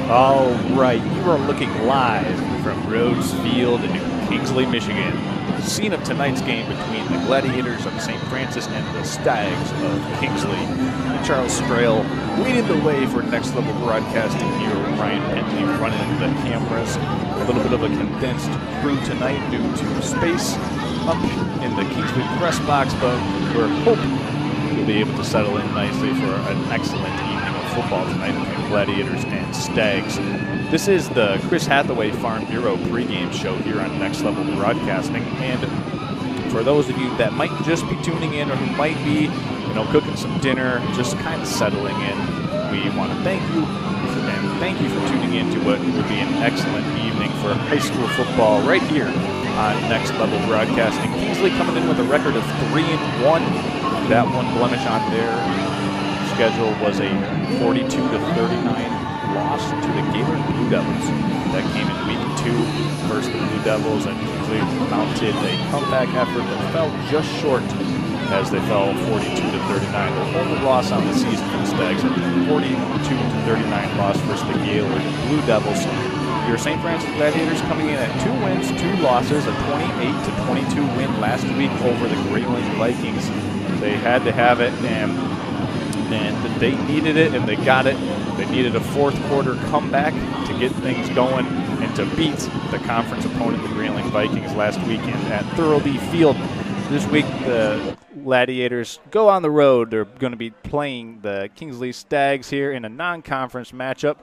All right, you are looking live from Rhodes Field in Kingsley, Michigan. The scene of tonight's game between the Gladiators of St. Francis and the Stags of Kingsley. Charles Strail leading the way for Next Level Broadcasting here. Ryan Bentley running the cameras. A little bit of a condensed crew tonight due to space up in the Kingsley press box, but we're hoping we'll be able to settle in nicely for an excellent evening of football tonight between Gladiators and Stags. This is the Chris Hathaway Farm Bureau pregame show here on Next Level Broadcasting, and for those of you that might just be tuning in or who might be, cooking some dinner, just kind of settling in, we want to thank you for tuning in to what will be an excellent evening for high school football right here on Next Level Broadcasting. Kingsley coming in with a record of 3-1. That one blemish on their schedule was a 42-39 loss to the Gaylord Blue Devils. That came in week 2 versus the Blue Devils, and Kingsley mounted a comeback effort that fell just short as they fell 42-39. The only loss on the season for the Stags, a 42-39 loss versus the Gaylord Blue Devils. Your St. Francis Gladiators coming in at 2 wins, 2 losses, a 28-22 win last week over the Grayling Vikings. They had to have it, and they needed it, and they got it. They needed a fourth quarter comeback to get things going and to beat the conference opponent, the Grayling Vikings, last weekend at Thurlby Field. This week, the Gladiators go on the road. They're going to be playing the Kingsley Stags here in a non-conference matchup.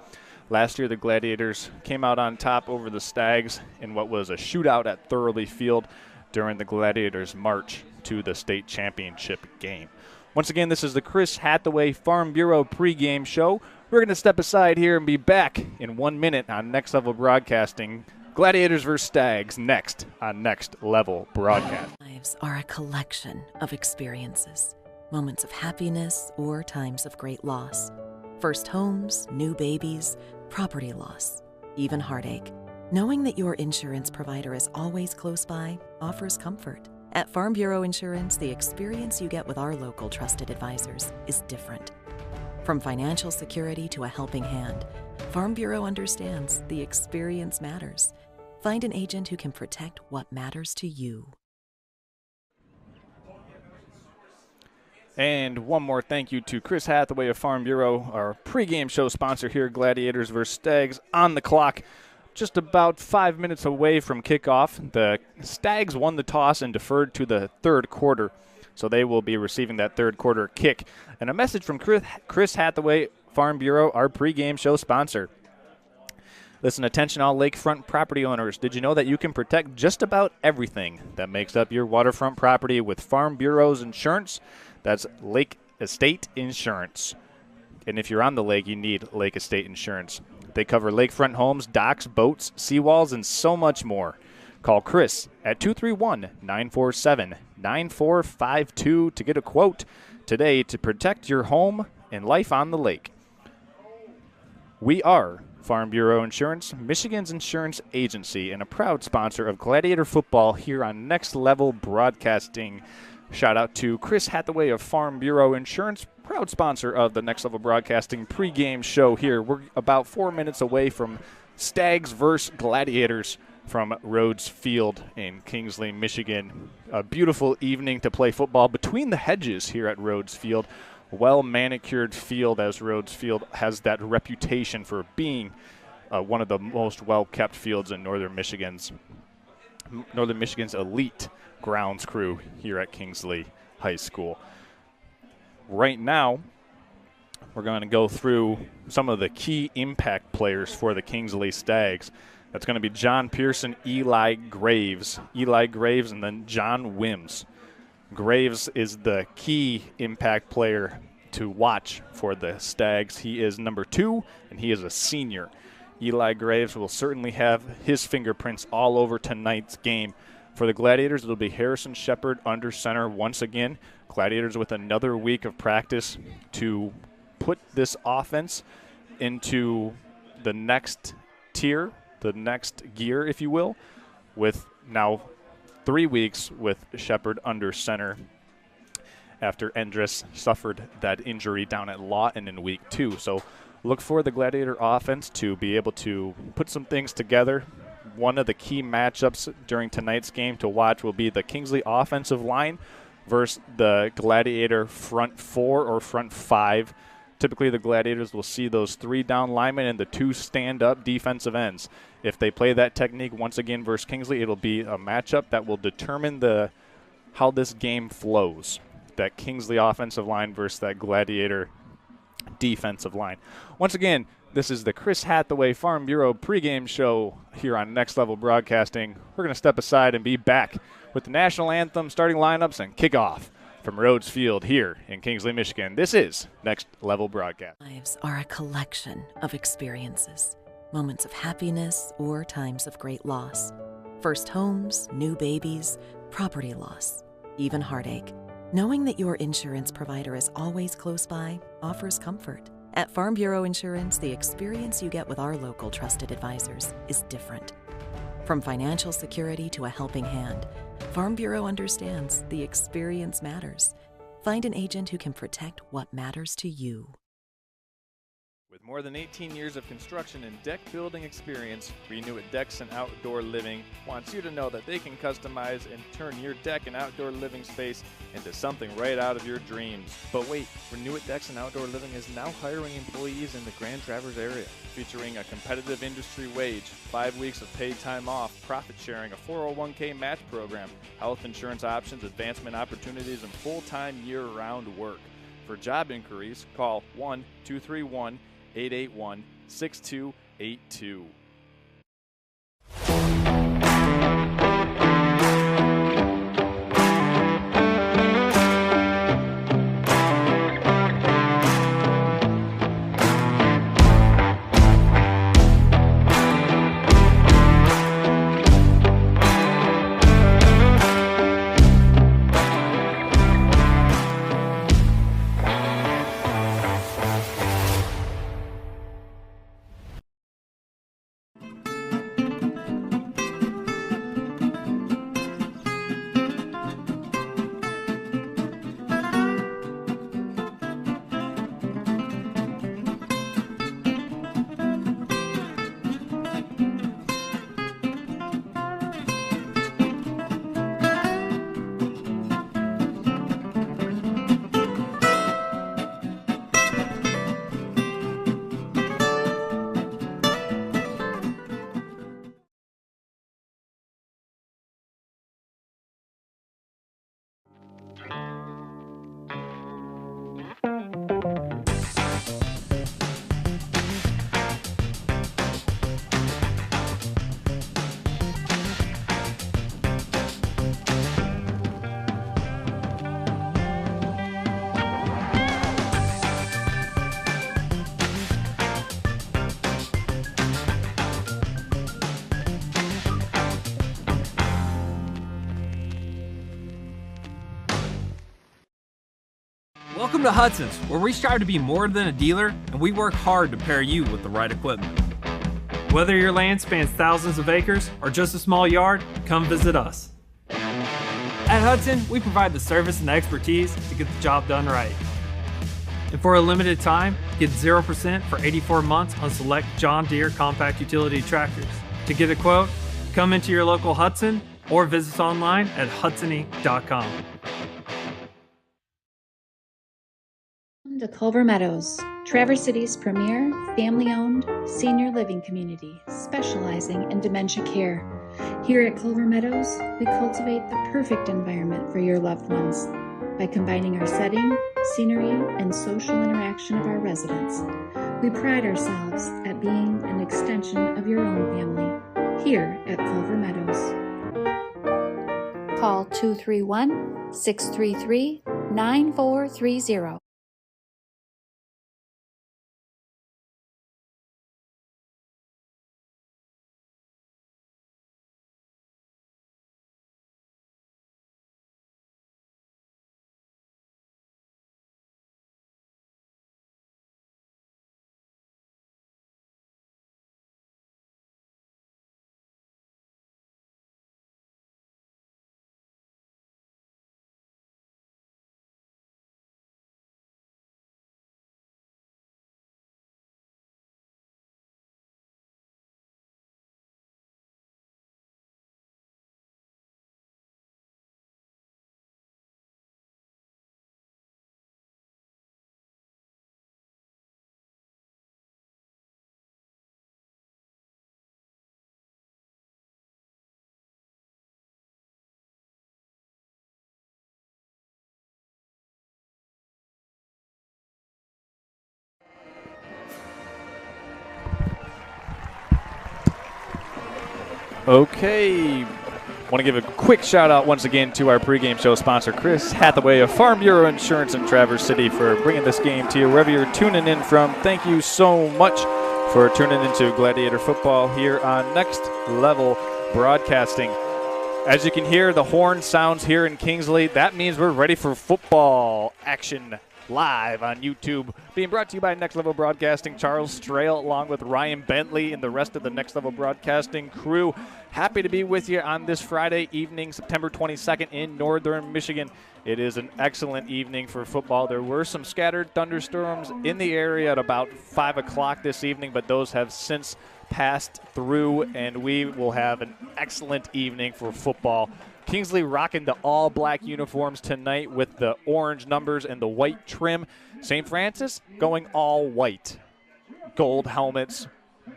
Last year, the Gladiators came out on top over the Stags in what was a shootout at Thurlby Field during the Gladiators' march to the state championship game. Once again, this is the Chris Hathaway Farm Bureau pregame show. We're going to step aside here and be back in 1 minute on Next Level Broadcasting. Gladiators versus Stags next on Next Level Broadcast. Lives are a collection of experiences, moments of happiness or times of great loss. First homes, new babies, property loss, even heartache. Knowing that your insurance provider is always close by offers comfort. At Farm Bureau Insurance, the experience you get with our local trusted advisors is different. From financial security to a helping hand, Farm Bureau understands the experience matters. Find an agent who can protect what matters to you. And one more thank you to Chris Hathaway of Farm Bureau, our pregame show sponsor here, Gladiators versus Stags on the clock. Just about 5 minutes away from kickoff. The Stags won the toss and deferred to the third quarter, so they will be receiving that third quarter kick. And a message from Chris Hathaway, Farm Bureau, our pregame show sponsor. Listen, attention all lakefront property owners. Did you know that you can protect just about everything that makes up your waterfront property with Farm Bureau's insurance? That's Lake Estate Insurance. And if you're on the lake, you need Lake Estate Insurance. They cover lakefront homes, docks, boats, seawalls, and so much more. Call Chris at 231-947-9452 to get a quote today to protect your home and life on the lake. We are Farm Bureau Insurance, Michigan's insurance agency, and a proud sponsor of Gladiator football here on Next Level Broadcasting. Shout out to Chris Hathaway of Farm Bureau Insurance, proud sponsor of the Next Level Broadcasting pregame show here. We're about 4 minutes away from Stags versus Gladiators from Rhodes Field in Kingsley, Michigan. A beautiful evening to play football between the hedges here at Rhodes Field. Well-manicured field, as Rhodes Field has that reputation for being one of the most well-kept fields in Northern Michigan's elite grounds crew here at Kingsley High School. Right now, we're going to go through some of the key impact players for the Kingsley Stags. That's going to be John Pearson, Eli Graves, and then John Wims. Graves is the key impact player to watch for the Stags. He is number 2, and he is a senior. Eli Graves will certainly have his fingerprints all over tonight's game. For the Gladiators, it'll be Harrison Shepard under center once again. Gladiators with another week of practice to put this offense into the next tier, the next gear, if you will, with now 3 weeks with Shepard under center after Endress suffered that injury down at Lawton in week 2. So Look for the Gladiator offense to be able to put some things together. One of the key matchups during tonight's game to watch will be the Kingsley offensive line versus the Gladiator front four or front five. Typically, the Gladiators will see those 3 down linemen and the 2 stand-up defensive ends. If they play that technique once again versus Kingsley, it'll be a matchup that will determine how this game flows. That Kingsley offensive line versus that Gladiator defensive line. Once again, this is the Chris Hathaway Farm Bureau pregame show here on Next Level Broadcasting. We're going to step aside and be back with the national anthem, starting lineups, and kickoff from Rhodes Field here in Kingsley, Michigan. This is Next Level Broadcast. Lives are a collection of experiences, moments of happiness or times of great loss. First homes, new babies, property loss, even heartache. Knowing that your insurance provider is always close by offers comfort. At Farm Bureau Insurance, the experience you get with our local trusted advisors is different. From financial security to a helping hand, Farm Bureau understands the experience matters. Find an agent who can protect what matters to you. With more than 18 years of construction and deck building experience, Renew It Decks and Outdoor Living wants you to know that they can customize and turn your deck and outdoor living space into something right out of your dreams. But wait, Renew It Decks and Outdoor Living is now hiring employees in the Grand Traverse area, featuring a competitive industry wage, 5 weeks of paid time off, profit sharing, a 401k match program, health insurance options, advancement opportunities, and full-time year-round work. For job inquiries, call 1-231-881-6282. Welcome to Hudson's, where we strive to be more than a dealer, and we work hard to pair you with the right equipment. Whether your land spans thousands of acres or just a small yard, come visit us. At Hudson, we provide the service and expertise to get the job done right. And for a limited time, get 0% for 84 months on select John Deere compact utility tractors. To get a quote, come into your local Hudson or visit us online at hudsony.com. Welcome to Culver Meadows, Traverse City's premier family-owned senior living community specializing in dementia care. Here at Culver Meadows, we cultivate the perfect environment for your loved ones by combining our setting, scenery, and social interaction of our residents. We pride ourselves at being an extension of your own family here at Culver Meadows. Call 231-633-9430. Okay. Want to give a quick shout out once again to our pregame show sponsor, Chris Hathaway of Farm Bureau Insurance in Traverse City, for bringing this game to you wherever you're tuning in from. Thank you so much for tuning into Gladiator football here on Next Level Broadcasting. As you can hear, the horn sounds here in Kingsley. That means we're ready for football action live on YouTube. Being brought to you by Next Level Broadcasting. Charles Strail along with Ryan Bentley and the rest of the Next Level Broadcasting crew. Happy to be with you on this Friday evening, September 22nd in northern Michigan. It is an excellent evening for football. There were some scattered thunderstorms in the area at about 5 o'clock this evening, but those have since passed through, and we will have an excellent evening for football. Kingsley rocking the all-black uniforms tonight with the orange numbers and the white trim. St. Francis going all white. Gold helmets,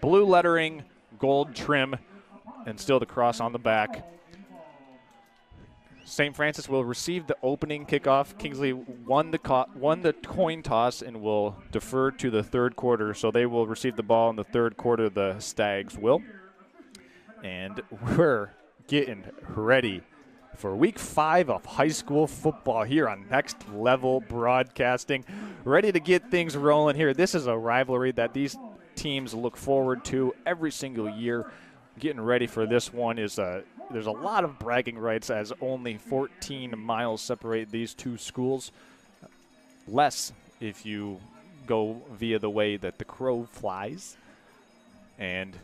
blue lettering, gold trim, and still the cross on the back. St. Francis will receive the opening kickoff. Kingsley won the coin toss and will defer to the third quarter, so they will receive the ball in the third quarter, the Stags will. And we're getting ready for week 5 of high school football here on Next Level Broadcasting. Ready to get things rolling here. This is a rivalry that these teams look forward to every single year. Getting ready for this one is there's a lot of bragging rights, as only 14 miles separate these two schools. Less if you go via the way that the crow flies. And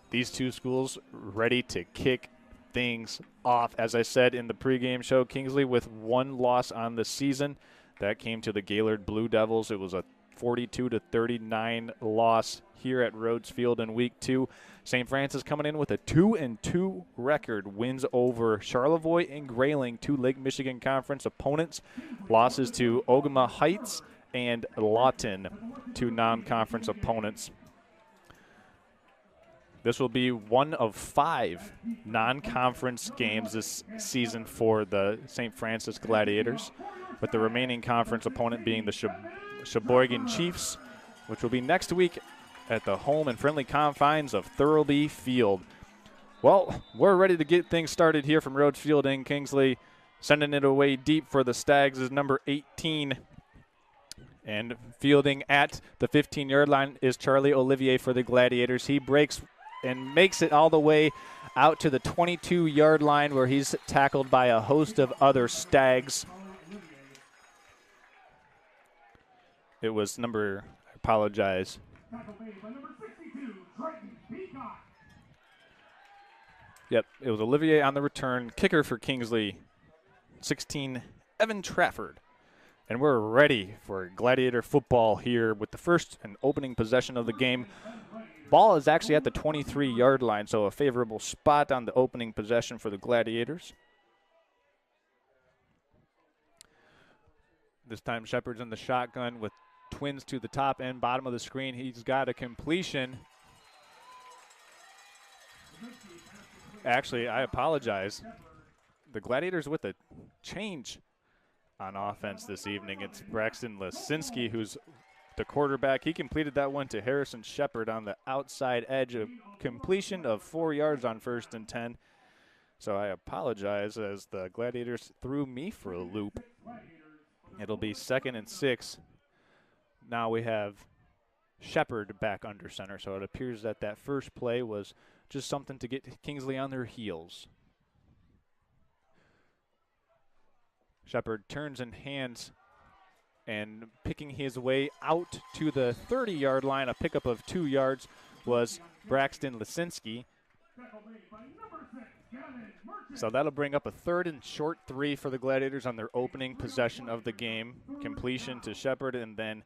these two schools ready to kick things off. As I said in the pregame show, Kingsley with one loss on the season. That came to the Gaylord Blue Devils. It was a 42-39 loss here at Rhodes Field in week 2. St. Francis coming in with a 2-2 record, wins over Charlevoix and Grayling, 2 Lake Michigan Conference opponents. Losses to Ogama Heights and Lawton, 2 non-conference opponents. This will be one of 5 non-conference games this season for the St. Francis Gladiators, with the remaining conference opponent being the Sheboygan Chiefs, which will be next week at the home and friendly confines of Thurlby Field. Well, we're ready to get things started here from Rhodes Field in Kingsley. Sending it away deep for the Stags is number 18. And fielding at the 15-yard line is Charlie Olivier for the Gladiators. He breaks and makes it all the way out to the 22-yard line, where he's tackled by a host of other Stags. It was I apologize. Yep, it was Olivier on the return. Kicker for Kingsley, 16, Evan Trafford. And we're ready for Gladiator football here with the first and opening possession of the game. Ball is actually at the 23-yard line, so a favorable spot on the opening possession for the Gladiators. This time Shepard's in the shotgun with twins to the top and bottom of the screen. He's got a completion. Actually, I apologize. The Gladiators with a change on offense this evening. It's Braxton Lisinski who's the quarterback. He completed that one to Harrison Shepard on the outside edge, of completion of 4 yards on 1st and 10. So I apologize, as the Gladiators threw me for a loop. It'll be 2nd and 6. Now we have Shepard back under center, so it appears that that first play was just something to get Kingsley on their heels. Shepard turns and hands, and picking his way out to the 30-yard line, a pickup of 2 yards, was Braxton Lisinski. So that'll bring up a 3rd and short 3 for the Gladiators on their opening possession of the game. Completion to Shepard, and then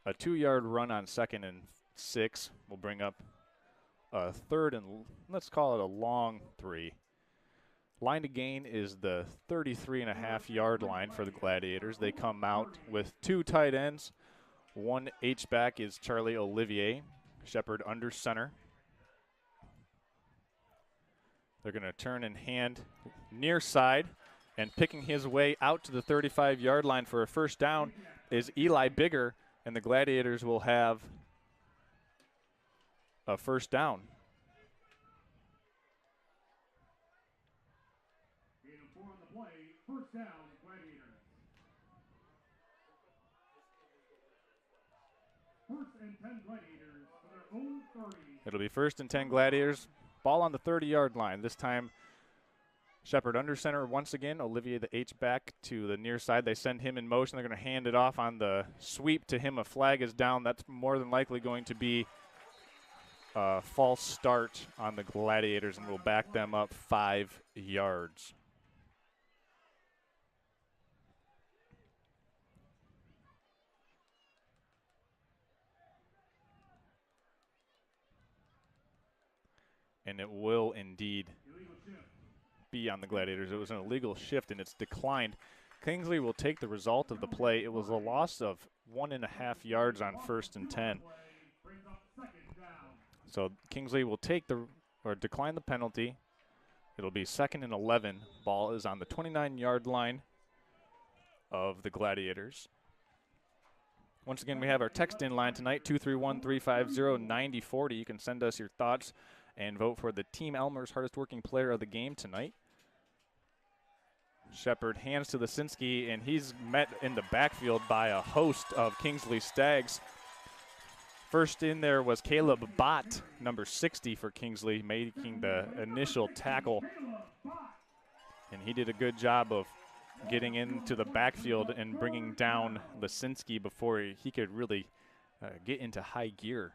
a 2-yard run on 2nd and 6 will bring up a 3rd and, let's call it a long 3. Line to gain is the 33.5-yard line for the Gladiators. They come out with 2 tight ends. One H-back is Charlie Olivier. Shepard under center. They're going to turn and hand near side, and picking his way out to the 35-yard line for a first down is Eli Bigger, and the Gladiators will have a first down. It'll be 1st and 10 Gladiators. Ball on the 30-yard line. This time, Shepard under center once again. Olivier the H-back to the near side. They send him in motion. They're going to hand it off on the sweep to him. A flag is down. That's more than likely going to be a false start on the Gladiators, and we'll back them up 5 yards. And it will indeed be on the Gladiators. It was an illegal shift, and it's declined. Kingsley will take the result of the play. It was a loss of 1.5 yards on 1st and 10. So Kingsley will take decline the penalty. It'll be 2nd and 11. Ball is on the 29-yard line of the Gladiators. Once again, we have our text in line tonight, 231-350-9040. You can send us your thoughts and vote for the Team Elmer's hardest working player of the game tonight. Shepard hands to Lisinski, and he's met in the backfield by a host of Kingsley Stags. First in there was Caleb Bott, number 60 for Kingsley, making the initial tackle. And he did a good job of getting into the backfield and bringing down Lisinski before he could really get into high gear.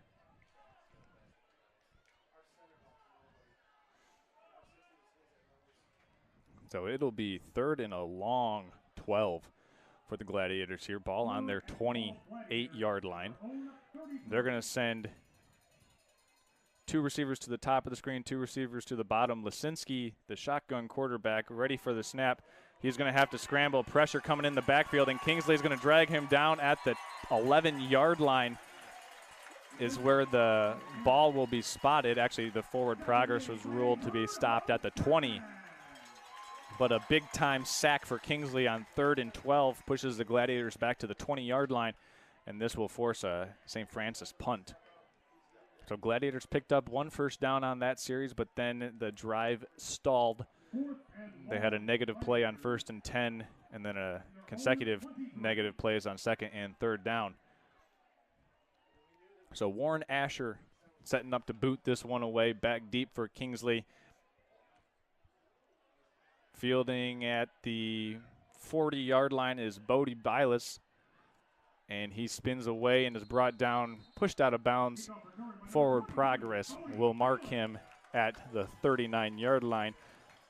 So it'll be 3rd and a long 12 for the Gladiators here. Ball on their 28-yard line. They're going to send 2 receivers to the top of the screen, 2 receivers to the bottom. Lisinski, the shotgun quarterback, ready for the snap. He's going to have to scramble. Pressure coming in the backfield, and Kingsley's going to drag him down at the 11-yard line is where the ball will be spotted. Actually, the forward progress was ruled to be stopped at the 20. But a big-time sack for Kingsley on 3rd and 12 pushes the Gladiators back to the 20-yard line, and this will force a St. Francis punt. So Gladiators picked up 1 first down on that series, but then the drive stalled. They had a negative play on 1st and 10, and then a consecutive negative plays on 2nd and 3rd down. So Warren Asher setting up to boot this one away, back deep for Kingsley. Fielding at the 40-yard line is Bodie Bilas, and he spins away and is brought down, pushed out of bounds. Forward progress will mark him at the 39-yard line.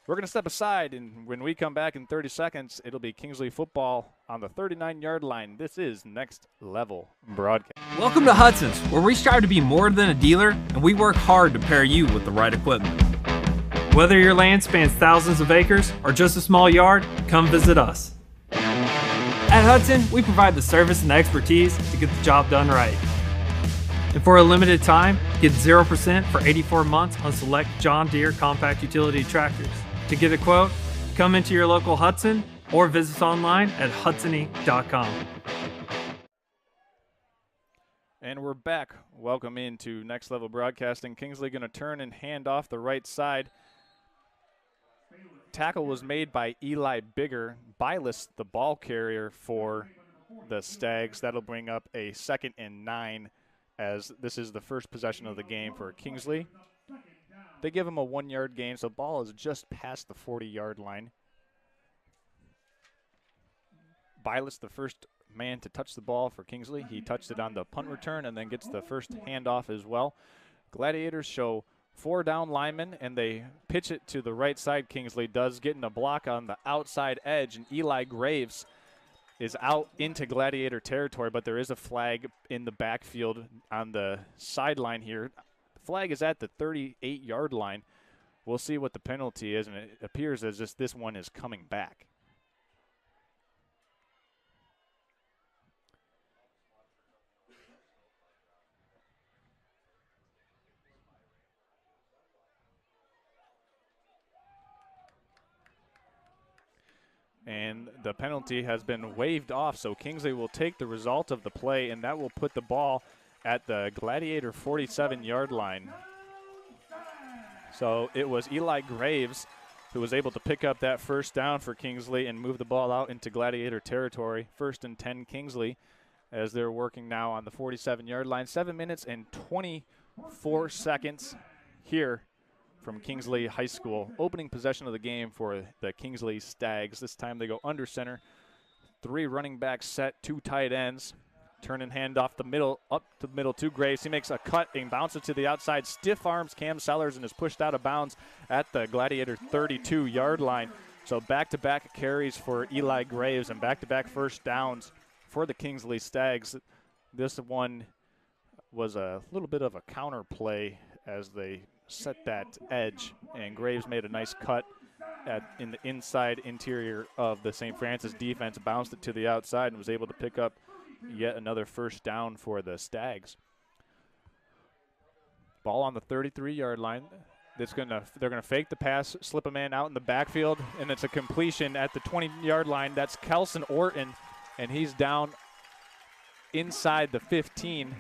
We're going to step aside, and when we come back in 30 seconds, it'll be Kingsley football on the 39-yard line. This is Next Level Broadcast. Welcome to Hudson's, where we strive to be more than a dealer, and we work hard to pair you with the right equipment. Whether your land spans thousands of acres or just a small yard, come visit us. At Hudson, we provide the service and expertise to get the job done right. And for a limited time, get 0% for 84 months on select John Deere compact utility tractors. To get a quote, come into your local Hudson or visit us online at hudsony.com. And we're back. Welcome into Next Level Broadcasting. Kingsley going to turn and hand off the right side. Tackle was made by Eli Bigger. Bilas, the ball carrier for the Stags. That'll bring up a 2nd and 9, as this is the first possession of the game for Kingsley. They give him a 1-yard gain, so ball is just past the 40-yard line. Bilas, the first man to touch the ball for Kingsley. He touched it on the punt return and then gets the first handoff as well. Gladiators show 4 down linemen, and they pitch it to the right side. Kingsley does, getting a block on the outside edge, and Eli Graves is out into Gladiator territory, but there is a flag in the backfield on the sideline here. The flag is at the 38-yard line. We'll see what the penalty is, and it appears as if this one is coming back. And the penalty has been waived off, so Kingsley will take the result of the play, and that will put the ball at the Gladiator 47-yard line. So it was Eli Graves who was able to pick up that first down for Kingsley and move the ball out into Gladiator territory. 1st and 10 Kingsley as they're working now on the 47-yard line. 7 minutes and 24 seconds here from Kingsley High School. Opening possession of the game for the Kingsley Stags. This time they go under center. 3 running backs set, 2 tight ends. Turn and hand off the middle, up to the middle to Graves. He makes a cut and bounces to the outside. Stiff arms Cam Sellers and is pushed out of bounds at the Gladiator 32-yard line. So back-to-back carries for Eli Graves and back-to-back first downs for the Kingsley Stags. This one was a little bit of a counter play as they set that edge, and Graves made a nice cut in the inside interior of the St. Francis defense, bounced it to the outside and was able to pick up yet another first down for the Stags. Ball on the 33-yard line. They're gonna fake the pass, slip a man out in the backfield, and it's a completion at the 20-yard line. That's Kelson Orton, and he's down inside the 15.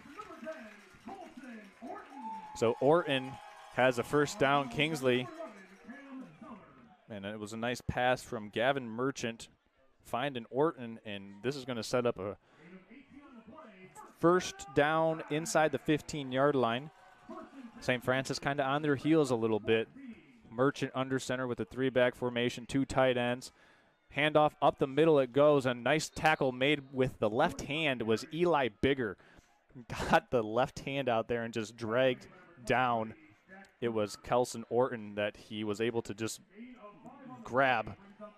So Orton has a first down, Kingsley. And it was a nice pass from Gavin Merchant, finding Orton, and this is going to set up a first down inside the 15-yard line. St. Francis kind of on their heels a little bit. Merchant under center with a 3-back formation, 2 tight ends. Handoff up the middle it goes. A nice tackle made with the left hand was Eli Bigger. Got the left hand out there and just dragged down. It was Kelson Orton that he was able to just grab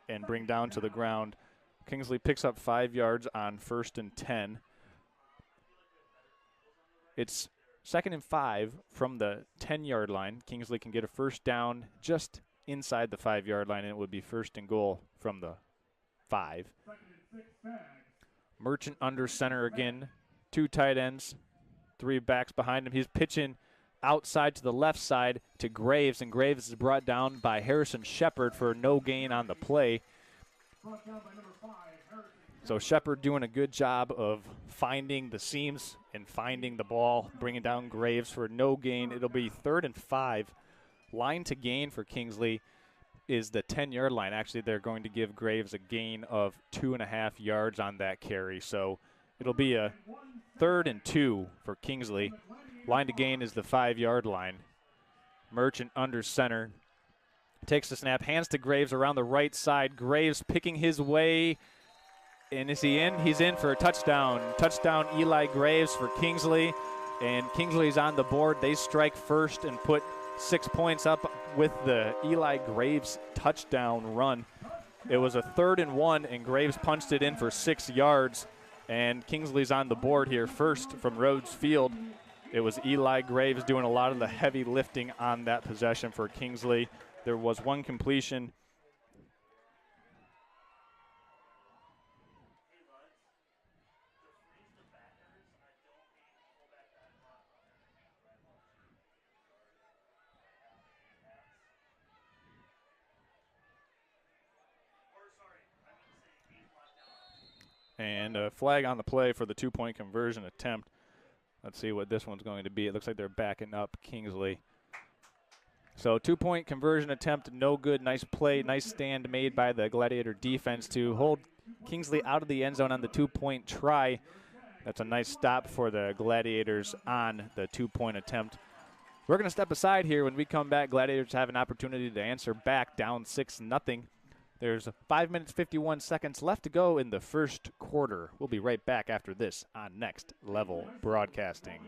and bring down to the ground. Kingsley picks up 5 yards on 1st and 10. It's 2nd and 5 from the 10-yard line. Kingsley can get a first down just inside the 5-yard line, and it would be 1st and goal from the 5. Merchant under center again. 2 tight ends, 3 backs behind him. He's pitching outside to the left side to Graves, and Graves is brought down by Harrison Shepard for no gain on the play. So Shepard doing a good job of finding the seams and finding the ball, bringing down Graves for no gain. It'll be 3rd and 5. Line to gain for Kingsley is the 10-yard line. Actually, they're going to give Graves a gain of 2.5 yards on that carry. So it'll be a 3rd and 2 for Kingsley. Line to gain is the 5-yard line. Merchant under center. Takes the snap, hands to Graves around the right side. Graves picking his way. And is he in? He's in for a touchdown. Touchdown Eli Graves for Kingsley. And Kingsley's on the board. They strike first and put 6 points up with the Eli Graves touchdown run. It was a 3rd and 1, and Graves punched it in for 6 yards. And Kingsley's on the board here first from Rhodes Field. It was Eli Graves doing a lot of the heavy lifting on that possession for Kingsley. There was 1 completion. And a flag on the play for the 2-point conversion attempt. Let's see what this one's going to be. It looks like they're backing up Kingsley. So 2-point conversion attempt, no good. Nice play, nice stand made by the Gladiator defense to hold Kingsley out of the end zone on the 2-point try. That's a nice stop for the Gladiators on the 2-point attempt. We're going to step aside here. When we come back, Gladiators have an opportunity to answer back, down 6-0. There's 5 minutes, 51 seconds left to go in the first quarter. We'll be right back after this on Next Level Broadcasting.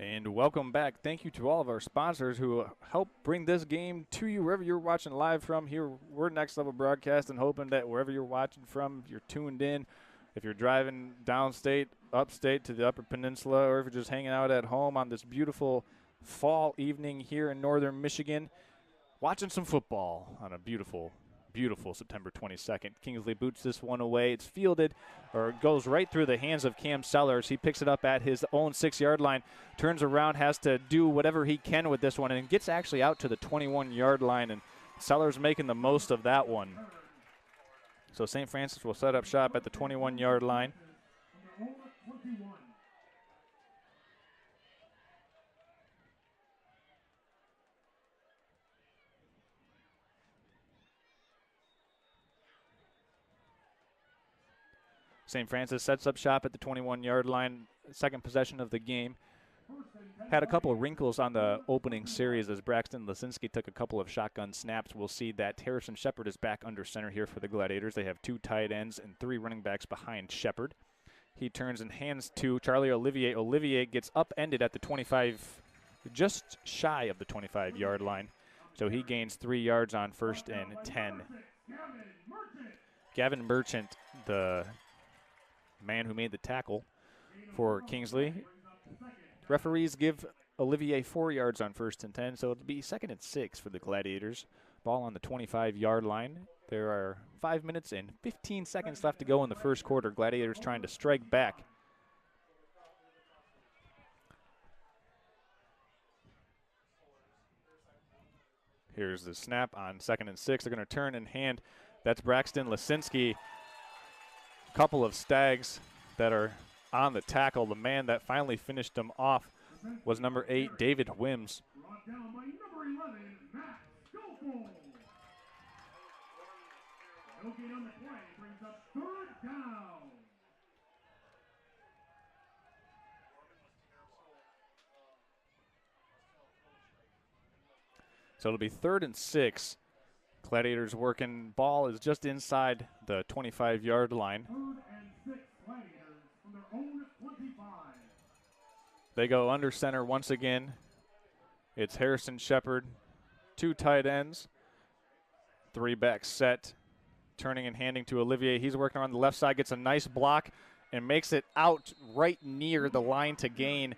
And welcome back. Thank you to all of our sponsors who help bring this game to you wherever you're watching live from. Here, we're Next Level Broadcasting, hoping that wherever you're watching from, you're tuned in. if you're driving downstate, upstate to the Upper Peninsula, or if you're just hanging out at home on this beautiful fall evening here in northern Michigan, watching some football on a beautiful, beautiful September 22nd. Kingsley boots this one away. It's fielded, or goes right through the hands of Cam Sellers. He picks it up at his own 6-yard line, turns around, has to do whatever he can with this one, and gets actually out to the 21-yard line, and Sellers making the most of that one. So St. Francis will set up shop at the 21-yard line. St. Francis sets up shop at the 21-yard line, second possession of the game. Had a couple of wrinkles on the opening series as Braxton Lisinski took a couple of shotgun snaps. We'll see that Harrison Shepard is back under center here for the Gladiators. They have 2 tight ends and 3 running backs behind Shepard. He turns and hands to Charlie Olivier. Olivier gets upended at the 25, just shy of the 25-yard line. So he gains 3 yards on 1st and 10. Gavin Merchant, the man who made the tackle for Kingsley. Referees give Olivier 4 yards on 1st and 10, so it'll be 2nd and 6 for the Gladiators. Ball on the 25-yard line. There are 5 minutes and 15 seconds left to go in the first quarter. Gladiators trying to strike back. Here's the snap on 2nd and 6. They're going to turn and hand. That's Braxton Lisinski. Couple of Stags that are on the tackle. The man that finally finished them off was number 8, David Wims. So it'll be 3rd and 6. Gladiators working. Ball is just inside the 25-yard line. They go under center once again. It's Harrison Shepard, 2 tight ends, 3 back set, turning and handing to Olivier. He's working on the left side, gets a nice block, and makes it out right near the line to gain.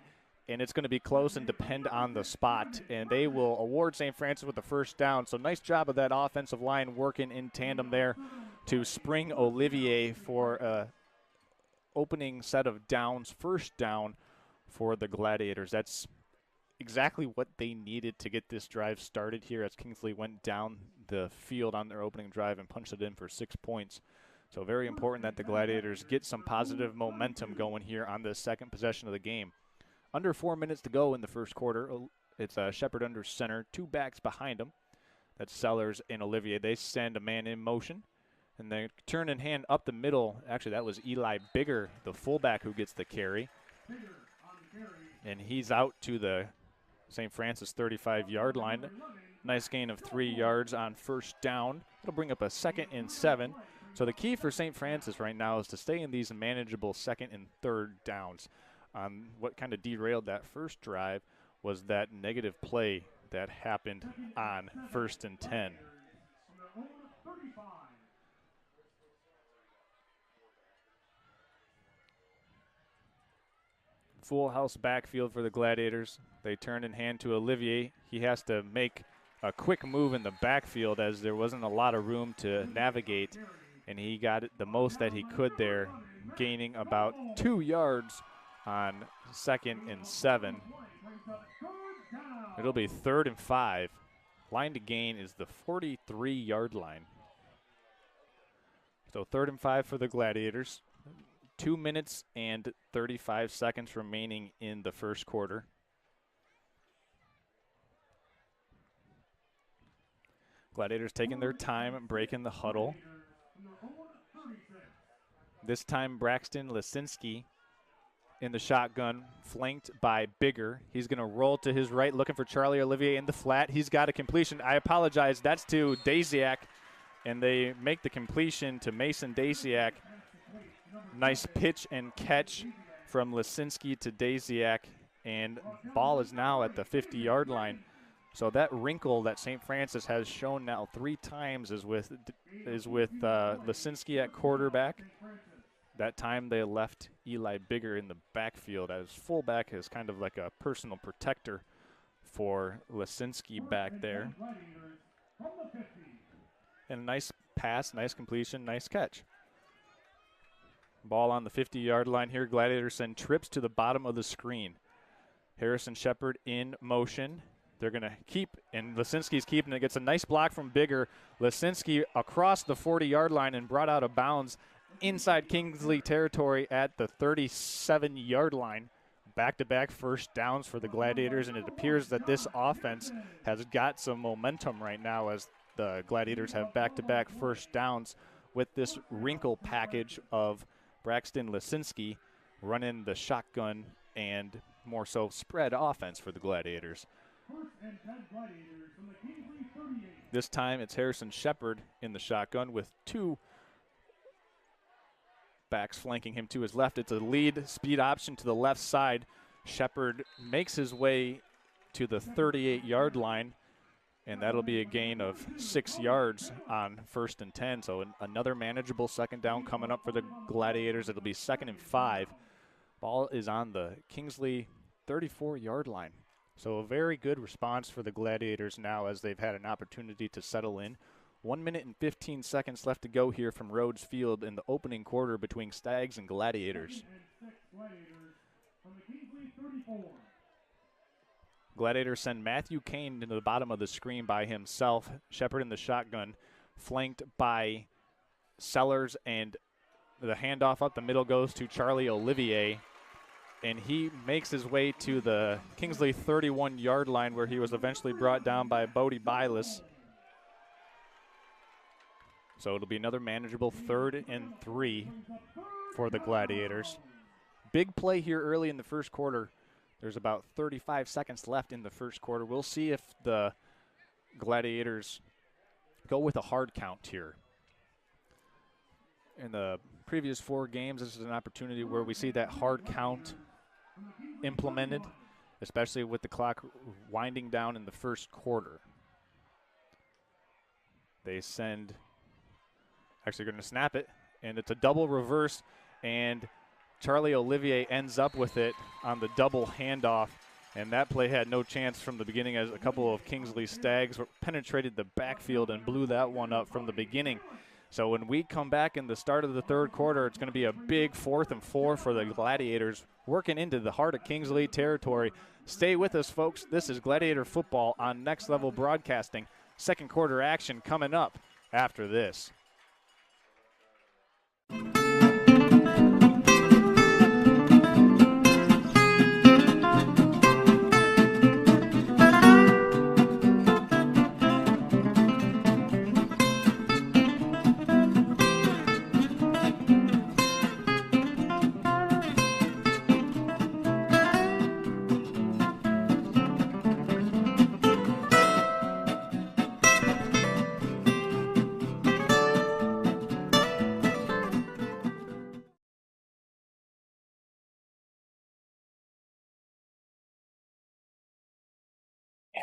And it's going to be close and depend on the spot. And they will award St. Francis with the first down. So nice job of that offensive line working in tandem there to spring Olivier for a opening set of downs, first down for the Gladiators. That's exactly what they needed to get this drive started here as Kingsley went down the field on their opening drive and punched it in for 6 points. So very important that the Gladiators get some positive momentum going here on the second possession of the game. Under 4 minutes to go in the first quarter. It's Shepard under center, 2 backs behind him. That's Sellers and Olivier. They send a man in motion, and they turn and hand up the middle. Actually, that was Eli Bigger, the fullback, who gets the carry. And he's out to the St. Francis 35-yard line. Nice gain of 3 yards on first down. It'll bring up a 2nd and 7. So the key for St. Francis right now is to stay in these manageable 2nd and 3rd downs. What kind of derailed that first drive was that negative play that happened on 1st and 10. Full house backfield for the Gladiators. They turn and hand to Olivier. He has to make a quick move in the backfield as there wasn't a lot of room to navigate, and he got the most that he could there, gaining about 2 yards on 2nd and 7. It'll be 3rd and 5. Line to gain is the 43-yard line. So 3rd and 5 for the Gladiators. 2 minutes and 35 seconds remaining in the first quarter. Gladiators taking their time, breaking the huddle. This time Braxton Lisinski in the shotgun, flanked by Bigger. He's going to roll to his right, looking for Charlie Olivier in the flat. He's got a completion. I apologize. That's to Daziak, and they make the completion to Mason Daziak. Nice pitch and catch from Lisinski to Daziak, and ball is now at the 50-yard line. So that wrinkle that St. Francis has shown now 3 times is with Lisinski at quarterback. That time they left Eli Bigger in the backfield as fullback, as kind of like a personal protector for Lisinski back there. And a nice pass, nice completion, nice catch. Ball on the 50-yard line here. Gladiators send trips to the bottom of the screen. Harrison Shepard in motion. They're going to keep, and Lisinski's keeping it. Gets a nice block from Bigger. Lisinski across the 40-yard line and brought out of bounds inside Kingsley territory at the 37-yard line. Back-to-back first downs for the Gladiators, and it appears that this offense has got some momentum right now as the Gladiators have back-to-back first downs with this wrinkle package of Braxton Lisinski running the shotgun and more so spread offense for the Gladiators. This time it's Harrison Shepard in the shotgun with two backs flanking him to his left. It's a lead speed option to the left side. Shepard makes his way to the 38-yard line, and that'll be a gain of 6 yards on 1st and 10. So another manageable second down coming up for the Gladiators. It'll be 2nd and 5. Ball is on the Kingsley 34-yard line. So a very good response for the Gladiators now as they've had an opportunity to settle in. 1 minute and 15 seconds left to go here from Rhodes Field in the opening quarter between Stags and Gladiators. Gladiators send Matthew Kane into the bottom of the screen by himself. Shepard in the shotgun, flanked by Sellers, and the handoff up the middle goes to Charlie Olivier. And he makes his way to the Kingsley 31-yard line where he was eventually brought down by Bodie Bylas. So it'll be another manageable 3rd and 3 for the Gladiators. Big play here early in the first quarter. There's about 35 seconds left in the first quarter. We'll see if the Gladiators go with a hard count here. In the previous 4 games, this is an opportunity where we see that hard count implemented, especially with the clock winding down in the first quarter. They send, actually going to snap it, and it's a double reverse, and Charlie Olivier ends up with it on the double handoff, and that play had no chance from the beginning as a couple of Kingsley Stags penetrated the backfield and blew that one up from the beginning. So when we come back in the start of the third quarter, it's going to be a big 4th and 4 for the Gladiators, working into the heart of Kingsley territory. Stay with us, folks. This is Gladiator football on Next Level Broadcasting. Second quarter action coming up after this.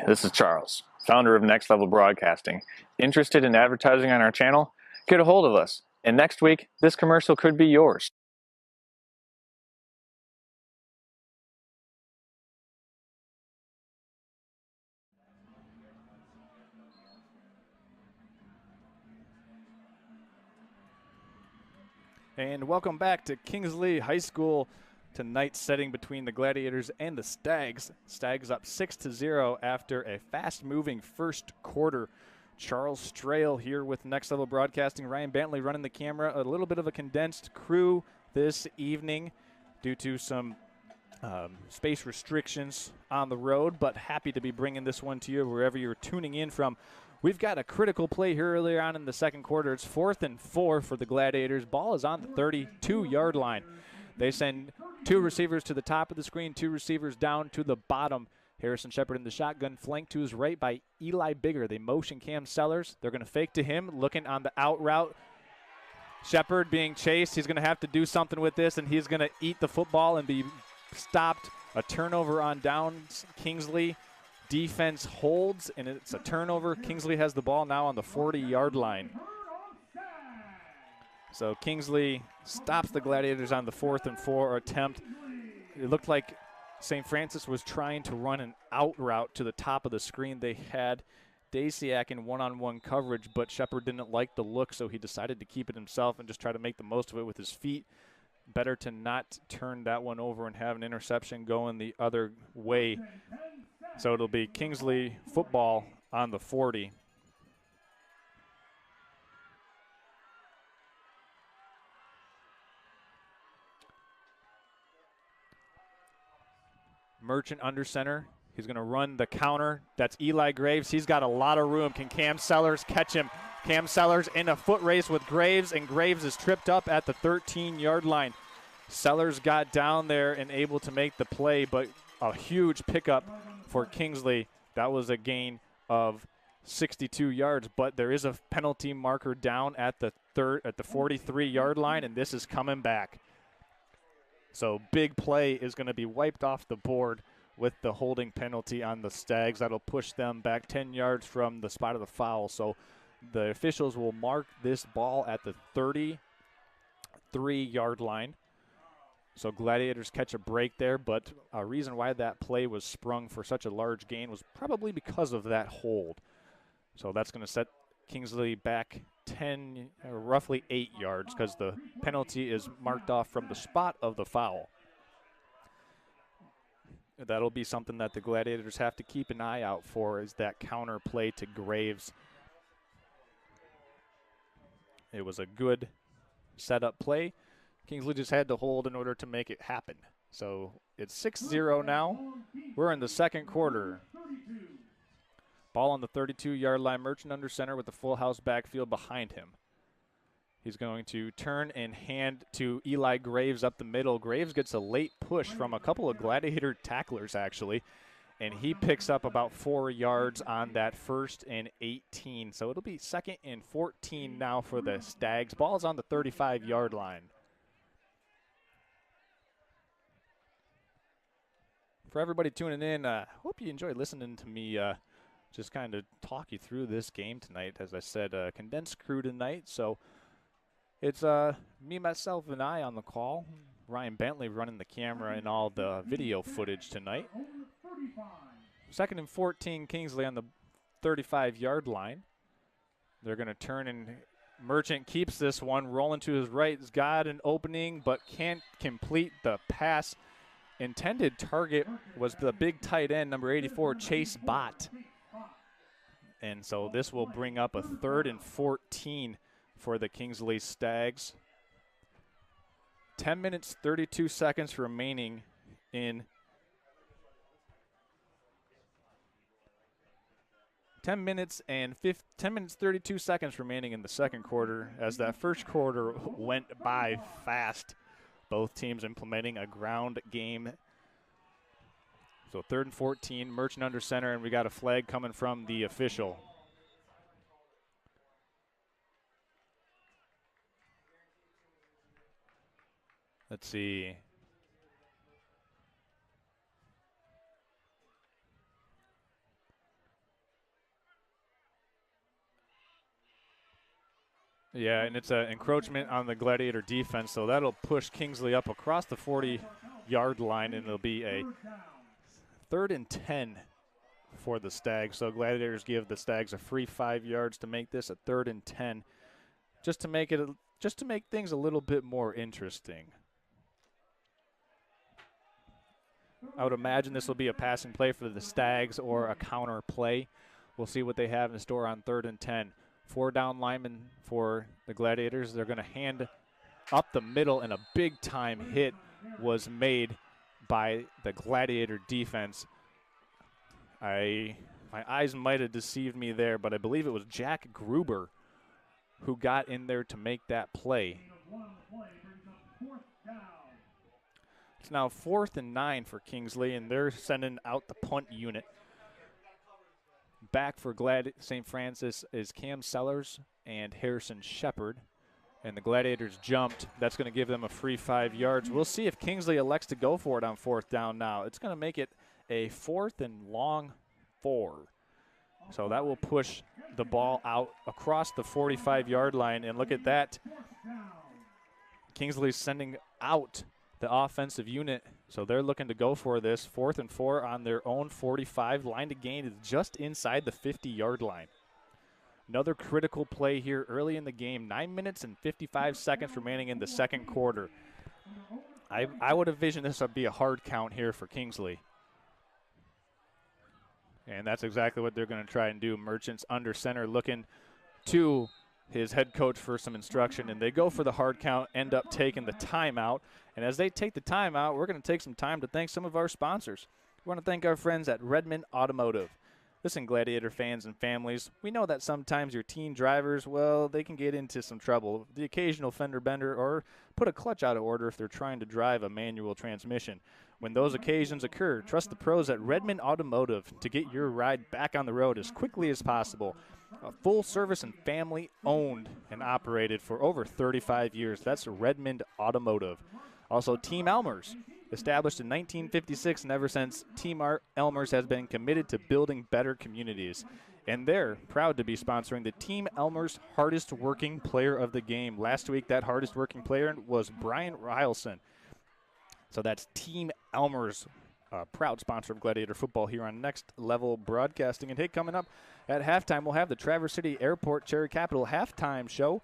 This is Charles, founder of Next Level Broadcasting. Interested in advertising on our channel? Get a hold of us, and next week, this commercial could be yours. And welcome back to Kingsley High School. Tonight's setting between the Gladiators and the Stags. Stags up 6-0 after a fast-moving first quarter. Charles Strail here with Next Level Broadcasting. Ryan Bentley running the camera. A little bit of a condensed crew this evening due to some space restrictions on the road, but happy to be bringing this one to you wherever you're tuning in from. We've got a critical play here earlier on in the second quarter. It's 4th and 4 for the Gladiators. Ball is on the 32-yard line. They send 2 receivers to the top of the screen, 2 receivers down to the bottom. Harrison Shepard in the shotgun, flanked to his right by Eli Bigger. They motion Cam Sellers. They're going to fake to him, looking on the out route. Shepard being chased. He's going to have to do something with this, and he's going to eat the football and be stopped. A turnover on downs. Kingsley defense holds, and it's a turnover. Kingsley has the ball now on the 40-yard line. So Kingsley stops the Gladiators on the 4th and 4 attempt. It looked like St. Francis was trying to run an out route to the top of the screen. They had Daciak in one-on-one coverage, but Shepard didn't like the look, so he decided to keep it himself and just try to make the most of it with his feet. Better to not turn that one over and have an interception going the other way. So it'll be Kingsley football on the 40. Merchant under center. He's going to run the counter. That's Eli Graves. He's got a lot of room. Can Cam Sellers catch him? Cam Sellers in a foot race with Graves, and Graves is tripped up at the 13-yard line. Sellers got down there and able to make the play, but a huge pickup for Kingsley. That was a gain of 62 yards, but there is a penalty marker down at the 43-yard line, and this is coming back. So big play is going to be wiped off the board with the holding penalty on the Stags. That'll push them back 10 yards from the spot of the foul. So the officials will mark this ball at the 33-yard line. So Gladiators catch a break there, but a reason why that play was sprung for such a large gain was probably because of that hold. So that's going to set Kingsley back roughly 8 yards because the penalty is marked off from the spot of the foul. That'll be something that the Gladiators have to keep an eye out for, is that counter play to Graves. It was a good setup play. Kingsley just had to hold in order to make it happen. So it's 6-0 now. We're in the second quarter. Ball on the 32-yard line. Merchant under center with the full house backfield behind him. He's going to turn and hand to Eli Graves up the middle. Graves gets a late push from a couple of Gladiator tacklers, actually, and he picks up about 4 yards on that 1st and 18. So it'll be 2nd and 14 now for the Stags. Ball's on the 35-yard line. For everybody tuning in, hope you enjoyed listening to me just kind of talk you through this game tonight. As I said, condensed crew tonight, so it's me, myself, and I on the call. Ryan Bentley running the camera and all the video footage tonight. 2nd and 14, Kingsley on the 35-yard line. They're going to turn, and Merchant keeps this one, rolling to his right. He's got an opening but can't complete the pass. Intended target was the big tight end, number 84, Chase Bott. And so this will bring up a 3rd and 14 for the Kingsley Stags. 10 minutes, 32 seconds remaining in 10 minutes, 32 seconds remaining in the second quarter, as that first quarter went by fast. Both teams implementing a ground game. So 3rd and 14, Merchant under center, and we got a flag coming from the official. Let's see. Yeah, and it's an encroachment on the Gladiator defense, so that'll push Kingsley up across the 40-yard line, and it'll be a 3rd and 10 for the Stags. So Gladiators give the Stags a free 5 yards to make this a 3rd and 10, just to make things a little bit more interesting. I would imagine this will be a passing play for the Stags or a counter play. We'll see what they have in store on 3rd and 10. 4 down linemen for the Gladiators. They're going to hand up the middle, and a big-time hit was made by the Gladiator defense. My eyes might have deceived me there, but I believe it was Jack Gruber who got in there to make that play. It's now 4th and 9 for Kingsley, and they're sending out the punt unit. Back for St. Francis is Cam Sellers and Harrison Shepard. And the Gladiators jumped. That's going to give them a free 5 yards. We'll see if Kingsley elects to go for it on 4th down now. It's going to make it a 4th and long 4. So that will push the ball out across the 45-yard line. And look at that. Kingsley's sending out the offensive unit, so they're looking to go for this 4th and 4 on their own 45. Line to gain is just inside the 50-yard line. Another critical play here early in the game. 9 minutes and 55 seconds remaining in the second quarter. I would envision this would be a hard count here for Kingsley. And that's exactly what they're going to try and do. Merchants under center looking to his head coach for some instruction, and they go for the hard count, end up taking the timeout. And as they take the timeout, we're going to take some time to thank some of our sponsors. We want to thank our friends at Redmond Automotive. Listen, Gladiator fans and families, we know that sometimes your teen drivers, well, they can get into some trouble. The occasional fender bender or put a clutch out of order if they're trying to drive a manual transmission. When those occasions occur, trust the pros at Redmond Automotive to get your ride back on the road as quickly as possible. A full service and family owned and operated for over 35 years. That's Redmond Automotive. Also, Team Elmer's. Established in 1956, and ever since, Team Elmer's has been committed to building better communities. And they're proud to be sponsoring the Team Elmer's Hardest Working Player of the Game. Last week, that hardest working player was Brian Rylson. So that's Team Elmer's, proud sponsor of Gladiator football here on Next Level Broadcasting. And hey, coming up at halftime, we'll have the Traverse City Airport Cherry Capital halftime show.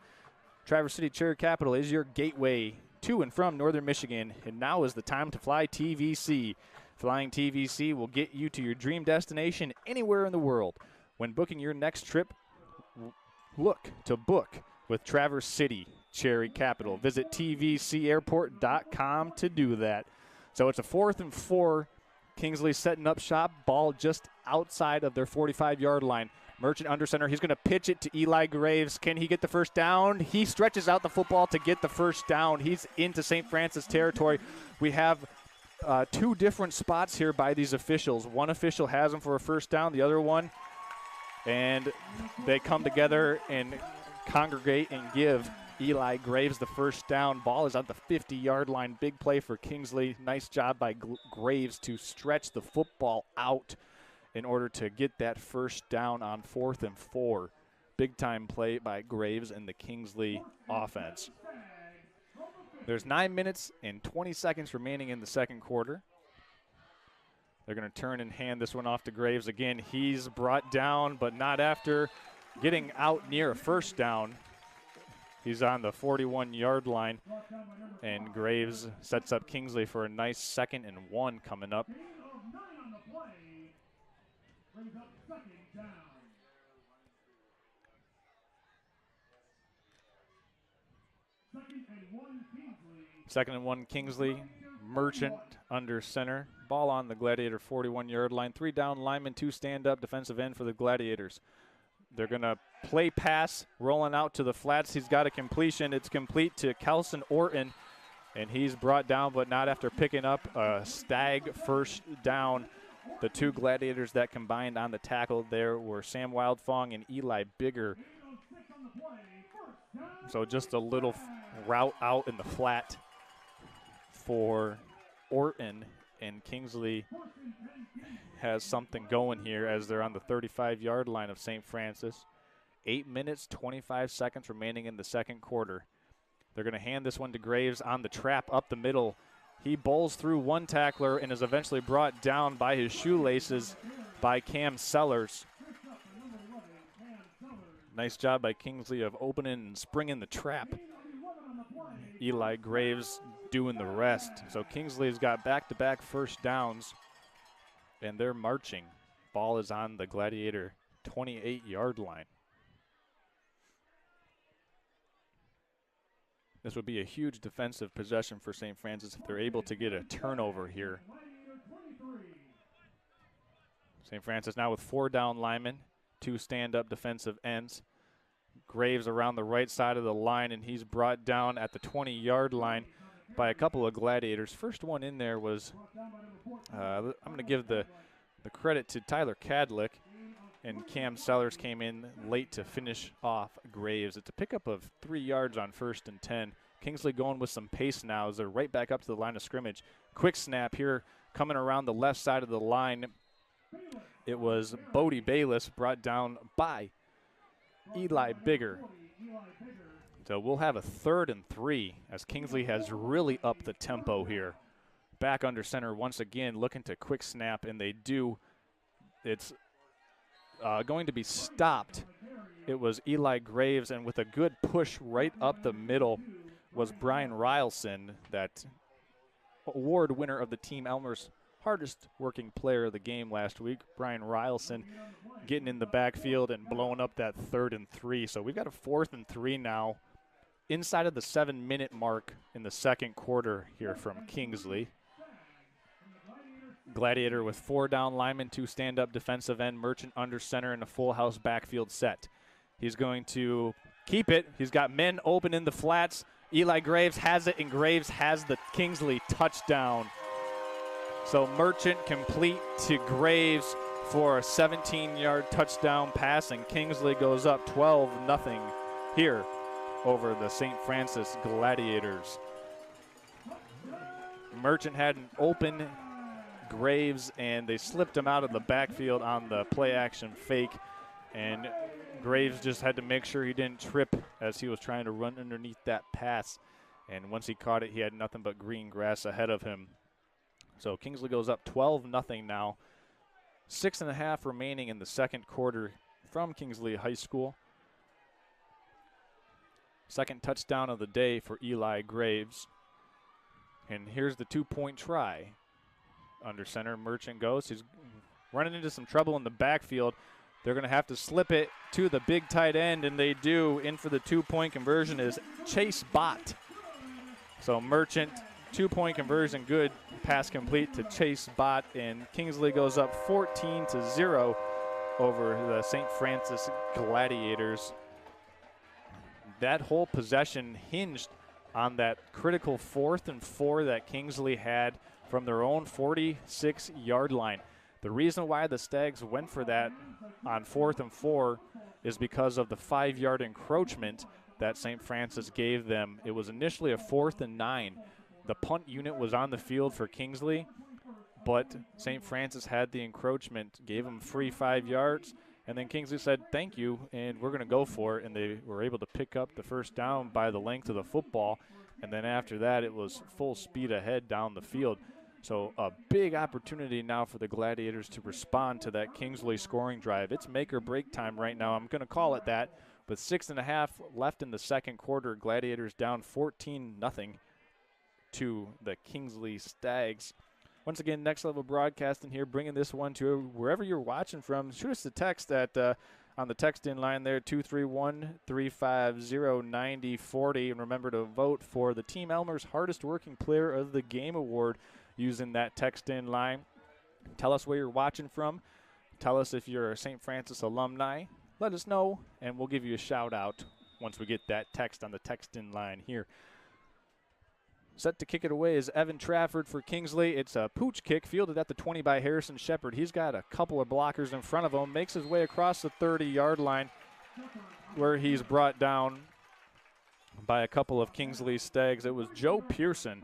Traverse City Cherry Capital is your gateway to and from Northern Michigan, and now is the time to fly TVC. Flying TVC will get you to your dream destination anywhere in the world. When booking your next trip, look to book with Traverse City Cherry Capital. Visit tvcairport.com to do that. So it's a 4th and 4. Kingsley setting up shop, ball just outside of their 45-yard line. Merchant under center. He's going to pitch it to Eli Graves. Can he get the first down? He stretches out the football to get the first down. He's into St. Francis territory. We have 2 different spots here by these officials. One official has him for a first down, the other one. And they come together and congregate and give Eli Graves the first down. Ball is at the 50-yard line. Big play for Kingsley. Nice job by Graves to stretch the football out in order to get that first down on 4th and 4. Big-time play by Graves and the Kingsley offense. There's 9 minutes and 20 seconds remaining in the second quarter. They're going to turn and hand this one off to Graves. Again, he's brought down, but not after getting out near a first down. He's on the 41-yard line, and Graves sets up Kingsley for a nice 2nd and 1 coming up. Second and 1 Kingsley. Merchant under center. Ball on the Gladiator 41-yard line. 3 down linemen, 2 stand-up defensive end for the Gladiators. They're going to play pass, rolling out to the flats. He's got a completion. It's complete to Kelson Orton, and he's brought down, but not after picking up a Stag first down. The 2 Gladiators that combined on the tackle there were Sam Wildfong and Eli Bigger. So just a little route out in the flat for Orton, and Kingsley has something going here as they're on the 35-yard line of St. Francis. 8 minutes, 25 seconds remaining in the second quarter. They're going to hand this one to Graves on the trap up the middle. He bowls through one tackler and is eventually brought down by his shoelaces by Cam Sellers. Nice job by Kingsley of opening and springing the trap. Eli Graves doing the rest. So Kingsley's got back-to-back first downs, and they're marching. Ball is on the Gladiator 28-yard line. This would be a huge defensive possession for St. Francis if they're able to get a turnover here. St. Francis now with 4 down linemen, 2 stand-up defensive ends. Graves around the right side of the line, and he's brought down at the 20-yard line by a couple of Gladiators. First one in there was, I'm going to give the credit to Tyler Cadlick, and Cam Sellers came in late to finish off Graves. It's a pickup of 3 yards on 1st and 10. Kingsley going with some pace now as they're right back up to the line of scrimmage. Quick snap here coming around the left side of the line. It was Bodie Bayless brought down by Eli Bigger. So we'll have a 3rd and 3 as Kingsley has really upped the tempo here. Back under center once again, looking to quick snap, and they do. It's going to be stopped. It was Eli Graves, and with a good push right up the middle was Brian Rylson, that award winner of the Team Elmer's hardest working player of the game last week. Brian Rylson getting in the backfield and blowing up that 3rd and 3. So we've got a 4th and 3 now inside of the 7-minute mark in the second quarter here from Kingsley. Gladiator with 4 down linemen, 2 stand-up defensive end, Merchant under center, and a full house backfield set. He's going to keep it. He's got men open in the flats. Eli Graves has it, and Graves has the Kingsley touchdown. So Merchant complete to Graves for a 17-yard touchdown pass, and Kingsley goes up 12-0 here over the St. Francis Gladiators. Merchant had an open Graves, and they slipped him out of the backfield on the play-action fake, and Graves just had to make sure he didn't trip as he was trying to run underneath that pass, and once he caught it, he had nothing but green grass ahead of him. So Kingsley goes up 12-0 now. 6.5 remaining in the second quarter from Kingsley High School. Second touchdown of the day for Eli Graves. And here's the 2-point try. Under center, Merchant goes. He's running into some trouble in the backfield. They're going to have to slip it to the big tight end, and they do. In for the 2-point conversion is Chase Bott. So Merchant, 2-point conversion, good. Pass complete to Chase Bott, and Kingsley goes up 14-0 over the St. Francis Gladiators. That whole possession hinged on that critical 4th and 4 that Kingsley had from their own 46-yard line. The reason why the Stags went for that on 4th and 4 is because of the 5-yard encroachment that St. Francis gave them. It was initially a 4th and 9. The punt unit was on the field for Kingsley, but St. Francis had the encroachment, gave them free 5 yards, and then Kingsley said, thank you, and we're going to go for it, and they were able to pick up the first down by the length of the football, and then after that it was full speed ahead down the field. So a big opportunity now for the Gladiators to respond to that Kingsley scoring drive. It's make or break time right now. I'm going to call it that. With 6.5 left in the second quarter, Gladiators down 14-0 to the Kingsley Stags. Once again, Next Level Broadcasting here, bringing this one to wherever you're watching from. Shoot us a text at on the text-in line there, 231-350-9040. And remember to vote for the Team Elmer's Hardest Working Player of the Game Award using that text-in line. Tell us where you're watching from. Tell us if you're a St. Francis alumni. Let us know, and we'll give you a shout-out once we get that text on the text-in line here. Set to kick it away is Evan Trafford for Kingsley. It's a pooch kick fielded at the 20 by Harrison Shepard. He's got a couple of blockers in front of him, makes his way across the 30-yard line where he's brought down by a couple of Kingsley Stags. It was Joe Pearson,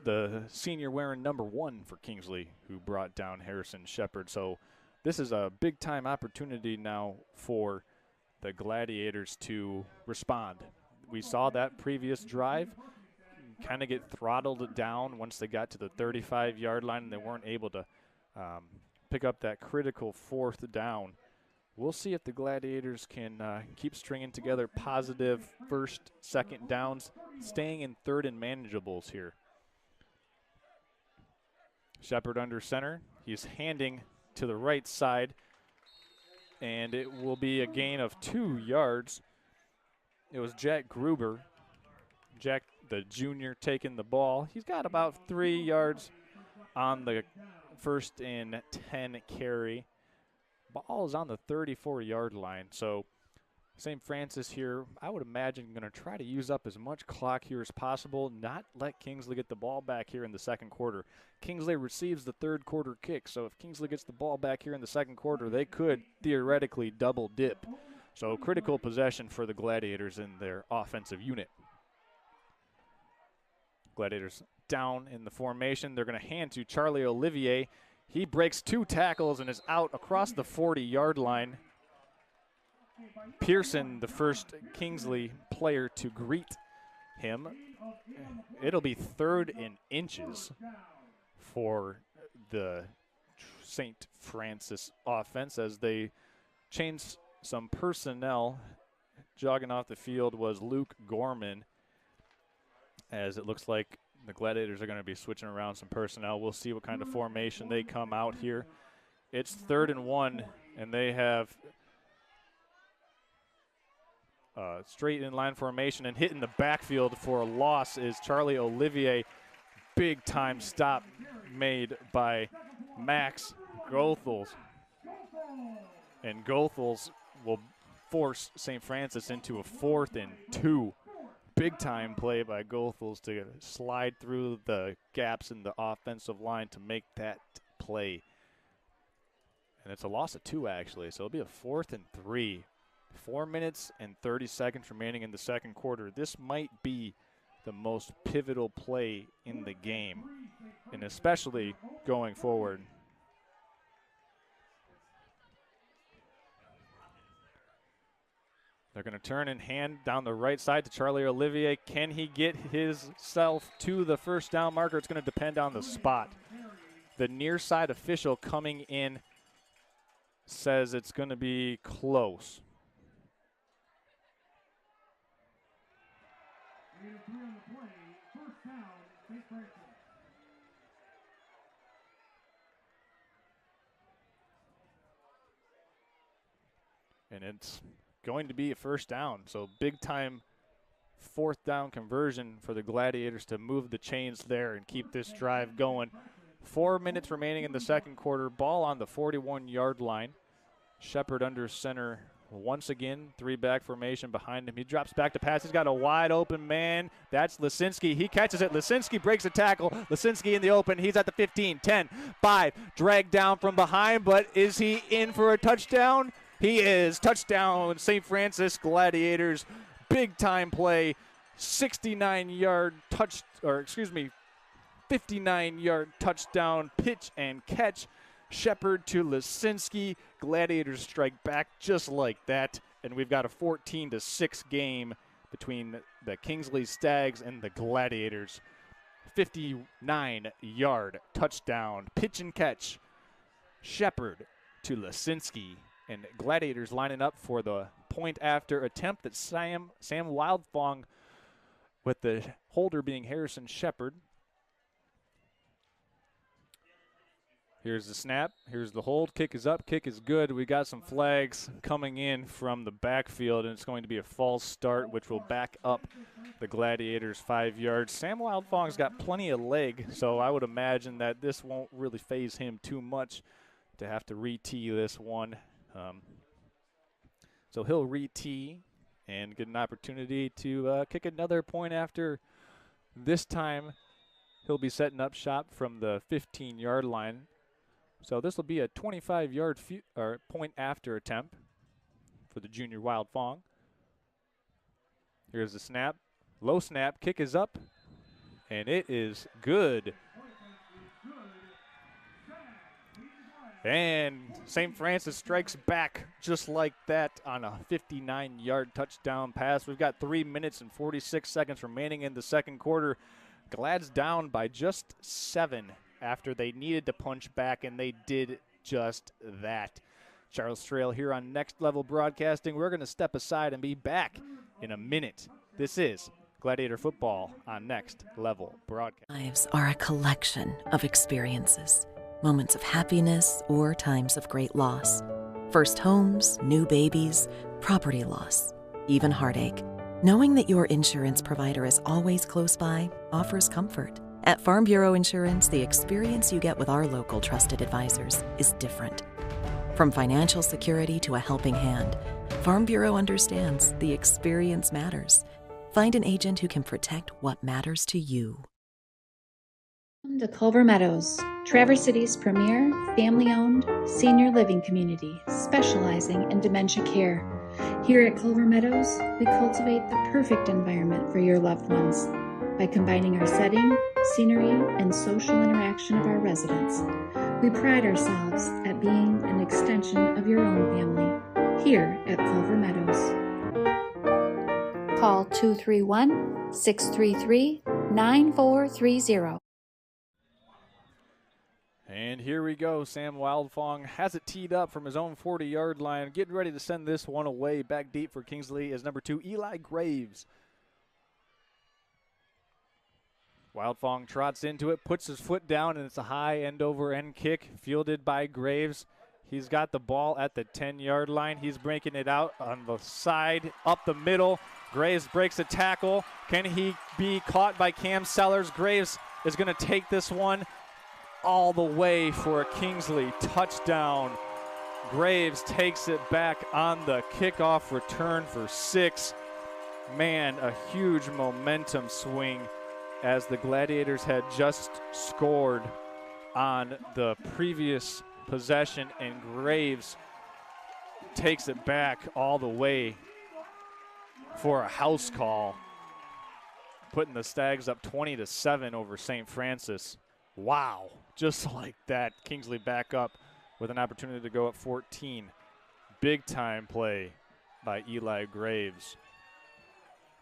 the senior wearing number 1 for Kingsley, who brought down Harrison Shepard. So this is a big-time opportunity now for the Gladiators to respond. We saw that previous drive kind of get throttled down once they got to the 35-yard line and they weren't able to pick up that critical 4th down. We'll see if the Gladiators can keep stringing together positive first, second downs, staying in third and manageables here. Shepard under center. He's handing to the right side, and it will be a gain of 2 yards. It was Jack Gruber, Jack the junior, taking the ball. He's got about 3 yards on the 1st and 10 carry. Ball is on the 34-yard line. So St. Francis here, I would imagine, going to try to use up as much clock here as possible, not let Kingsley get the ball back here in the second quarter. Kingsley receives the third quarter kick, so if Kingsley gets the ball back here in the second quarter, they could theoretically double dip. So critical possession for the Gladiators in their offensive unit. Gladiators down in the formation. They're going to hand to Charlie Olivier. He breaks 2 tackles and is out across the 40-yard line. Pearson, the first Kingsley player to greet him. It'll be 3rd and inches for the St. Francis offense as they change some personnel. Jogging off the field was Luke Gorman, as it looks like the Gladiators are going to be switching around some personnel. We'll see what kind of formation they come out here. It's 3rd and 1, and they have straight in line formation, and hitting the backfield for a loss is Charlie Olivier. Big time stop made by Max Goethals. And Goethals will force St. Francis into a 4th and 2. Big time play by Goethals to slide through the gaps in the offensive line to make that play. And it's a loss of 2 actually, so it'll be a 4th and 3. 4 minutes and 30 seconds remaining in the second quarter. This might be the most pivotal play in the game, and especially going forward. They're going to turn and hand down the right side to Charlie Olivier. Can he get himself to the first down marker? It's going to depend on the spot. The near side official coming in says it's going to be close. And it's going to be a first down. So big time 4th down conversion for the Gladiators to move the chains there and keep this drive going. 4 minutes remaining in the second quarter. Ball on the 41-yard line. Shepard under center once again. 3-back formation behind him. He drops back to pass. He's got a wide open man. That's Lisinski. He catches it. Lisinski breaks a tackle. Lisinski in the open. He's at the 15, 10, 5. Dragged down from behind, but is he in for a touchdown? He is. Touchdown, St. Francis Gladiators. Big time play. 59-yard 59-yard touchdown pitch and catch. Shepard to Lisinski. Gladiators strike back just like that, and we've got a 14-6 game between the Kingsley Stags and the Gladiators. 59-yard touchdown pitch and catch. Shepard to Lisinski, and Gladiators lining up for the point after attempt that Sam Wildfong, with the holder being Harrison Shepard. Here's the snap. Here's the hold. Kick is up. Kick is good. We got some flags coming in from the backfield, and it's going to be a false start, which will back up the Gladiators 5 yards. Sam Wildfong's got plenty of leg, so I would imagine that this won't really faze him too much to have to re-tee this one. So he'll re-tee and get an opportunity to kick another point after. This time he'll be setting up shop from the 15-yard line. So this will be a 25-yard point after attempt for the junior Wildfong. Here's the snap. Low snap. Kick is up, and it is good. And St. Francis strikes back just like that on a 59-yard touchdown pass. We've got 3 minutes and 46 seconds remaining in the second quarter. Glad's down by just 7 after they needed to punch back, and they did just that. Charles Trail here on Next Level Broadcasting. We're going to step aside and be back in a minute. This is Gladiator Football on Next Level Broadcasting. Lives are a collection of experiences, moments of happiness or times of great loss. First homes, new babies, property loss, even heartache. Knowing that your insurance provider is always close by offers comfort. At Farm Bureau Insurance, the experience you get with our local trusted advisors is different. From financial security to a helping hand, Farm Bureau understands the experience matters. Find an agent who can protect what matters to you. Welcome to Culver Meadows, Traverse City's premier family-owned senior living community specializing in dementia care. Here at Culver Meadows, we cultivate the perfect environment for your loved ones by combining our setting, scenery, and social interaction of our residents. We pride ourselves at being an extension of your own family. here at Culver Meadows. Call 231-633-9430. And here we go. Sam Wildfong has it teed up from his own 40-yard line, getting ready to send this one away. Back deep for Kingsley is number 2, Eli Graves. Wildfong trots into it, puts his foot down, and it's a high end-over-end kick fielded by Graves. He's got the ball at the 10-yard line. He's breaking it out on the side, up the middle. Graves breaks a tackle. Can he be caught by Cam Sellers? Graves is going to take this one all the way for a Kingsley touchdown. Graves takes it back on the kickoff return for 6. Man, a huge momentum swing as the Gladiators had just scored on the previous possession, and Graves takes it back all the way for a house call, putting the Stags up 20-7 over St. Francis. Wow, just like that, Kingsley back up with an opportunity to go at 14. Big time play by Eli Graves.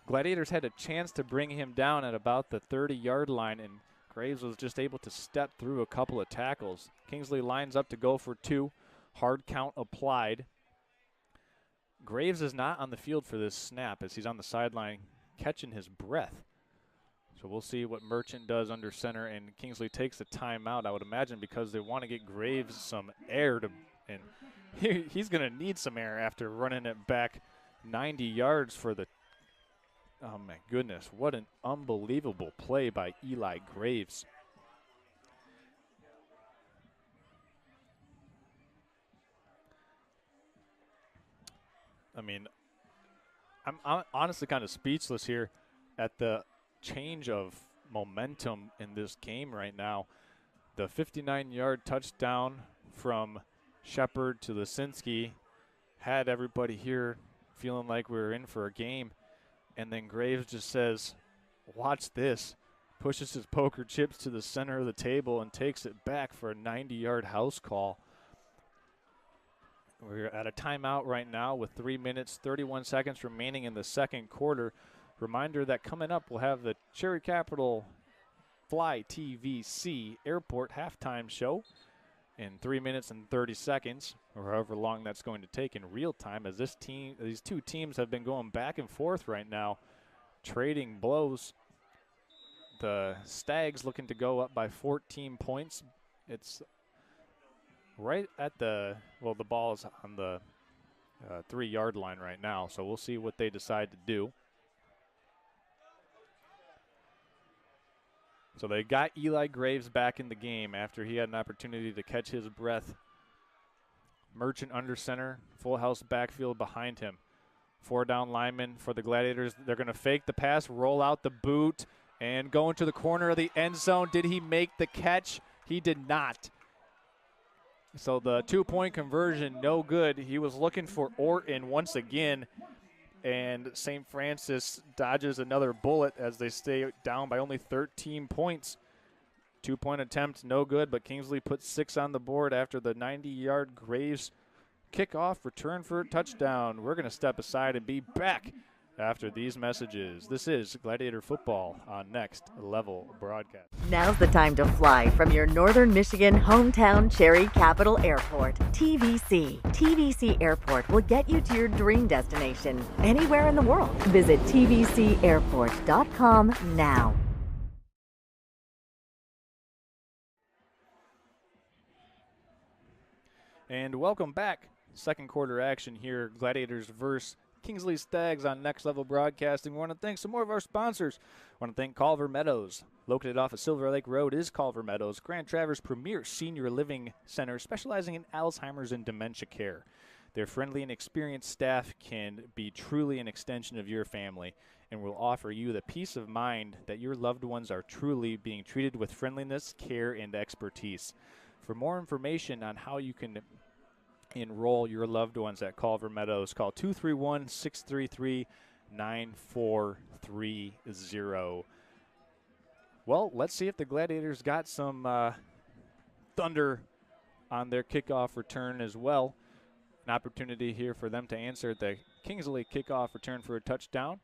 Gladiators had a chance to bring him down at about the 30-yard line, and Graves was just able to step through a couple of tackles. Kingsley lines up to go for 2. Hard count applied. Graves is not on the field for this snap as he's on the sideline catching his breath. So we'll see what Merchant does under center, and Kingsley takes a timeout, I would imagine, because they want to get Graves some air, and he's going to need some air after running it back 90 yards for the – oh, my goodness, what an unbelievable play by Eli Graves. I mean, I'm honestly kind of speechless here at the change of momentum in this game right now. The 59-yard touchdown from Shepard to Lisinski had everybody here feeling like we were in for a game. And then Graves just says, watch this, pushes his poker chips to the center of the table and takes it back for a 90-yard house call. We're at a timeout right now with 3 minutes, 31 seconds remaining in the second quarter. Reminder that coming up we'll have the Cherry Capital Fly TVC Airport halftime show in 3 minutes and 30 seconds, or however long that's going to take in real time, as these two teams have been going back and forth right now, trading blows. The Stags looking to go up by 14 points. It's right at the ball is on the 3-yard line right now, so we'll see what they decide to do. So they got Eli Graves back in the game after he had an opportunity to catch his breath. Merchant under center, full house backfield behind him. 4 down linemen for the Gladiators. They're going to fake the pass, roll out the boot, and go into the corner of the end zone. Did he make the catch? He did not. So the 2-point conversion, no good. He was looking for Orton once again, and St. Francis dodges another bullet as they stay down by only 13 points. 2-point attempt, no good, but Kingsley puts 6 on the board after the 90-yard Graves kickoff return for a touchdown. We're going to step aside and be back after these messages. This is Gladiator Football on Next Level Broadcast. Now's the time to fly from your Northern Michigan hometown Cherry Capital Airport, TVC. TVC Airport will get you to your dream destination anywhere in the world. Visit tvcairport.com now. And welcome back. Second quarter action here, Gladiators versus Kingsley Stags on Next Level Broadcasting. We want to thank some more of our sponsors. We want to thank Culver Meadows. Located off of Silver Lake Road is Culver Meadows, Grand Traverse premier senior living center specializing in Alzheimer's and dementia care. Their friendly and experienced staff can be truly an extension of your family and will offer you the peace of mind that your loved ones are truly being treated with friendliness, care, and expertise. For more information on how you can enroll your loved ones at Culver Meadows, call 231-633-9430. Well, let's see if the Gladiators got some thunder on their kickoff return as well. An opportunity here for them to answer the Kingsley kickoff return for a touchdown.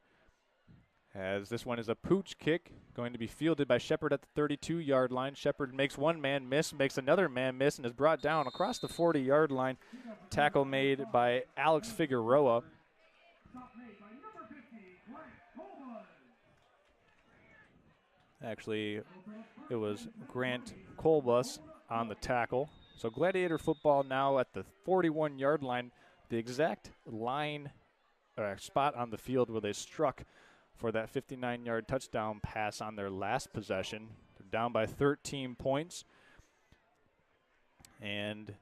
As this one is a pooch kick, going to be fielded by Shepard at the 32-yard line. Shepard makes one man miss, makes another man miss, and is brought down across the 40-yard line. Tackle made by Alex Figueroa. Actually, it was Grant Colbus on the tackle. So Gladiator football now at the 41-yard line, the exact line spot on the field where they struck for that 59-yard touchdown pass on their last possession. They're down by 13 points. And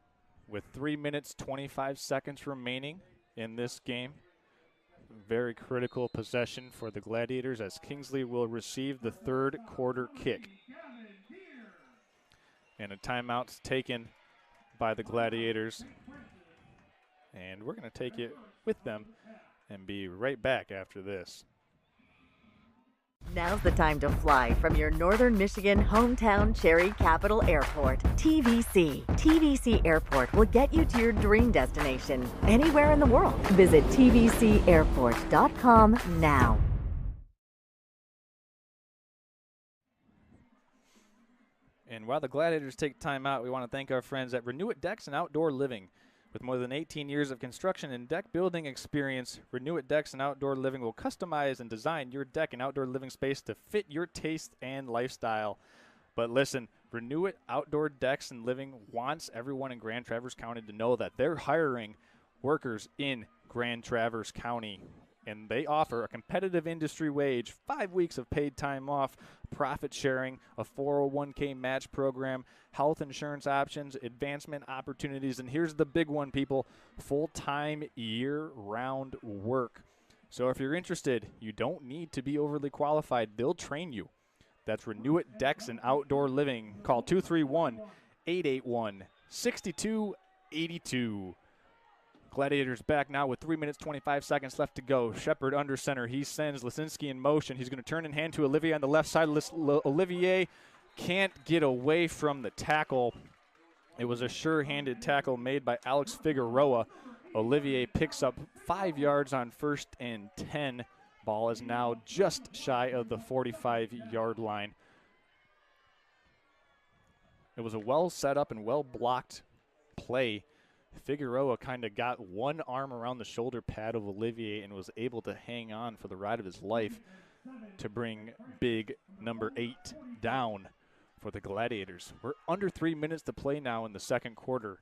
with 3 minutes, 25 seconds remaining in this game, very critical possession for the Gladiators as Kingsley will receive the third quarter kick. And a timeout's taken by the Gladiators. And we're going to take it with them and be right back after this. Now's the time to fly from your Northern Michigan hometown Cherry Capital Airport. TVC. TVC Airport will get you to your dream destination anywhere in the world. Visit tvcairport.com now. And while the Gladiators take time out, we want to thank our friends at Renew It Decks and Outdoor Living. With more than 18 years of construction and deck building experience, Renew It Decks and Outdoor Living will customize and design your deck and outdoor living space to fit your taste and lifestyle. But listen, Renew It Outdoor Decks and Living wants everyone in Grand Traverse County to know that they're hiring workers in Grand Traverse County. And they offer a competitive industry wage, 5 weeks of paid time off, profit sharing, a 401k match program, health insurance options, advancement opportunities, and here's the big one, people, full-time year-round work. So if you're interested, you don't need to be overly qualified. They'll train you. That's Renew It Decks and Outdoor Living. Call 231-881-6282. Gladiators back now with 3 minutes, 25 seconds left to go. Shepard under center. He sends Lisinski in motion. He's going to turn and hand to Olivier on the left side. Olivier can't get away from the tackle. It was a sure-handed tackle made by Alex Figueroa. Olivier picks up 5 yards on 1st and 10. Ball is now just shy of the 45-yard line. It was a well set up and well blocked play. Figueroa kind of got one arm around the shoulder pad of Olivier and was able to hang on for the ride of his life to bring big number 8 down for the Gladiators. We're under 3 minutes to play now in the second quarter.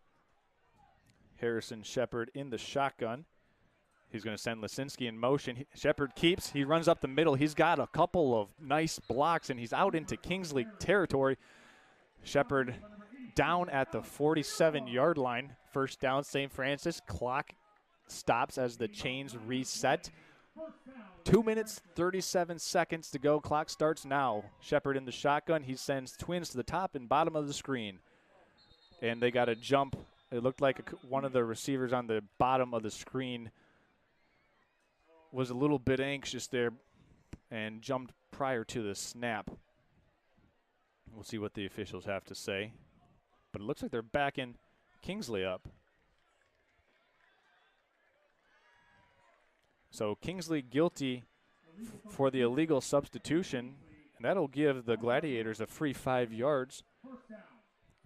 Harrison Shepard in the shotgun. He's going to send Lisinski in motion. Shepard keeps. He runs up the middle. He's got a couple of nice blocks, and he's out into Kingsley territory. Shepard down at the 47-yard line. First down, St. Francis. Clock stops as the chains reset. 2 minutes, 37 seconds to go. Clock starts now. Shepard in the shotgun. He sends twins to the top and bottom of the screen. And they got a jump. It looked like one of the receivers on the bottom of the screen was a little bit anxious there and jumped prior to the snap. We'll see what the officials have to say. But it looks like they're backing Kingsley up. So Kingsley guilty for the illegal substitution, and that'll give the Gladiators a free 5 yards.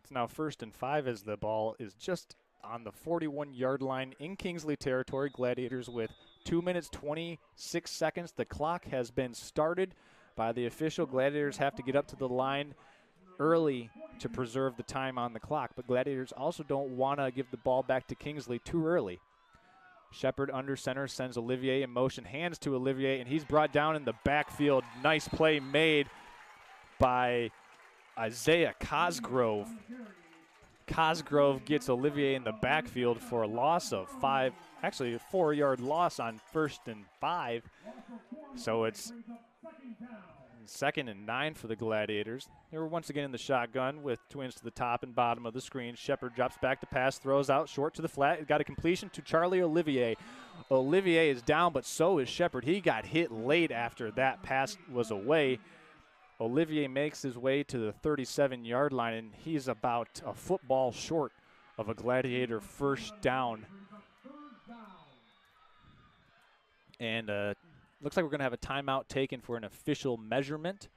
It's now 1st and 5 as the ball is just on the 41-yard line in Kingsley territory. Gladiators with 2 minutes, 26 seconds. The clock has been started by the official. Gladiators have to get up to the line early to preserve the time on the clock, but Gladiators also don't want to give the ball back to Kingsley too early. Shepard under center sends Olivier in motion, hands to Olivier, and he's brought down in the backfield. Nice play made by Isaiah Cosgrove. Cosgrove gets Olivier in the backfield for a loss of 5, actually a 4-yard loss on 1st and 5. So it's 2nd and 9 for the Gladiators. They were once again in the shotgun with twins to the top and bottom of the screen. Shepard drops back to pass, throws out short to the flat. Got a completion to Charlie Olivier. Olivier is down, but so is Shepard. He got hit late after that pass was away. Olivier makes his way to the 37-yard line, and he's about a football short of a Gladiator first down And looks like we're going to have a timeout taken for an official measurement.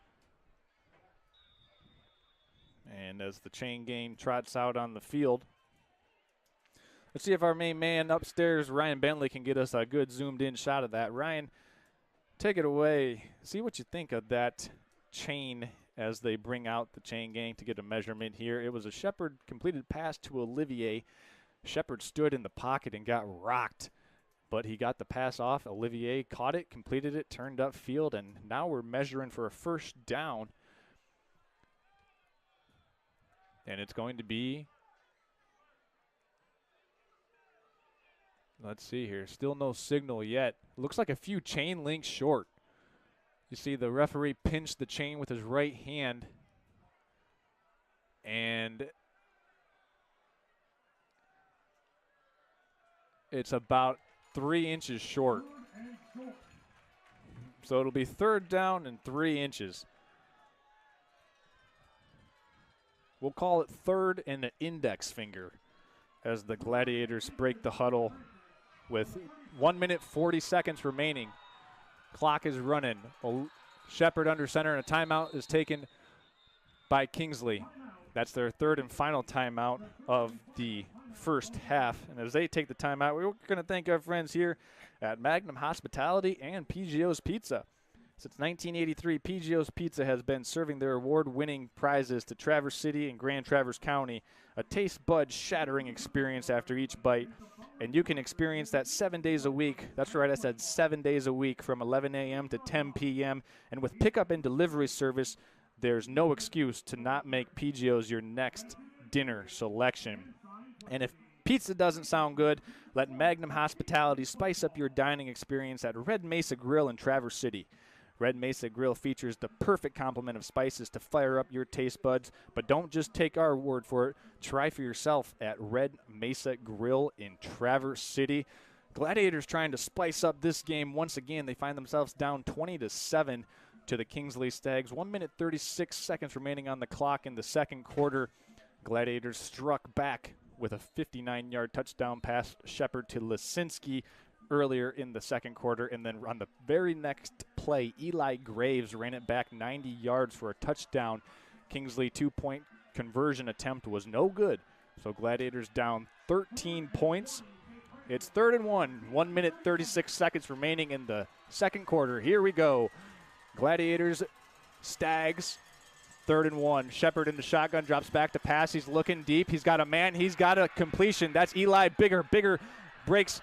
And as the chain gang trots out on the field, let's see if our main man upstairs, Ryan Bentley, can get us a good zoomed-in shot of that. Ryan, take it away. See what you think of that chain as they bring out the chain gang to get a measurement here. It was a Shepard completed pass to Olivier. Shepard stood in the pocket and got rocked, but he got the pass off. Olivier caught it, completed it, turned upfield, and now we're measuring for a first down. And it's going to be, let's see here, still no signal yet. Looks like a few chain links short. You see the referee pinch the chain with his right hand, and it's about 3 inches short. So it'll be third down and 3 inches. We'll call it third and an index finger as the Gladiators break the huddle with 1 minute 40 seconds remaining. Clock is running. Shepard under center, and a timeout is taken by Kingsley. That's their third and final timeout of the first half. And as they take the timeout, we're going to thank our friends here at Magnum Hospitality and PGO's Pizza. Since 1983, PGO's Pizza has been serving their award-winning prizes to Traverse City and Grand Traverse County, a taste bud shattering experience after each bite. And you can experience that 7 days a week. That's right, I said 7 days a week from 11 a.m. to 10 p.m. And with pickup and delivery service, there's no excuse to not make PGO's your next dinner selection. And if pizza doesn't sound good, let Magnum Hospitality spice up your dining experience at Red Mesa Grill in Traverse City. Red Mesa Grill features the perfect complement of spices to fire up your taste buds, but don't just take our word for it. Try for yourself at Red Mesa Grill in Traverse City. Gladiators trying to spice up this game once again. They find themselves down 20-7 to the Kingsley Stags. 1 minute 36 seconds remaining on the clock in the second quarter. Gladiators struck back with a 59-yard touchdown pass, Shepard to Lisinski earlier in the second quarter, and then on the very next play, Eli Graves ran it back 90 yards for a touchdown. Kingsley 2-point conversion attempt was no good, so Gladiators down 13 points. It's 3rd and 1, 1 minute 36 seconds remaining in the second quarter. Here we go. Gladiators, Stags, 3rd and 1. Shepard in the shotgun, drops back to pass. He's looking deep. He's got a man. He's got a completion. That's Eli Bigger. Bigger breaks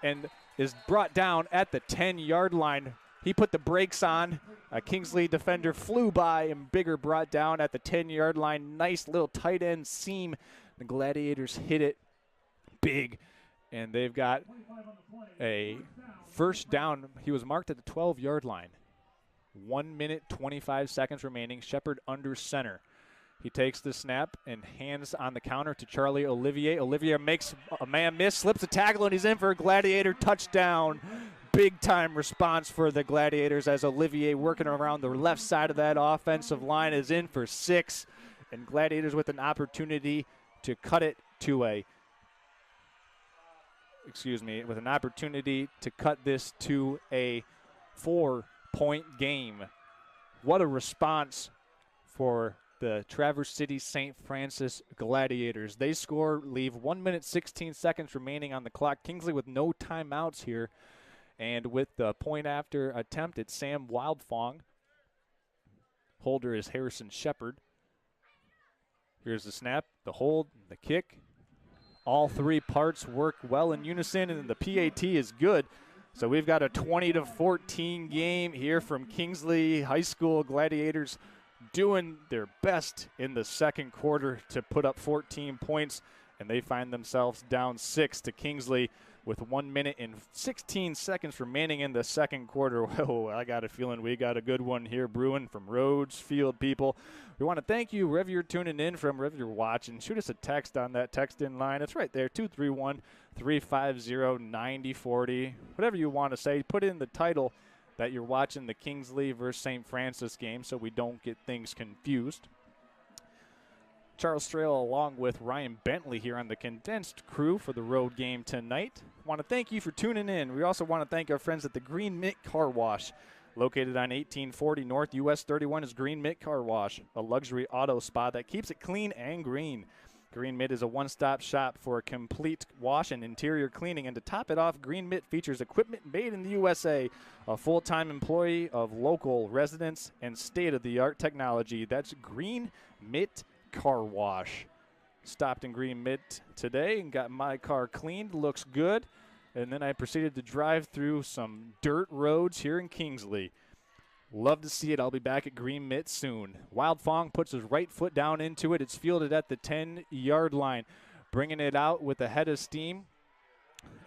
and is brought down at the 10-yard line. He put the brakes on. A Kingsley defender flew by, and Bigger brought down at the 10-yard line. Nice little tight end seam. The Gladiators hit it big, and they've got a first down. He was marked at the 12-yard line. 1 minute, 25 seconds remaining. Shepard under center. He takes the snap and hands on the counter to Charlie Olivier. Olivier makes a man miss, slips a tackle, and he's in for a Gladiator touchdown. Big-time response for the Gladiators as Olivier, working around the left side of that offensive line, is in for 6. And Gladiators with an opportunity to cut it to a with an opportunity to cut this to a 4-point game. What a response for the Traverse City St. Francis Gladiators. They score, leave 1 minute 16 seconds remaining on the clock. Kingsley with no timeouts here. And with the point after attempt, it's Sam Wildfong. Holder is Harrison Shepard. Here's the snap, the hold, the kick. All three parts work well in unison, and the PAT is good. So we've got a 20-14 game here from Kingsley High School. Gladiators doing their best in the second quarter to put up 14 points, and they find themselves down 6 to Kingsley with 1 minute and 16 seconds remaining in the second quarter. Whoa, I got a feeling we got a good one here brewing from Rhodes Field, people. We want to thank you wherever you're tuning in from, wherever you're watching. Shoot us a text on that text-in line. It's right there, 231-350-9040. Whatever you want to say, put in the title that you're watching the Kingsley versus St. Francis game so we don't get things confused. Charles Strail along with Ryan Bentley here on the condensed crew for the road game tonight. Want to thank you for tuning in. We also want to thank our friends at the Green Mint Car Wash. Located on 1840 North US 31 is Green Mint Car Wash, a luxury auto spa that keeps it clean and green. Green Mint is a one-stop shop for a complete wash and interior cleaning. And to top it off, Green Mint features equipment made in the USA, a full-time employee of local residents, and state-of-the-art technology. That's Green Mint Car Wash. Stopped in Green Mint today and got my car cleaned. Looks good. And then I proceeded to drive through some dirt roads here in Kingsley. Love to see it. I'll be back at Green Mint soon. Wild Fong puts his right foot down into it. It's fielded at the 10-yard line, bringing it out with a head of steam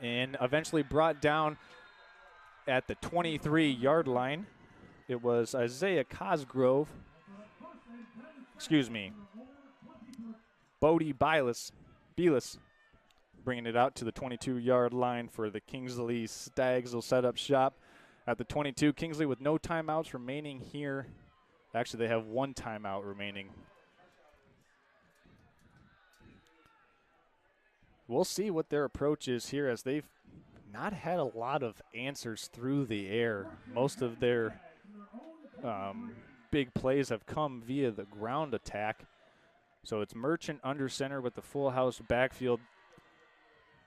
and eventually brought down at the 23-yard line. It was Isaiah Cosgrove. Bodie Belis bringing it out to the 22-yard line for the Kingsley Stags. Will set up shop at the 22. Kingsley with no timeouts remaining here. Actually, they have one timeout remaining. We'll see what their approach is here, as they've not had a lot of answers through the air. Most of their big plays have come via the ground attack. So it's Merchant under center with the full house backfield.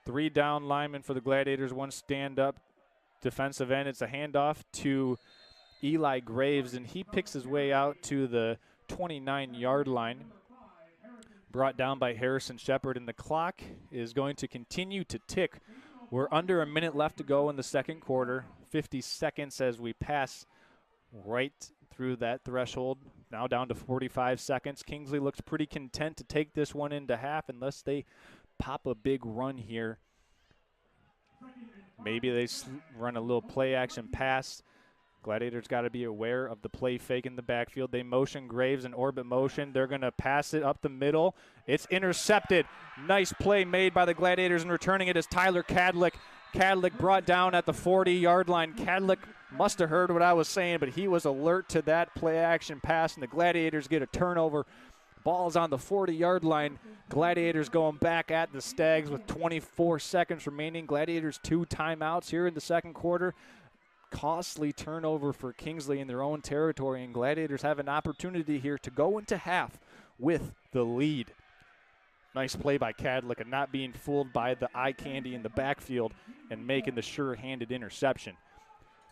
3 down linemen for the Gladiators, 1 stand-up defensive end. It's a handoff to Eli Graves, and he picks his way out to the 29-yard line. Brought down by Harrison Shepard, and the clock is going to continue to tick. We're under a minute left to go in the second quarter. 50 seconds as we pass right through that threshold. Now down to 45 seconds. Kingsley looks pretty content to take this one into half unless they pop a big run here. Maybe they run a little play action pass. Gladiators got to be aware of the play fake in the backfield. They motion Graves in orbit motion. They're going to pass it up the middle. It's intercepted. Nice play made by the Gladiators, and returning it is Tyler Cadlick. Cadlick brought down at the 40-yard line. Cadlick must have heard what I was saying, but he was alert to that play action pass, and the Gladiators get a turnover. Ball's on the 40-yard line. Gladiators going back at the Stags with 24 seconds remaining. Gladiators 2 timeouts here in the second quarter. Costly turnover for Kingsley in their own territory, and Gladiators have an opportunity here to go into half with the lead. Nice play by Cadlick and not being fooled by the eye candy in the backfield and making the sure-handed interception.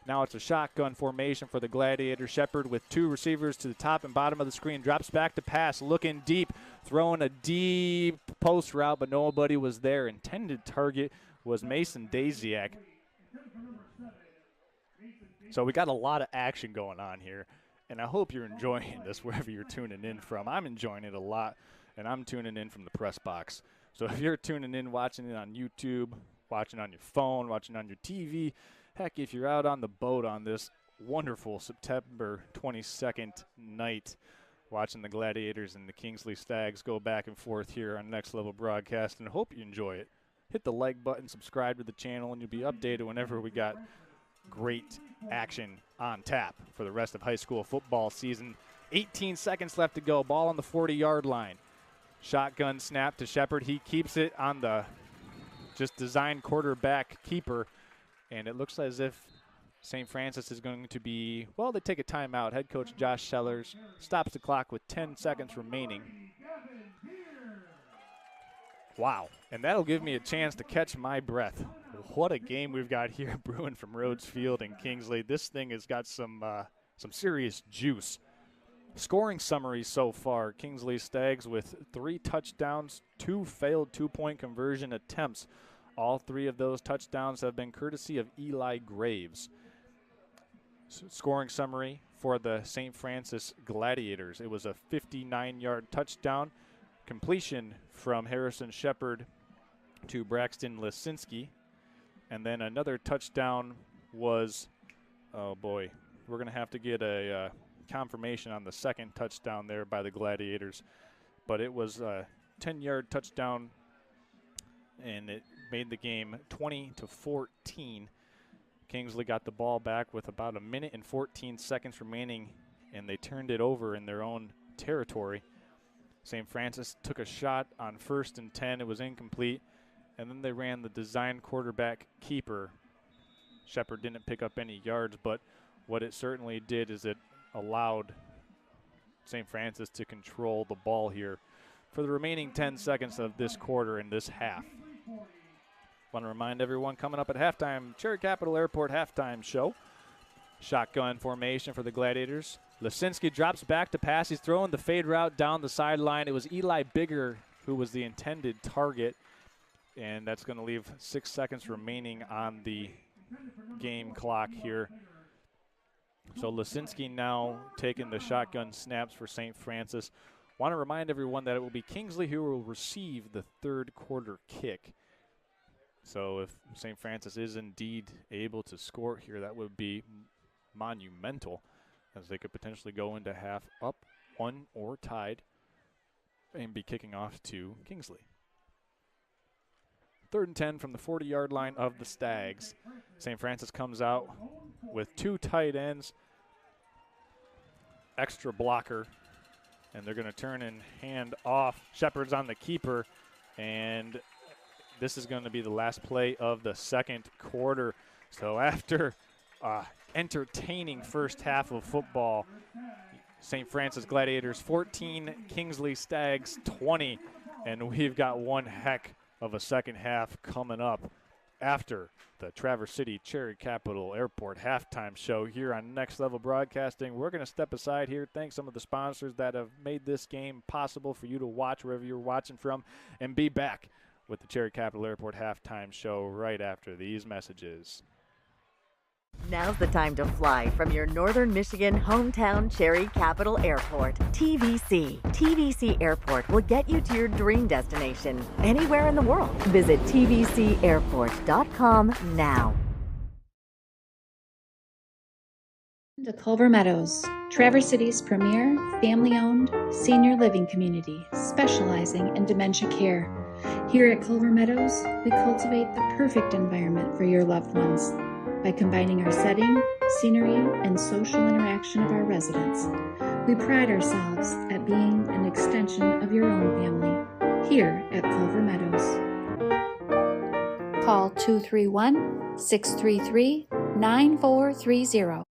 Now it's a shotgun formation for the Gladiators. Shepard with 2 receivers to the top and bottom of the screen. Drops back to pass, looking deep, throwing a deep post route, but nobody was there. Intended target was Mason Daziak. So we got a lot of action going on here, and I hope you're enjoying this wherever you're tuning in from. I'm enjoying it a lot, and I'm tuning in from the press box. So if you're tuning in, watching it on YouTube, watching on your phone, watching on your TV, heck, if you're out on the boat on this wonderful September 22nd night, watching the Gladiators and the Kingsley Stags go back and forth here on Next Level Broadcast, and I hope you enjoy it. Hit the like button, subscribe to the channel, and you'll be updated whenever we got great action on tap for the rest of high school football season. 18 seconds left to go. Ball on the 40-yard line. Shotgun snap to Shepard. He keeps it on the just designed quarterback keeper, and it looks as if St. Francis is going to be, well, they take a timeout. Head coach Josh Sellers stops the clock with 10 seconds remaining. Wow, and that'll give me a chance to catch my breath. What a game we've got here brewing from Rhodes Field and Kingsley. This thing has got some serious juice. Scoring summary so far, Kingsley Stags with 3 touchdowns, 2 failed 2-point conversion attempts. All 3 of those touchdowns have been courtesy of Eli Graves. Scoring summary for the St. Francis Gladiators. It was a 59-yard touchdown. Completion from Harrison Shepard to Braxton Lisinski. And then another touchdown was, oh boy, we're going to have to get a confirmation on the second touchdown there by the Gladiators. But it was a 10-yard touchdown, and it made the game 20-14. Kingsley got the ball back with about a minute and 14 seconds remaining, and they turned it over in their own territory. St. Francis took a shot on 1st and 10. It was incomplete. And then they ran the design quarterback keeper. Shepard didn't pick up any yards, but what it certainly did is it allowed St. Francis to control the ball here for the remaining 10 seconds of this quarter and this half. Want to remind everyone, coming up at halftime, Cherry Capital Airport halftime show. Shotgun formation for the Gladiators. Lisinski drops back to pass. He's throwing the fade route down the sideline. It was Eli Bigger who was the intended target, and that's going to leave 6 seconds remaining on the game clock here. So Lisinski now taking the shotgun snaps for St. Francis. Want to remind everyone that it will be Kingsley who will receive the third quarter kick. So if St. Francis is indeed able to score here, that would be monumental, as they could potentially go into half up 1 or tied and be kicking off to Kingsley. 3rd and 10 from the 40-yard line of the Stags. St. Francis comes out with 2 tight ends, extra blocker, and they're going to turn and hand off. Shepard's on the keeper, and this is going to be the last play of the second quarter. So after entertaining first half of football, St. Francis Gladiators 14, Kingsley Stags 20, and we've got one heck of a second half coming up after the Traverse City Cherry Capital Airport halftime show here on Next Level Broadcasting. We're going to step aside here, thank some of the sponsors that have made this game possible for you to watch wherever you're watching from, and be back with the Cherry Capital Airport halftime show right after these messages. Now's the time to fly from your Northern Michigan hometown Cherry Capital Airport. TVC. TVC Airport will get you to your dream destination anywhere in the world. Visit tvcairport.com now. To Culver Meadows, Traverse City's premier family-owned senior living community specializing in dementia care. Here at Culver Meadows, we cultivate the perfect environment for your loved ones by combining our setting, scenery, and social interaction of our residents. We pride ourselves at being an extension of your own family here at Culver Meadows. Call 231-633-9430.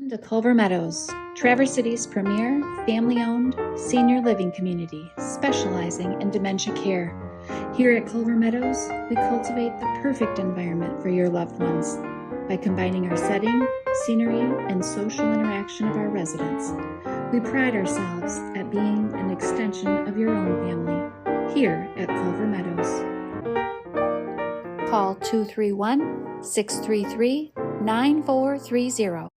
To Culver Meadows, Traverse City's premier family-owned senior living community specializing in dementia care. Here at Culver Meadows, we cultivate the perfect environment for your loved ones by combining our setting, scenery, and social interaction of our residents. We pride ourselves at being an extension of your own family here at Culver Meadows. Call 231-633-9430.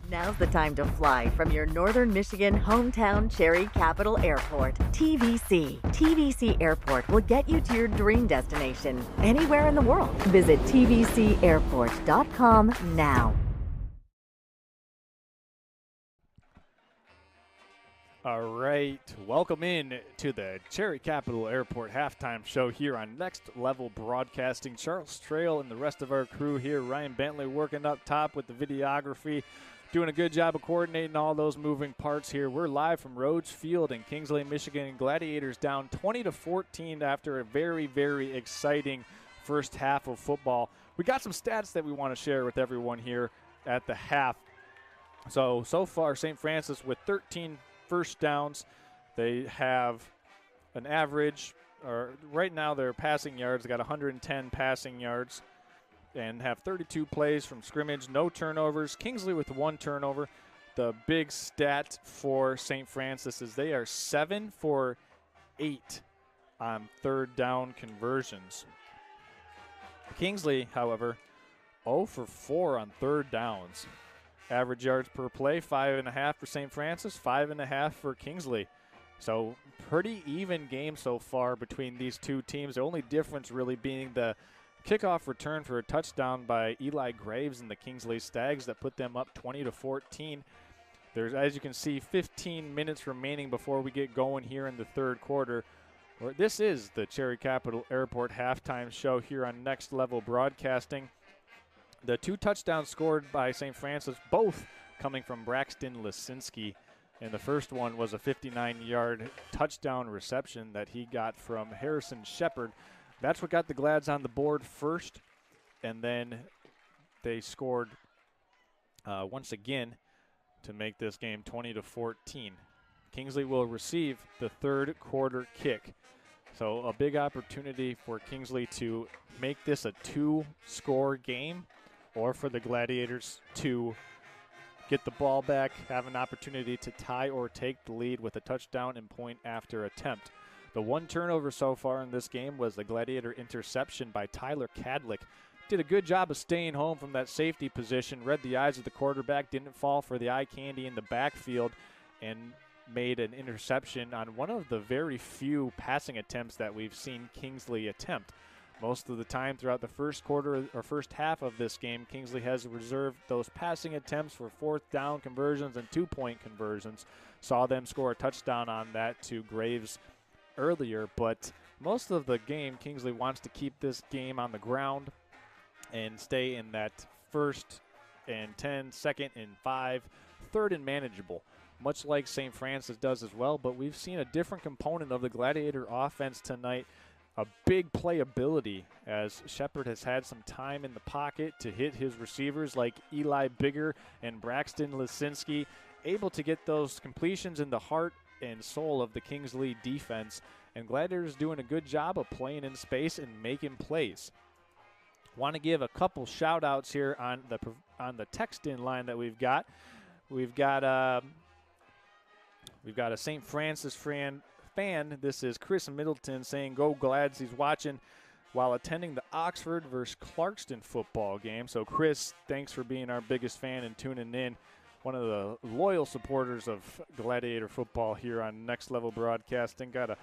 Now's the time to fly from your northern Michigan hometown Cherry Capital Airport. TVC. TVC Airport will get you to your dream destination anywhere in the world. Visit tvcairport.com now. All right, welcome in to the Cherry Capital Airport halftime show here on Next Level Broadcasting. Charles Trail and the rest of our crew here. Ryan Bentley working up top with the videography, doing a good job of coordinating all those moving parts here. We're live from Rhodes Field in Kingsley, Michigan. Gladiators down 20-14 after a very, very exciting first half of football. We got some stats that we want to share with everyone here at the half. So far, St. Francis with 13 first downs. They have an average, or right now their passing yards, they got 110 passing yards and have 32 plays from scrimmage, no turnovers. Kingsley with 1 turnover. The big stat for St. Francis is they are 7 for 8 on third down conversions. Kingsley, however, 0 for 4 on third downs. Average yards per play, 5.5 for St. Francis, 5.5 for Kingsley. So pretty even game so far between these two teams. The only difference really being the kickoff return for a touchdown by Eli Graves and the Kingsley Stags that put them up 20-14. There's, as you can see, 15 minutes remaining before we get going here in the third quarter. This is the Cherry Capital Airport halftime show here on Next Level Broadcasting. The 2 touchdowns scored by St. Francis, both coming from Braxton Lisinski. And the first one was a 59-yard touchdown reception that he got from Harrison Shepard. That's what got the Glads on the board first. And then they scored once again to make this game 20-14. Kingsley will receive the third quarter kick. So a big opportunity for Kingsley to make this a 2-score game, or for the Gladiators to get the ball back, have an opportunity to tie or take the lead with a touchdown and point after attempt. The 1 turnover so far in this game was the Gladiator interception by Tyler Cadlick. Did a good job of staying home from that safety position, read the eyes of the quarterback, didn't fall for the eye candy in the backfield, and made an interception on one of the very few passing attempts that we've seen Kingsley attempt. Most of the time throughout the first quarter or first half of this game, Kingsley has reserved those passing attempts for 4th down conversions and 2-point conversions. Saw them score a touchdown on that to Graves earlier, but most of the game, Kingsley wants to keep this game on the ground and stay in that 1st and 10, 2nd and 5, 3rd and manageable, much like St. Francis does as well. But we've seen a different component of the Gladiator offense tonight. A big playability, as Shepard has had some time in the pocket to hit his receivers like Eli Bigger and Braxton Lisinski, able to get those completions in the heart and soul of the Kingsley defense. And Gladiators doing a good job of playing in space and making plays. Want to give a couple shout outs here on the text-in line that we've got. We've got a St. Francis fan. This is Chris Middleton saying, "Go Glads." He's watching while attending the Oxford versus Clarkston football game. So, Chris, thanks for being our biggest fan and tuning in. One of the loyal supporters of Gladiator football here on Next Level Broadcasting. Got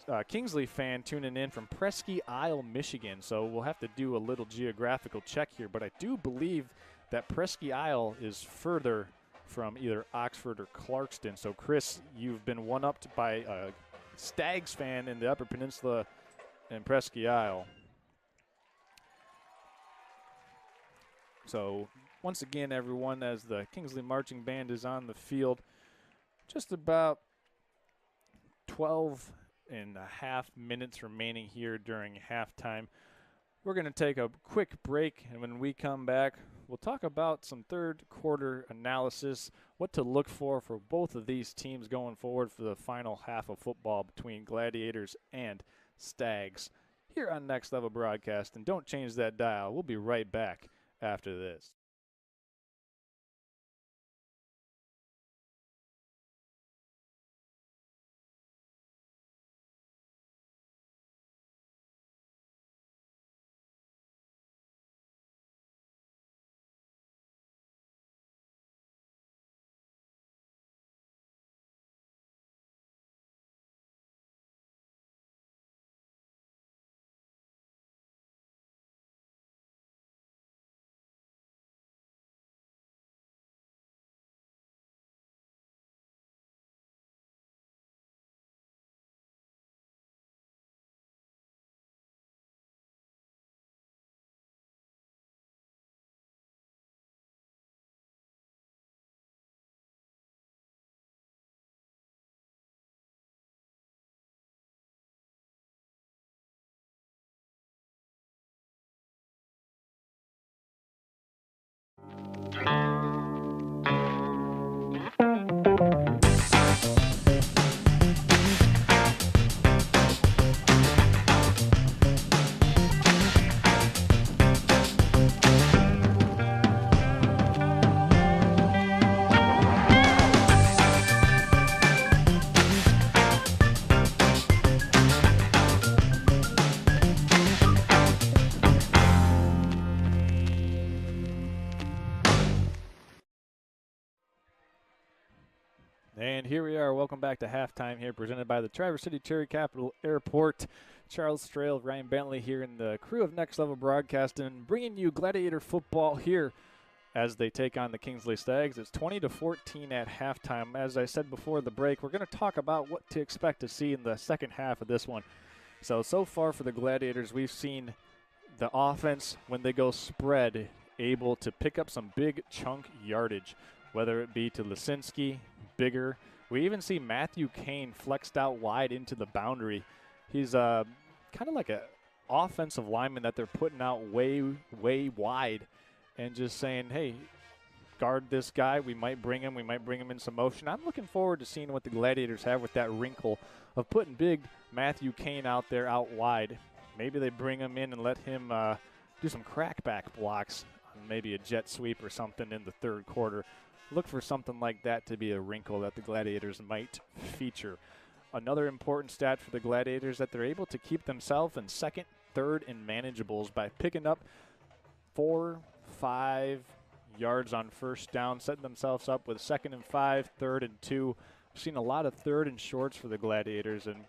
a Kingsley fan tuning in from Presque Isle, Michigan. So we'll have to do a little geographical check here. But I do believe that Presque Isle is further from either Oxford or Clarkston. So, Chris, you've been one-upped by a Stags fan in the Upper Peninsula and Presque Isle. So, once again, everyone, as the Kingsley Marching Band is on the field, just about 12 and a half minutes remaining here during halftime. We're going to take a quick break, and when we come back, we'll talk about some third quarter analysis, what to look for both of these teams going forward for the final half of football between Gladiators and Stags here on Next Level Broadcast. And don't change that dial. We'll be right back after this. And here we are. Welcome back to halftime here, presented by the Traverse City Cherry Capital Airport. Charles Strail, Ryan Bentley here in the crew of Next Level Broadcasting, bringing you Gladiator football here as they take on the Kingsley Stags. It's 20-14 at halftime. As I said before the break, we're going to talk about what to expect to see in the second half of this one. So far for the Gladiators, we've seen the offense, when they go spread, able to pick up some big chunk yardage, whether it be to Lisinski, bigger. We even see Matthew Kane flexed out wide into the boundary. He's kind of like an offensive lineman that they're putting out way, way wide and just saying, hey, guard this guy. We might bring him in some motion. I'm looking forward to seeing what the Gladiators have with that wrinkle of putting big Matthew Kane out there out wide. Maybe they bring him in and let him do some crackback blocks on maybe a jet sweep or something in the third quarter. Look for something like that to be a wrinkle that the Gladiators might feature. Another important stat for the Gladiators that they're able to keep themselves in second, third, and manageables by picking up 4-5 yards on first down, setting themselves up with 2nd and 5, 3rd and 2. We've seen a lot of 3rd and shorts for the Gladiators, and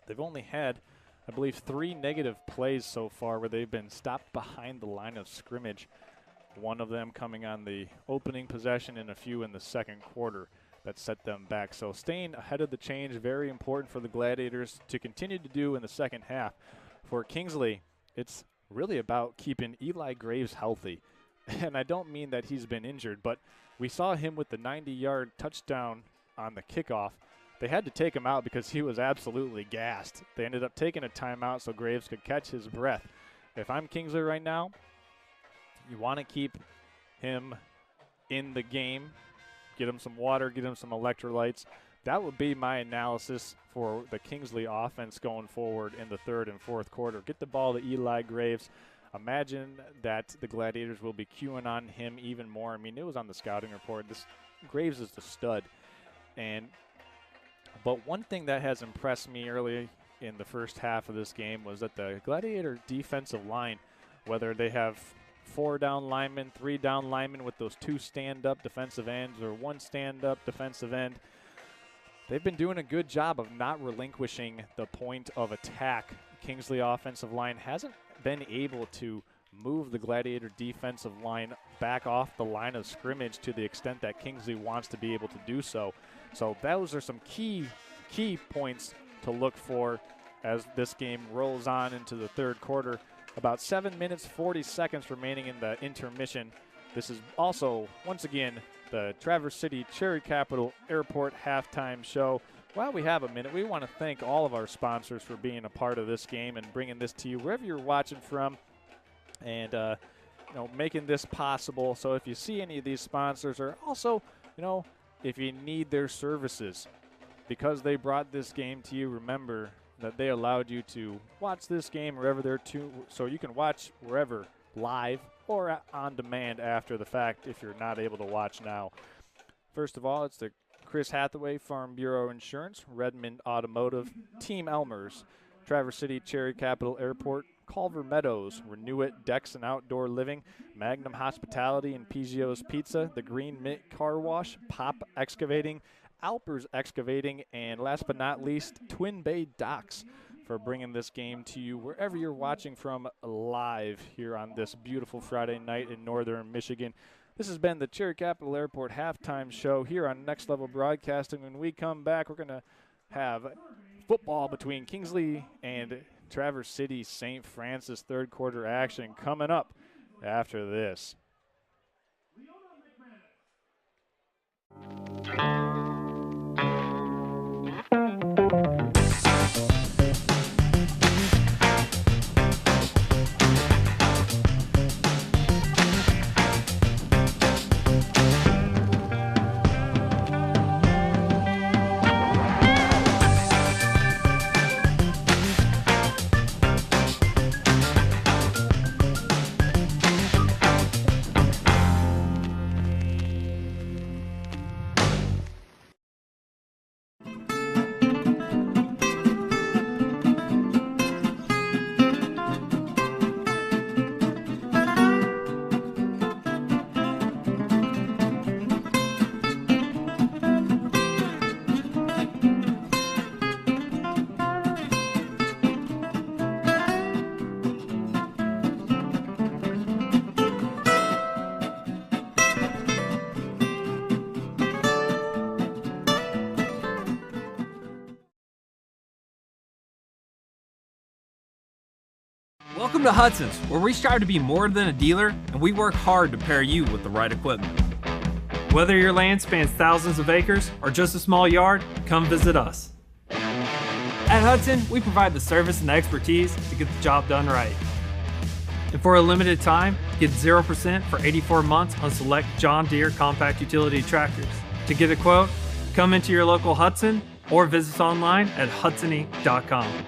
they've only had, I believe, 3 negative plays so far where they've been stopped behind the line of scrimmage. One of them coming on the opening possession and a few in the second quarter that set them back. So staying ahead of the change, very important for the Gladiators to continue to do in the second half. For Kingsley, it's really about keeping Eli Graves healthy. And I don't mean that he's been injured, but we saw him with the 90-yard touchdown on the kickoff. They had to take him out because he was absolutely gassed. They ended up taking a timeout so Graves could catch his breath. If I'm Kingsley right now, you want to keep him in the game, get him some water, get him some electrolytes. That would be my analysis for the Kingsley offense going forward in the third and fourth quarter. Get the ball to Eli Graves. Imagine that the Gladiators will be queuing on him even more. I mean, it was on the scouting report. This Graves is the stud. But one thing that has impressed me early in the first half of this game was that the Gladiator defensive line, whether they have 4 down linemen, 3 down linemen with those 2 stand-up defensive ends or 1 stand-up defensive end, they've been doing a good job of not relinquishing the point of attack. Kingsley offensive line hasn't been able to move the Gladiator defensive line back off the line of scrimmage to the extent that Kingsley wants to be able to do so. So those are some key points to look for as this game rolls on into the third quarter. About 7 minutes, 40 seconds remaining in the intermission. This is also, once again, the Traverse City Cherry Capital Airport halftime show. While we have a minute, we want to thank all of our sponsors for being a part of this game and bringing this to you wherever you're watching from and making this possible. So if you see any of these sponsors, or also, if you need their services, because they brought this game to you, remember that they allowed you to watch this game wherever they're to, so you can watch wherever, live or on demand after the fact if you're not able to watch now. First of all, it's the Chris Hathaway Farm Bureau Insurance, Redmond Automotive, Team Elmers, Traverse City Cherry Capital Airport, Culver Meadows, Renew It Decks and Outdoor Living, Magnum Hospitality and Piggio's Pizza, the Green Mint Car Wash, Pop Excavating, Alpers Excavating, and last but not least, Twin Bay Docks for bringing this game to you wherever you're watching from live here on this beautiful Friday night in northern Michigan. This has been the Cherry Capital Airport halftime show here on Next Level Broadcasting. When we come back, we're going to have football between Kingsley and Traverse City St. Francis third quarter action coming up after this. Welcome to Hudson's, where we strive to be more than a dealer, and we work hard to pair you with the right equipment. Whether your land spans thousands of acres or just a small yard, come visit us. At Hudson, we provide the service and expertise to get the job done right. And for a limited time, get 0% for 84 months on select John Deere compact utility tractors. To get a quote, come into your local Hudson or visit us online at hudsony.com.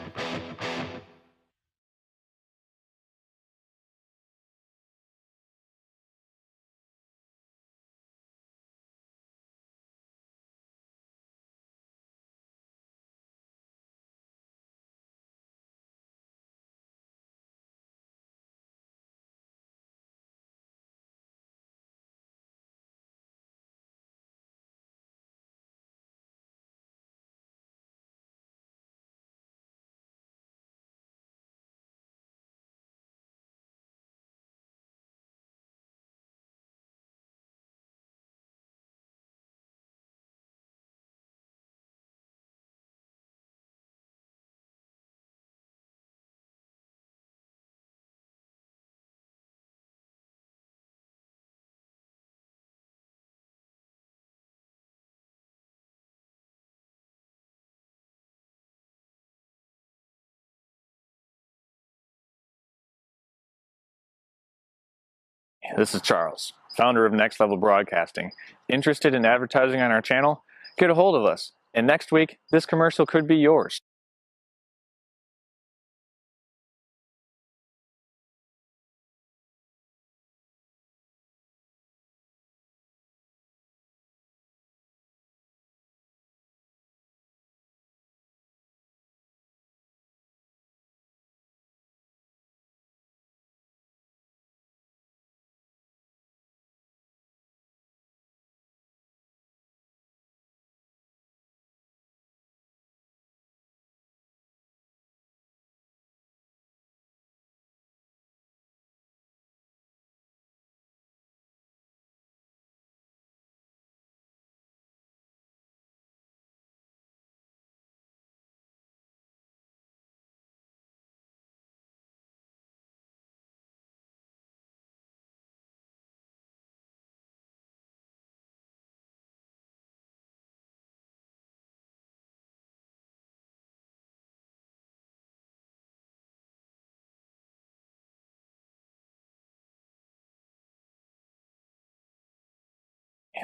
This is Charles, founder of Next Level Broadcasting. Interested in advertising on our channel? Get a hold of us, and next week, this commercial could be yours.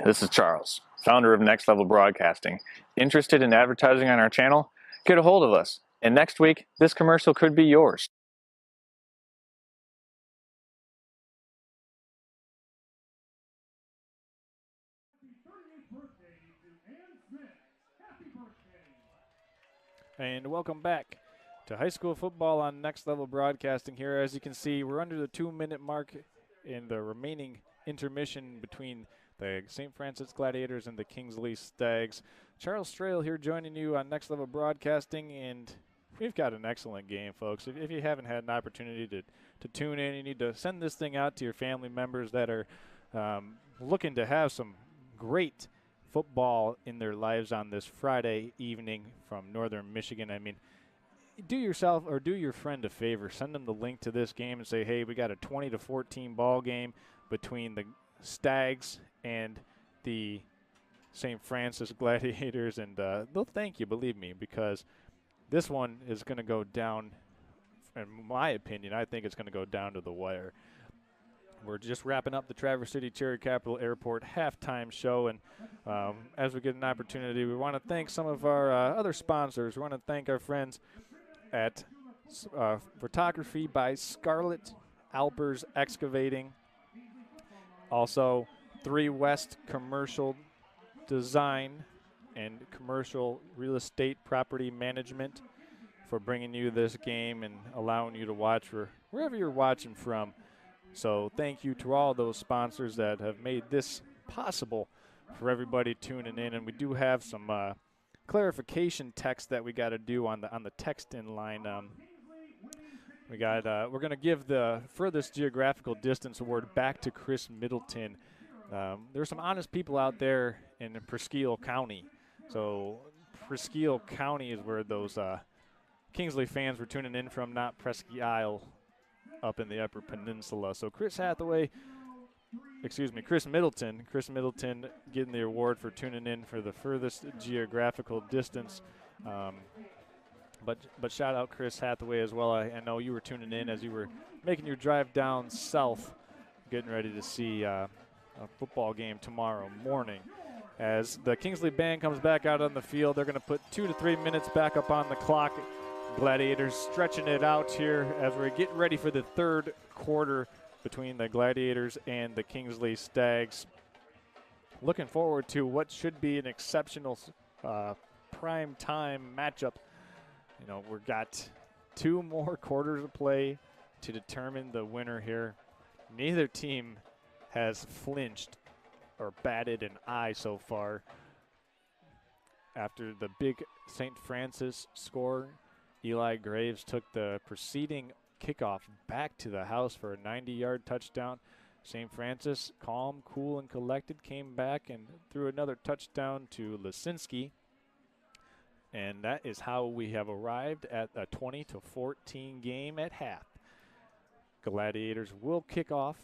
This is Charles, founder of Next Level Broadcasting. Interested in advertising on our channel? Get a hold of us, and next week, this commercial could be yours. And welcome back to high school football on Next Level Broadcasting here. As you can see, we're under the 2-minute mark in the remaining intermission between the St. Francis Gladiators and the Kingsley Stags. Charles Strail here joining you on Next Level Broadcasting, and we've got an excellent game, folks. If you haven't had an opportunity to tune in, you need to send this thing out to your family members that are looking to have some great football in their lives on this Friday evening from Northern Michigan. I mean, do yourself or do your friend a favor. Send them the link to this game and say, hey, we got a 20-14 ball game between the Stags and the St. Francis Gladiators, and they'll thank you, believe me, because this one is going to go down, in my opinion, I think it's going to go down to the wire. We're just wrapping up the Traverse City Cherry Capital Airport halftime show, and as we get an opportunity, we want to thank some of our other sponsors. We want to thank our friends at Photography by Scarlett Alpers Excavating, also 3 West Commercial Design and Commercial Real Estate Property Management for bringing you this game and allowing you to watch wherever you're watching from. So thank you to all those sponsors that have made this possible for everybody tuning in. And we do have some clarification text that we got to do on the text-in line. We're going to give the furthest geographical distance award back to Chris Middleton. There's some honest people out there in Presqu'île County. So Presqu'île County is where those Kingsley fans were tuning in from, not Presque Isle. up in the Upper Peninsula. So Chris Middleton getting the award for tuning in for the furthest geographical distance. But shout out Chris Hathaway as well. I know you were tuning in as you were making your drive down south, getting ready to see a football game tomorrow morning. As the Kingsley band comes back out on the field, they're going to put 2 to 3 minutes back up on the clock. Gladiators stretching it out here as we're getting ready for the third quarter between the Gladiators and the Kingsley Stags. Looking forward to what should be an exceptional prime time matchup. You know, we've got 2 more quarters of play to determine the winner here. Neither team has flinched or batted an eye so far. After the big St. Francis score, Eli Graves took the preceding kickoff back to the house for a 90-yard touchdown. St. Francis, calm, cool, and collected, came back and threw another touchdown to Lisinski. And that is how we have arrived at a 20-14 game at half. Gladiators will kick off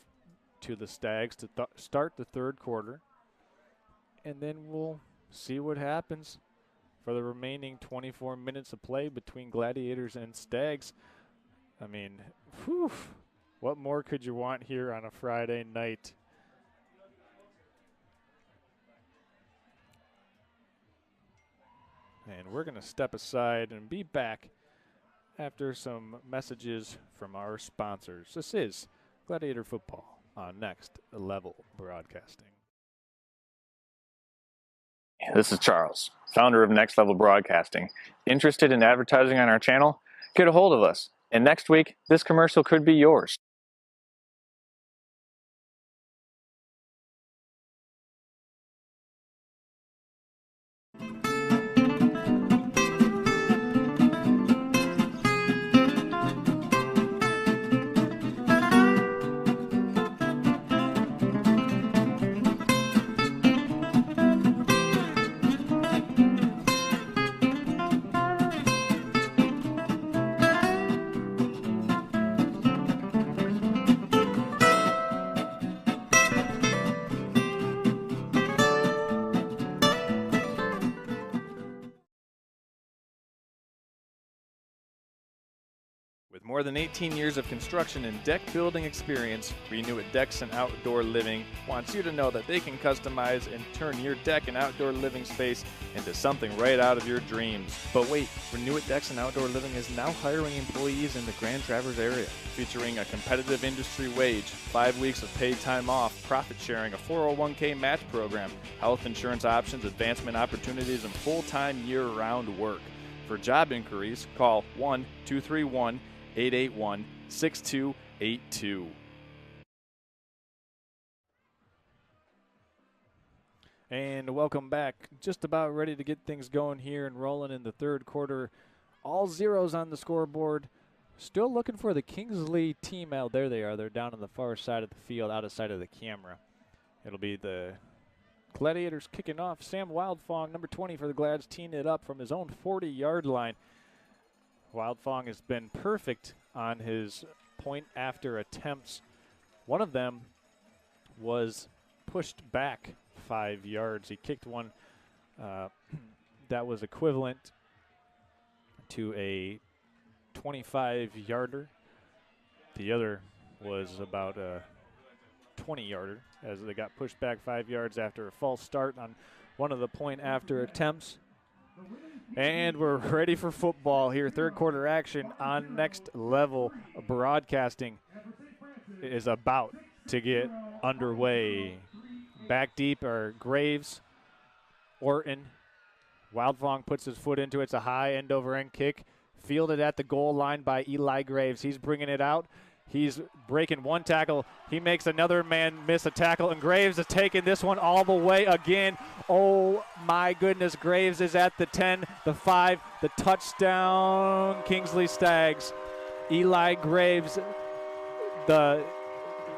to the Stags to start the third quarter. And then we'll see what happens for the remaining 24 minutes of play between Gladiators and Stags. I mean, whew, what more could you want here on a Friday night? And we're going to step aside and be back after some messages from our sponsors. This is Gladiator Football on Next Level Broadcasting. This is Charles, founder of Next Level Broadcasting. Interested in advertising on our channel? Get a hold of us. And next week, this commercial could be yours. With more than 18 years of construction and deck building experience, Renew It Decks and Outdoor Living wants you to know that they can customize and turn your deck and outdoor living space into something right out of your dreams. But wait, Renew It Decks and Outdoor Living is now hiring employees in the Grand Traverse area, featuring a competitive industry wage, 5 weeks of paid time off, profit sharing, a 401k match program, health insurance options, advancement opportunities, and full-time year-round work. For job inquiries, call 1-231-881-6282. And welcome back. Just about ready to get things going here and rolling in the third quarter. All zeros on the scoreboard. Still looking for the Kingsley team out. There they are. They're down on the far side of the field, out of sight of the camera. It'll be the Gladiators kicking off. Sam Wildfong, number 20 for the Glads, teeing it up from his own 40-yard line. Wildfong has been perfect on his point after attempts. One of them was pushed back 5 yards. He kicked one that was equivalent to a 25-yarder. The other was about a 20-yarder as they got pushed back 5 yards after a false start on one of the point after attempts. And we're ready for football here. Third quarter action on Next Level Broadcasting is about to get underway. Back deep are Graves, Orton. Wildfong puts his foot into it. It's a high end-over-end kick. Fielded at the goal line by Eli Graves. He's bringing it out. He's breaking one tackle. He makes another man miss a tackle, and Graves is taking this one all the way again. Oh, my goodness. Graves is at the 10, the 5, the touchdown. Kingsley Stags. Eli Graves. The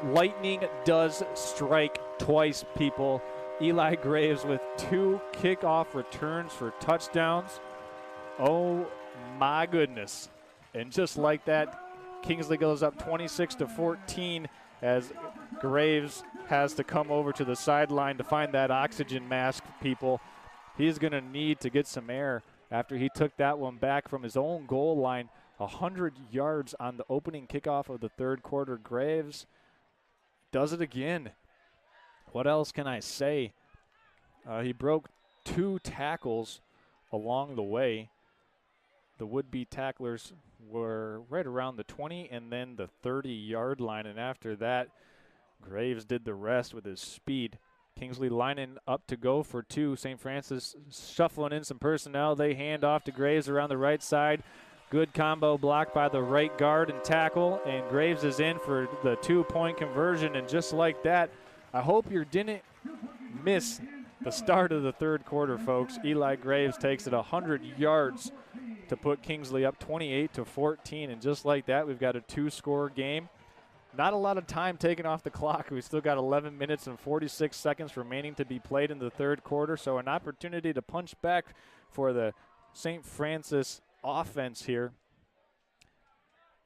lightning does strike twice, people. Eli Graves with 2 kickoff returns for touchdowns. Oh, my goodness. And just like that, Kingsley goes up 26-14 as Graves has to come over to the sideline to find that oxygen mask, people. He's going to need to get some air after he took that one back from his own goal line. 100 yards on the opening kickoff of the third quarter. Graves does it again. What else can I say? He broke 2 tackles along the way. The would-be tacklers were right around the 20 and then the 30-yard line, and after that, Graves did the rest with his speed. Kingsley lining up to go for 2. St. Francis shuffling in some personnel. They hand off to Graves around the right side. Good combo block by the right guard and tackle, and Graves is in for the 2-point conversion. And just like that, I hope you didn't miss the start of the third quarter, folks. Eli Graves takes it 100 yards to put Kingsley up 28-14, and just like that, we've got a 2-score game. Not a lot of time taken off the clock. We still got 11 minutes and 46 seconds remaining to be played in the third quarter, so an opportunity to punch back for the St. Francis offense here.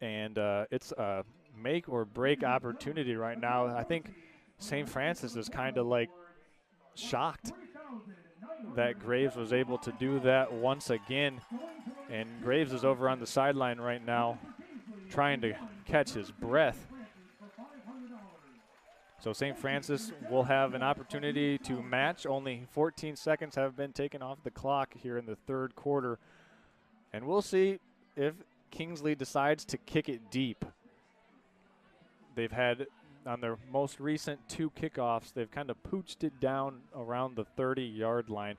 And it's a make-or-break opportunity right now. I think St. Francis is kind of like shocked that Graves was able to do that once again. And Graves is over on the sideline right now trying to catch his breath. So St. Francis will have an opportunity to match. Only 14 seconds have been taken off the clock here in the third quarter. And we'll see if Kingsley decides to kick it deep. They've had, on their most recent 2 kickoffs, they've kind of pooched it down around the 30-yard line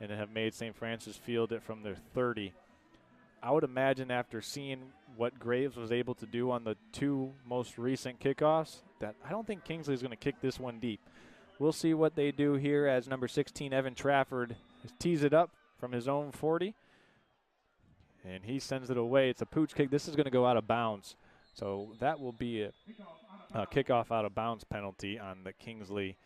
and have made St. Francis field it from their 30. I would imagine after seeing what Graves was able to do on the 2 most recent kickoffs that I don't think Kingsley is going to kick this one deep. We'll see what they do here as number 16, Evan Trafford, tees it up from his own 40. And he sends it away. It's a pooch kick. This is going to go out of bounds. So that will be a kickoff out of bounds penalty on the Kingsley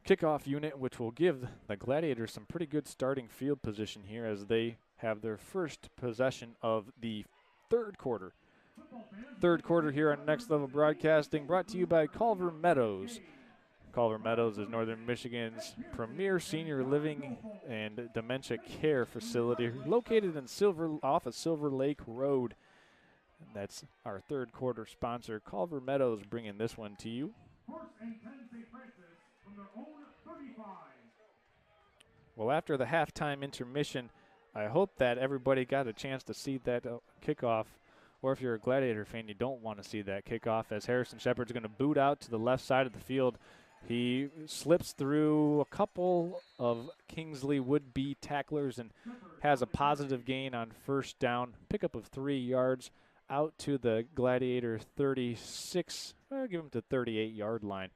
kickoff unit, which will give the Gladiators some pretty good starting field position here as they have their first possession of the third quarter. Third quarter here on Next Level Broadcasting, brought to you by Culver Meadows. Culver Meadows is Northern Michigan's premier senior living and dementia care facility located in off of Silver Lake Road. And that's our third quarter sponsor, Culver Meadows, bringing this one to you. Well, after the halftime intermission, I hope that everybody got a chance to see that kickoff. Or if you're a Gladiator fan, you don't want to see that kickoff, as Harrison Shepard's going to boot out to the left side of the field. He slips through a couple of Kingsley would-be tacklers and has a positive gain on first down, pickup of 3 yards out to the Gladiator 36, give him to 38-yard line.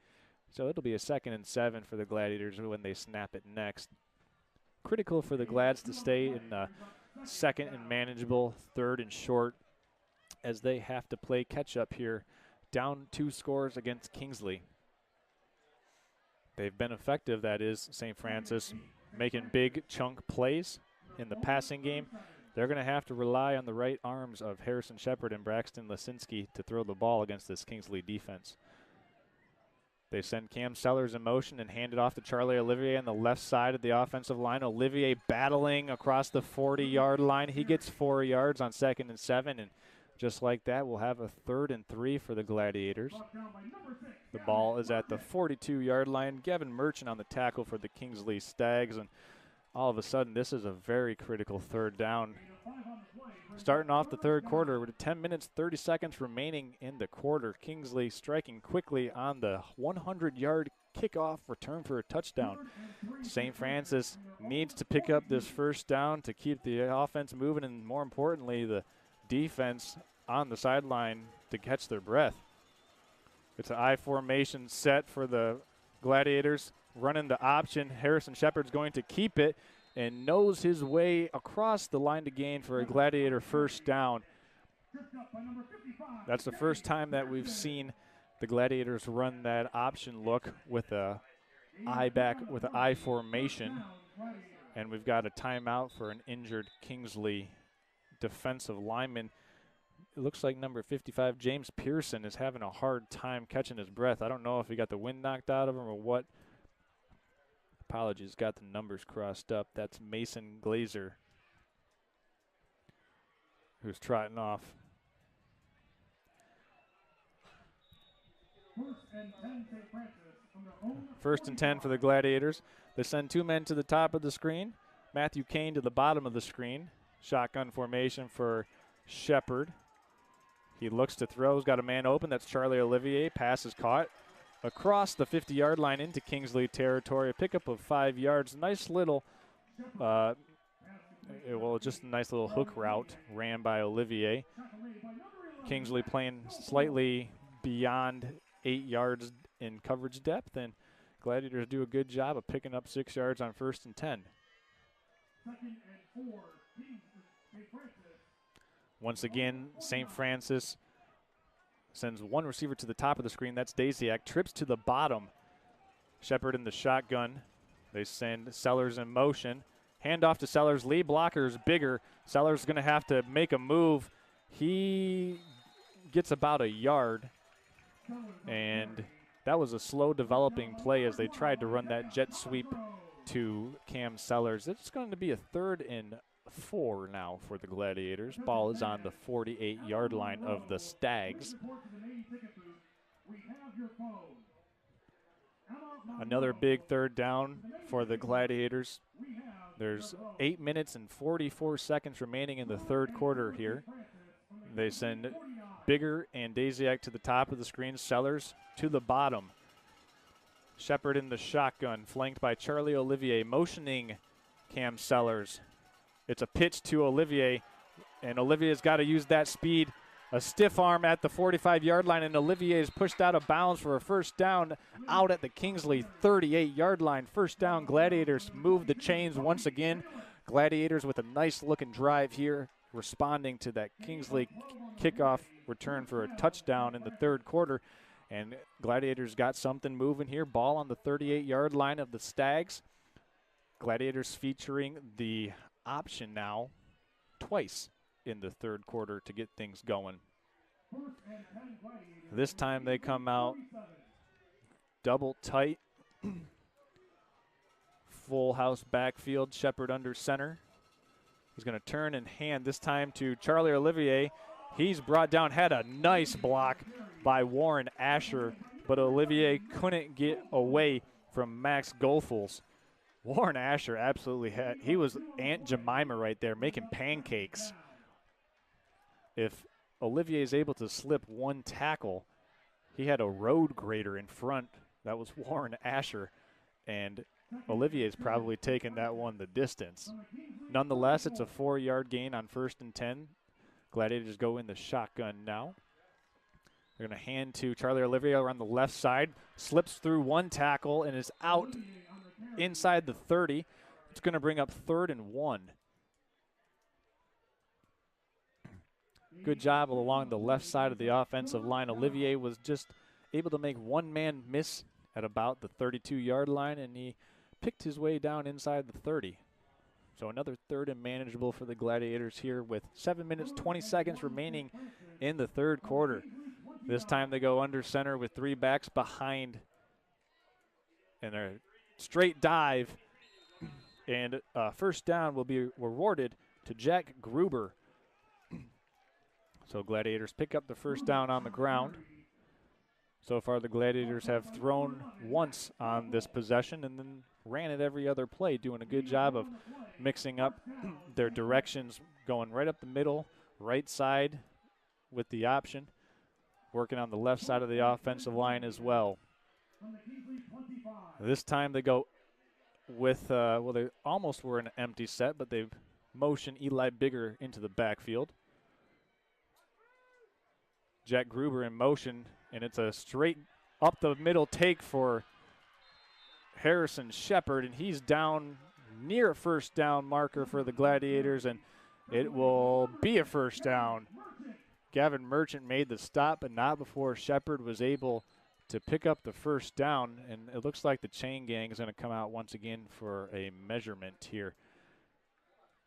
So it'll be a 2nd and 7 for the Gladiators when they snap it next. Critical for the Glads to stay in second and manageable, 3rd and short, as they have to play catch-up here, down 2 scores against Kingsley. They've been effective, that is, St. Francis, making big chunk plays in the passing game. They're going to have to rely on the right arms of Harrison Shepard and Braxton Lisinski to throw the ball against this Kingsley defense. They send Cam Sellers in motion and hand it off to Charlie Olivier on the left side of the offensive line. Olivier battling across the 40-yard line. He gets 4 yards on 2nd and 7, and just like that, we'll have a 3rd and 3 for the Gladiators. The ball is at the 42-yard line. Gavin Merchant on the tackle for the Kingsley Stags, and all of a sudden this is a very critical 3rd down. Starting off the third quarter with 10 minutes, 30 seconds remaining in the quarter. Kingsley striking quickly on the 100-yard kickoff return for a touchdown. St. Francis needs to pick up this first down to keep the offense moving, and more importantly, the defense on the sideline to catch their breath. It's an I formation set for the Gladiators. Running the option. Harrison Shepard's going to keep it and nose his way across the line to gain for a Gladiator first down. That's the first time that we've seen the Gladiators run that option look with a I formation. And we've got a timeout for an injured Kingsley defensive lineman. it looks like number 55, James Pearson, is having a hard time catching his breath. I don't know if he got the wind knocked out of him or what. Apologies, got the numbers crossed up. That's Mason Glazer, who's trotting off. First and 10 for the Gladiators. They send 2 men to the top of the screen. Matthew Kane to the bottom of the screen. Shotgun formation for Shepard. He looks to throw. He's got a man open. That's Charlie Olivier. Pass is caught across the 50-yard line into Kingsley territory. A pickup of 5 yards. Nice little, just a nice little hook route ran by Olivier. Kingsley playing slightly beyond 8 yards in coverage depth, and Gladiators do a good job of picking up 6 yards on 1st and 10. Once again, St. Francis sends 1 receiver to the top of the screen. That's Daisiak. Trips to the bottom. Shepard in the shotgun. They send Sellers in motion. Handoff to Sellers. Lead blocker is bigger. Sellers is going to have to make a move. He gets about a yard. And that was a slow developing play as they tried to run that jet sweep to Cam Sellers. It's going to be a 3rd and 4 now for the Gladiators. Ball is on the 48-yard line of the Stags. Another big 3rd down for the Gladiators. There's 8 minutes and 44 seconds remaining in the 3rd quarter here. They send Bigger and Daisiak to the top of the screen. Sellers to the bottom. Shepard in the shotgun, flanked by Charlie Olivier, motioning Cam Sellers. It's a pitch to Olivier, and Olivier's got to use that speed. A stiff arm at the 45-yard line, and Olivier is pushed out of bounds for a 1st down out at the Kingsley 38-yard line. 1st down, Gladiators move the chains once again. Gladiators with a nice-looking drive here, responding to that Kingsley kickoff return for a touchdown in the 3rd quarter. And Gladiators got something moving here. Ball on the 38-yard line of the Stags. Gladiators featuring the option now twice in the 3rd quarter to get things going. This time they come out double tight. Full house backfield. Shepard under center. He's going to turn and hand this time to Charlie Olivier. He's brought down, had a nice block by Warren Asher, but Olivier couldn't get away from Max Goethals. Warren Asher absolutely he was Aunt Jemima right there making pancakes. If Olivier is able to slip 1 tackle, he had a road grader in front. That was Warren Asher, and Olivier's probably taken that one the distance. Nonetheless, it's a 4-yard gain on 1st and 10. Gladiators go in the shotgun now. They're going to hand to Charlie Olivier on the left side. Slips through 1 tackle and is out inside the 30. It's going to bring up 3rd and 1. Good job along the left side of the offensive line. Olivier was just able to make 1 man miss at about the 32-yard line, and he picked his way down inside the 30. So another 3rd and manageable for the Gladiators here with 7 minutes, 20 seconds remaining in the 3rd quarter. This time they go under center with 3 backs behind, and a straight dive, and 1st down will be rewarded to Jack Gruber. So Gladiators pick up the 1st down on the ground. So far the Gladiators have thrown once on this possession and then ran it every other play, doing a good job of mixing up their directions, going right up the middle, right side with the option, working on the left side of the offensive line as well. This time they go with, they almost were an empty set, but they've motioned Eli Bigger into the backfield. Jack Gruber in motion, and it's a straight up the middle take for Harrison Shepard, and he's down near a 1st down marker for the Gladiators, and it will be a 1st down. Gavin Merchant made the stop, but not before Shepard was able to pick up the 1st down, and it looks like the chain gang is going to come out once again for a measurement here.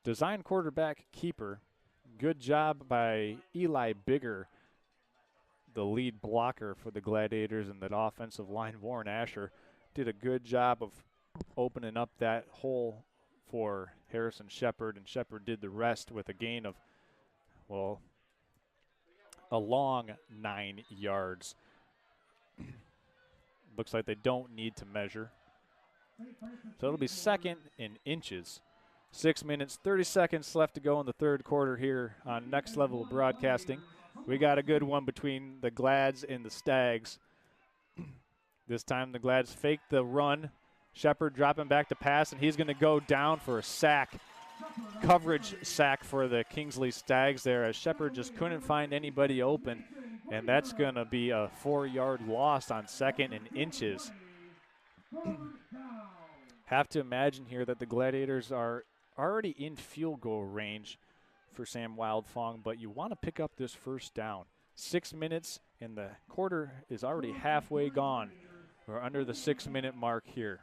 Design quarterback keeper Good job by Eli Bigger, the lead blocker for the Gladiators, and that offensive line. Warren Asher did a good job of opening up that hole for Harrison Shepard, and Shepard did the rest with a gain of, well, a long 9 yards. Looks like they don't need to measure. So it'll be 2nd in inches. 6 minutes, 30 seconds left to go in the third quarter here on Next Level Broadcasting. We got a good one between the Glads and the Stags. This time the Glads fake the run. Shepard dropping back to pass, and he's going to go down for a sack. Coverage sack for the Kingsley Stags there, as Shepard just couldn't find anybody open, and that's going to be a 4-yard loss on 2nd and inches. Have to imagine here that the Gladiators are already in field goal range for Sam Wildfong, but you want to pick up this first down. 6 minutes, and the quarter is already halfway gone. We're under the 6-minute mark here.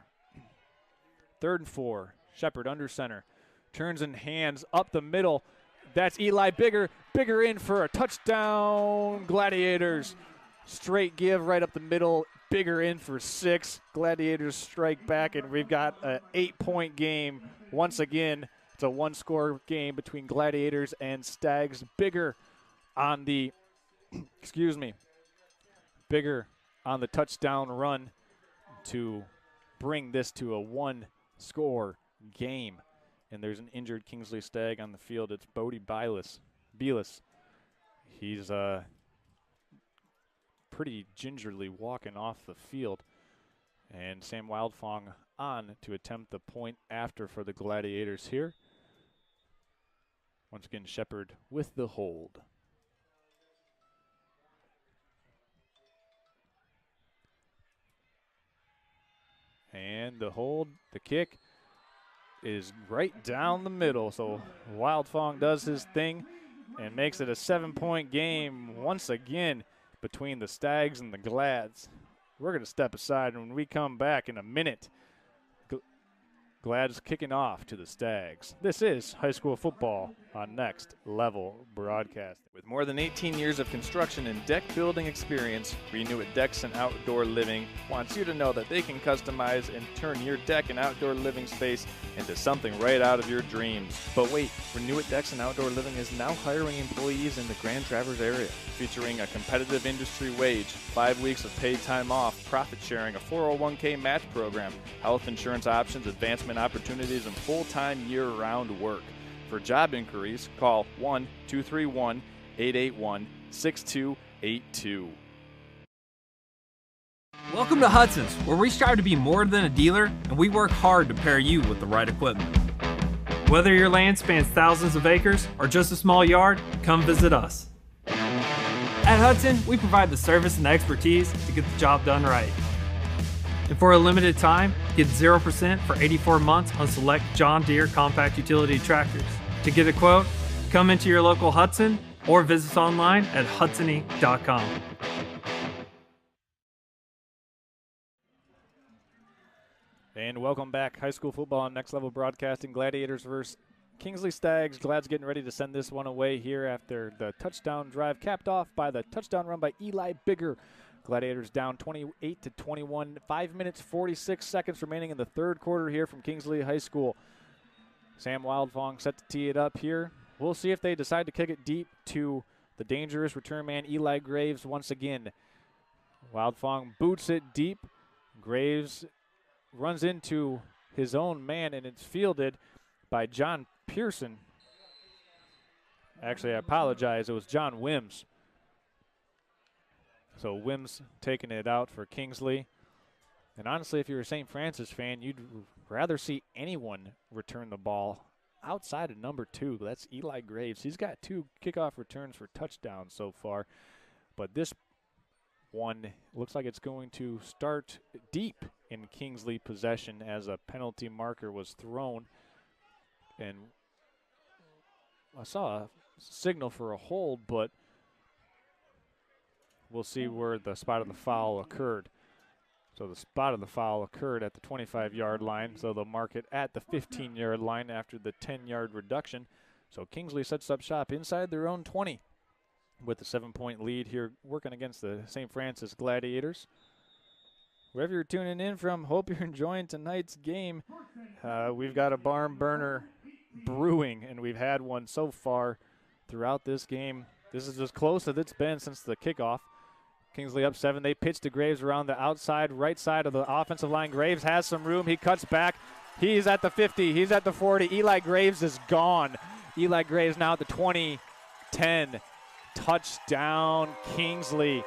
3rd and 4. Shepard under center. Turns and hands up the middle. That's Eli Bigger. Bigger in for a touchdown. Gladiators. Straight give right up the middle. Bigger in for 6. Gladiators strike back, and we've got an 8-point game. Once again, it's a 1-score game between Gladiators and Stags. Bigger on the, Bigger on the touchdown run to bring this to a 1-score game. And there's an injured Kingsley Stag on the field. It's Bodie Bielis. He's pretty gingerly walking off the field. And Sam Wildfong on to attempt the point after for the Gladiators here. Once again, Shepard with the hold. And the hold, the kick, is right down the middle. So Wildfong does his thing and makes it a 7-point game once again between the Stags and the Glads. We're going to step aside, and when we come back in a minute, Glads kicking off to the Stags. This is high school football on Next Level Broadcast. With more than 18 years of construction and deck building experience, Renew It Decks and Outdoor Living wants you to know that they can customize and turn your deck and outdoor living space into something right out of your dreams. But wait, Renew It Decks and Outdoor Living is now hiring employees in the Grand Traverse area, featuring a competitive industry wage, 5 weeks of paid time off, profit sharing, a 401k match program, health insurance options, advancement opportunities, and full-time year-round work. For job inquiries, call 1-231-881-6282. Welcome to Hudson's, where we strive to be more than a dealer, and we work hard to pair you with the right equipment. Whether your land spans thousands of acres or just a small yard, come visit us. At Hudson, we provide the service and expertise to get the job done right. And for a limited time, get 0% for 84 months on select John Deere compact utility tractors. To get a quote, come into your local Hudson or visit us online at hudsony.com. And welcome back. High school football on Next Level Broadcasting. Gladiators versus Kingsley Stags. Glad's getting ready to send this one away here after the touchdown drive, capped off by the touchdown run by Eli Bigger. Gladiators down 28-21. 5 minutes, 46 seconds remaining in the third quarter here from Kingsley High School. Sam Wildfong set to tee it up here. We'll see if they decide to kick it deep to the dangerous return man Eli Graves once again. Wildfong boots it deep. Graves runs into his own man, and it's fielded by John Pearson. Actually, I apologize. It was John Wims. So Wims taking it out for Kingsley. And honestly, if you're a St. Francis fan, you'd rather see anyone return the ball outside of number 2. That's Eli Graves. He's got 2 kickoff returns for touchdowns so far. But this one looks like it's going to start deep in Kingsley possession as a penalty marker was thrown. And I saw a signal for a hold, but we'll see where the spot of the foul occurred. So the spot of the foul occurred at the 25-yard line, so they'll mark it at the 15-yard line after the 10-yard reduction. So Kingsley sets up shop inside their own 20 with a 7-point lead here, working against the St. Francis Gladiators. Wherever you're tuning in from, hope you're enjoying tonight's game. We've got a barn burner brewing, and we've had one so far throughout this game. This is as close as it's been since the kickoff. Kingsley up 7. They pitch to Graves around the outside, right side of the offensive line. Graves has some room. He cuts back. He's at the 50. He's at the 40. Eli Graves is gone. Eli Graves now at the 20, 10. Touchdown, Kingsley.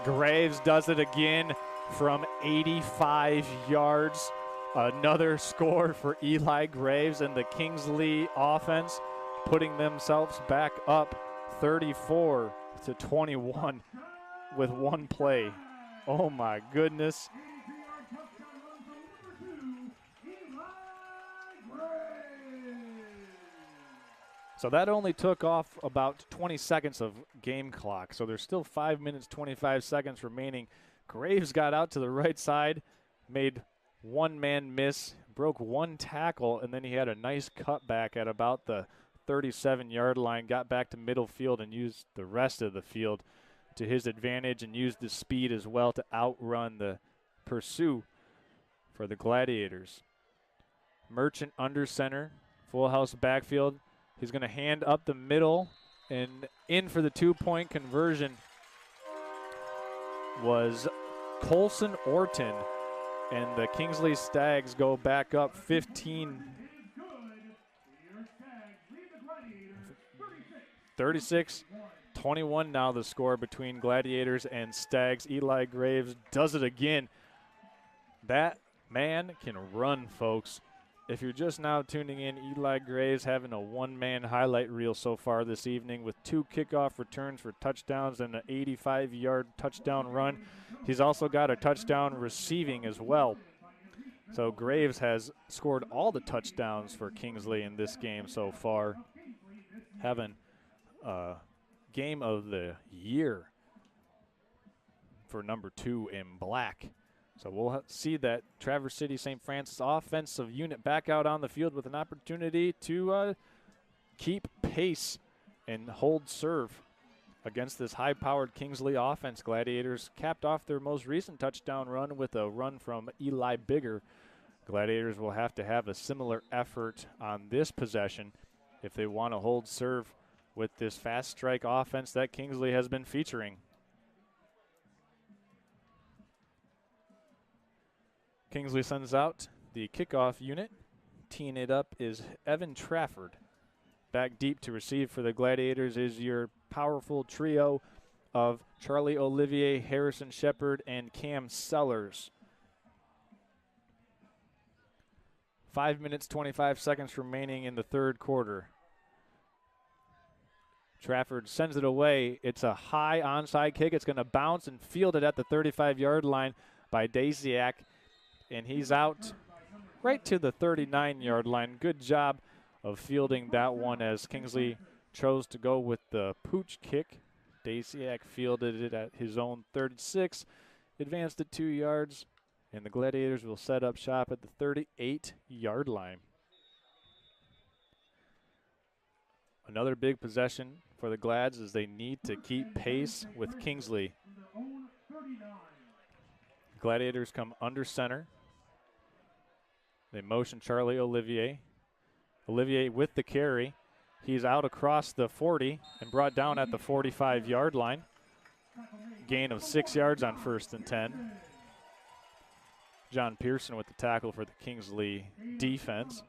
Graves does it again from 85 yards. Another score for Eli Graves and the Kingsley offense, putting themselves back up 34-21 with one play. Oh my goodness. So that only took off about 20 seconds of game clock. So there's still 5 minutes, 25 seconds remaining. Graves got out to the right side, made one man miss, broke one tackle, and then he had a nice cutback at about the 37-yard line, got back to middle field and used the rest of the field to his advantage and used the speed as well to outrun the pursuit for the Gladiators. Merchant under center, full house backfield. He's going to hand up the middle, and in for the 2-point conversion was Colson Orton, and the Kingsley Stags go back up 15. 36-21 now the score between Gladiators and Stags. Eli Graves does it again. That man can run, folks. If you're just now tuning in, Eli Graves having a one-man highlight reel so far this evening with 2 kickoff returns for touchdowns and an 85-yard touchdown run. He's also got a touchdown receiving as well. So Graves has scored all the touchdowns for Kingsley in this game so far, having a game of the year for number 2 in black. So we'll see that Traverse City St. Francis offensive unit back out on the field with an opportunity to keep pace and hold serve against this high-powered Kingsley offense. Gladiators capped off their most recent touchdown run with a run from Eli Bigger. Gladiators will have to have a similar effort on this possession if they want to hold serve with this fast strike offense that Kingsley has been featuring. Kingsley sends out the kickoff unit. Teeing it up is Evan Trafford. Back deep to receive for the Gladiators is your powerful trio of Charlie Olivier, Harrison Shepard, and Cam Sellers. 5 minutes, 25 seconds remaining in the third quarter. Trafford sends it away. It's a high onside kick. It's going to bounce and field it at the 35-yard line by Daciak. And he's out right to the 39-yard line. Good job of fielding that one as Kingsley chose to go with the pooch kick. Daciak fielded it at his own 36, advanced it 2 yards, and the Gladiators will set up shop at the 38-yard line. Another big possession for the Glads as they need to keep pace with Kingsley. Gladiators come under center. They motion Charlie Olivier. Olivier with the carry. He's out across the 40 and brought down at the 45-yard line. Gain of 6 yards on 1st and 10. John Pearson with the tackle for the Kingsley defense.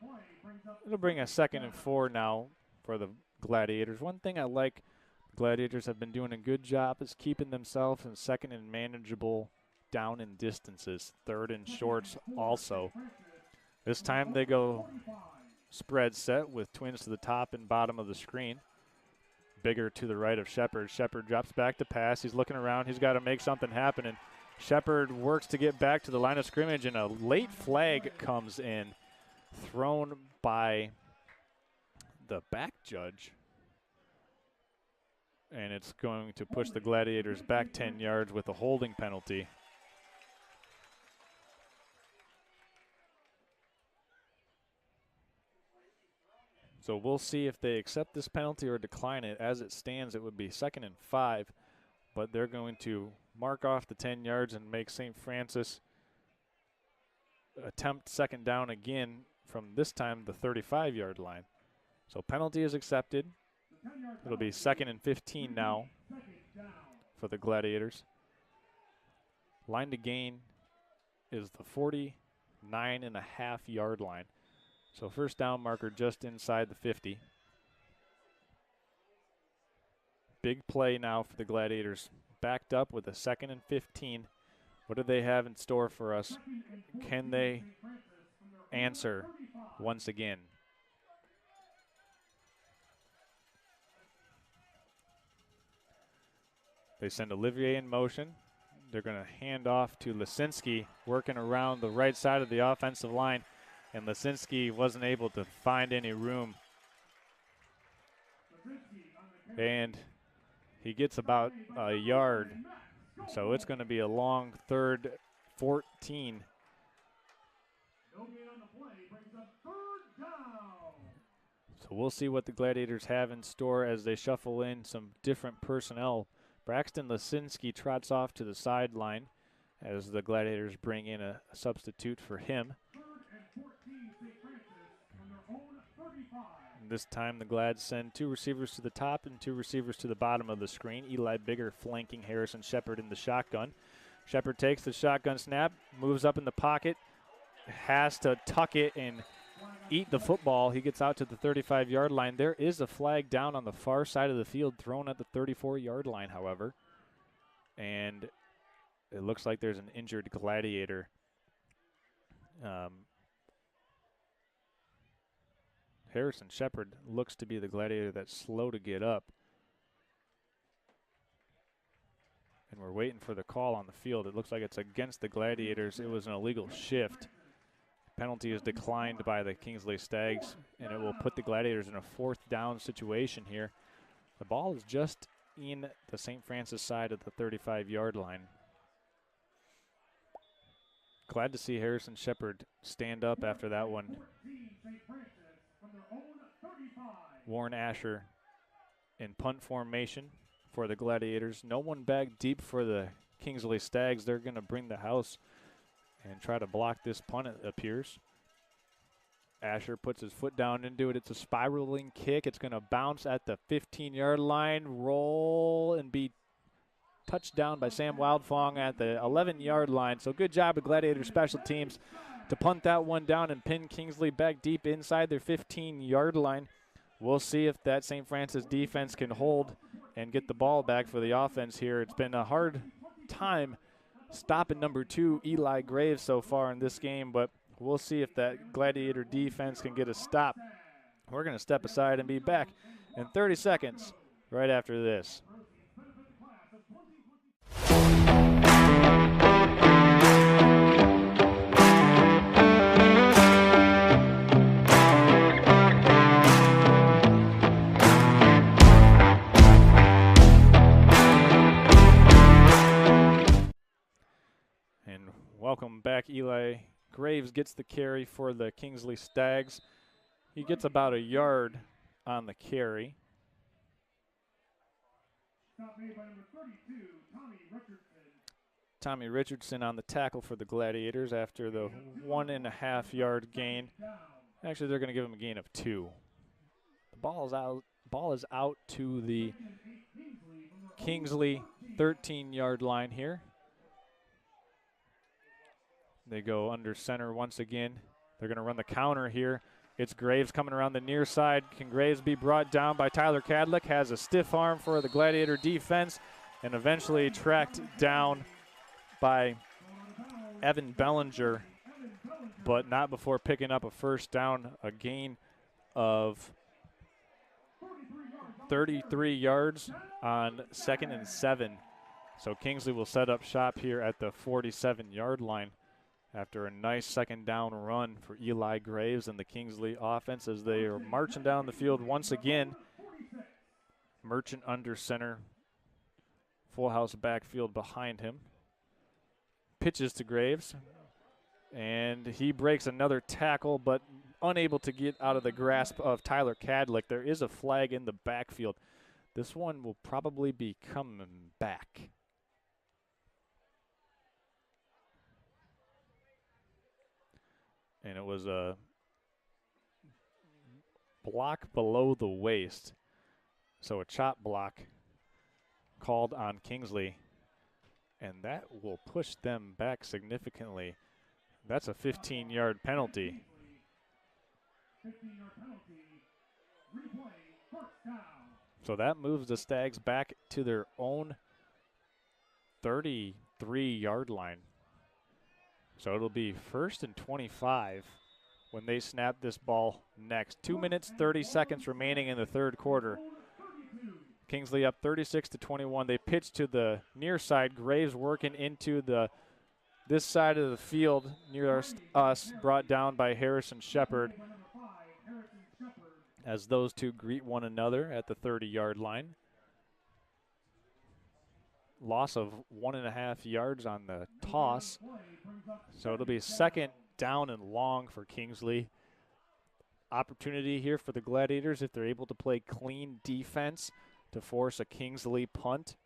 It'll bring a 2nd and 4 now for the Gladiators. One thing I like the Gladiators have been doing a good job is keeping themselves in 2nd and manageable down in distances. 3rd and shorts also. This time they go spread set with twins to the top and bottom of the screen. Bigger to the right of Shepard. Shepard drops back to pass. He's looking around. He's got to make something happen. And Shepard works to get back to the line of scrimmage, and a late flag comes in, thrown by the back judge. And it's going to push the Gladiators back 10 yards with a holding penalty. So we'll see if they accept this penalty or decline it. As it stands, it would be 2nd and 5, but they're going to mark off the 10 yards and make St. Francis attempt 2nd down again from this time the 35-yard line. So penalty is accepted. It'll be 2nd and 15 now for the Gladiators. Line to gain is the 49.5-yard line. So first down marker just inside the 50. Big play now for the Gladiators. Backed up with a 2nd and 15. What do they have in store for us? Can they answer once again? They send Olivier in motion. They're going to hand off to Lisinski, working around the right side of the offensive line, and Lisinski wasn't able to find any room. And he gets about a yard, so it's going to be a long 3rd 14. So we'll see what the Gladiators have in store as they shuffle in some different personnel. Braxton Lisinski trots off to the sideline as the Gladiators bring in a substitute for him. And this time the Glads send 2 receivers to the top and 2 receivers to the bottom of the screen. Eli Bigger flanking Harrison Shepard in the shotgun. Shepard takes the shotgun snap, moves up in the pocket, has to tuck it and eat the football. He gets out to the 35-yard line. There is a flag down on the far side of the field thrown at the 34-yard line, however. And it looks like there's an injured Gladiator. Harrison Shepard looks to be the Gladiator that's slow to get up. And we're waiting for the call on the field. It looks like it's against the Gladiators. It was an illegal shift. Penalty is declined by the Kingsley Stags, and it will put the Gladiators in a 4th down situation here. The ball is just in the St. Francis side of the 35-yard line. Glad to see Harrison Shepard stand up after that one. Warren Asher in punt formation for the Gladiators. No one back deep for the Kingsley Stags. They're going to bring the house and try to block this punt, it appears. Asher puts his foot down into it. It's a spiraling kick. It's going to bounce at the 15-yard line, roll, and be touched down by Sam Wildfong at the 11-yard line. So good job of Gladiator special teams to punt that one down and pin Kingsley back deep inside their 15-yard line. We'll see if that St. Francis defense can hold and get the ball back for the offense here. It's been a hard time stopping number 2, Eli Graves, so far in this game, but we'll see if that Gladiator defense can get a stop. We're going to step aside and be back in 30 seconds right after this. Welcome back. Eli Graves gets the carry for the Kingsley Stags. He gets about a yard on the carry. Tommy Richardson on the tackle for the Gladiators after the 1.5-yard gain. Actually, they're going to give him a gain of 2. The ball is out to the Kingsley 13-yard line here. They go under center once again. They're going to run the counter here. It's Graves coming around the near side. Can Graves be brought down by Tyler Cadlick? Has a stiff arm for the Gladiator defense and eventually tracked down by Evan Bellinger, but not before picking up a first down, a gain of 33 yards on 2nd and 7. So Kingsley will set up shop here at the 47-yard line after a nice 2nd down run for Eli Graves and the Kingsley offense as they are marching down the field once again. Merchant under center, full house backfield behind him. Pitches to Graves, and he breaks another tackle, but unable to get out of the grasp of Tyler Cadlick. There is a flag in the backfield. This one will probably be coming back. And it was a block below the waist. So a chop block called on Kingsley. And that will push them back significantly. That's a 15-yard penalty. 15-yard penalty. Replay, first down. So that moves the Stags back to their own 33-yard line. So it'll be 1st and 25 when they snap this ball next. 2 minutes, 30 seconds remaining in the third quarter. Kingsley up 36-21. They pitch to the near side. Graves working into this side of the field near us, brought down by Harrison Shepard, as those two greet one another at the 30-yard line. Loss of 1.5 yards on the toss. So it'll be 2nd down and long for Kingsley. Opportunity here for the Gladiators if they're able to play clean defense to force a Kingsley punt.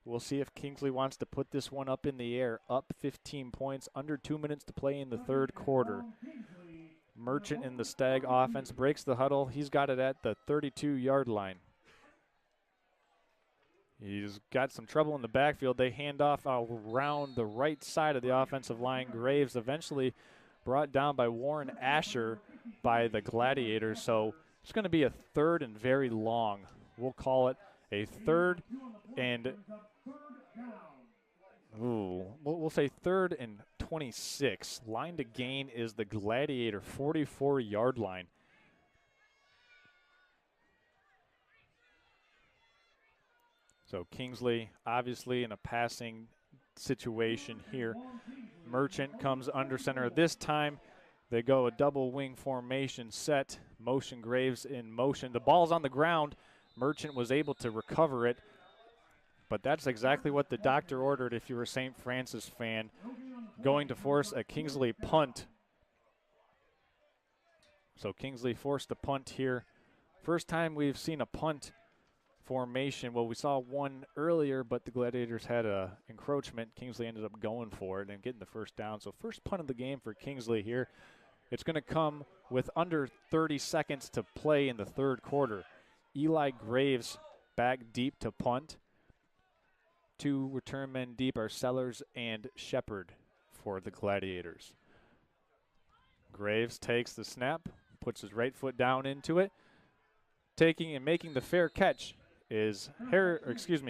We'll see if Kingsley wants to put this one up in the air. Up 15 points, under 2 minutes to play in the third quarter. Merchant in the Stag offense breaks the huddle. He's got it at the 32-yard line. He's got some trouble in the backfield. They hand off around the right side of the offensive line. Graves eventually brought down by Warren Asher by the Gladiators. So it's going to be a 3rd and very long. We'll call it a 3rd and we'll say 3rd and 26. Line to gain is the Gladiator 44-yard line. So Kingsley obviously in a passing situation here. Merchant comes under center. This time they go a double wing formation set. Motion Graves in motion. The ball's on the ground. Merchant was able to recover it, but that's exactly what the doctor ordered if you're a St. Francis fan. Going to force a Kingsley punt. So Kingsley forced a punt here. First time we've seen a punt formation. Well, we saw one earlier, but the Gladiators had a encroachment. Kingsley ended up going for it and getting the first down. So first punt of the game for Kingsley here. It's going to come with under 30 seconds to play in the third quarter. Eli Graves back deep to punt. 2 return men deep are Sellers and Shepard for the Gladiators. Graves takes the snap, puts his right foot down into it. Taking and making the fair catch is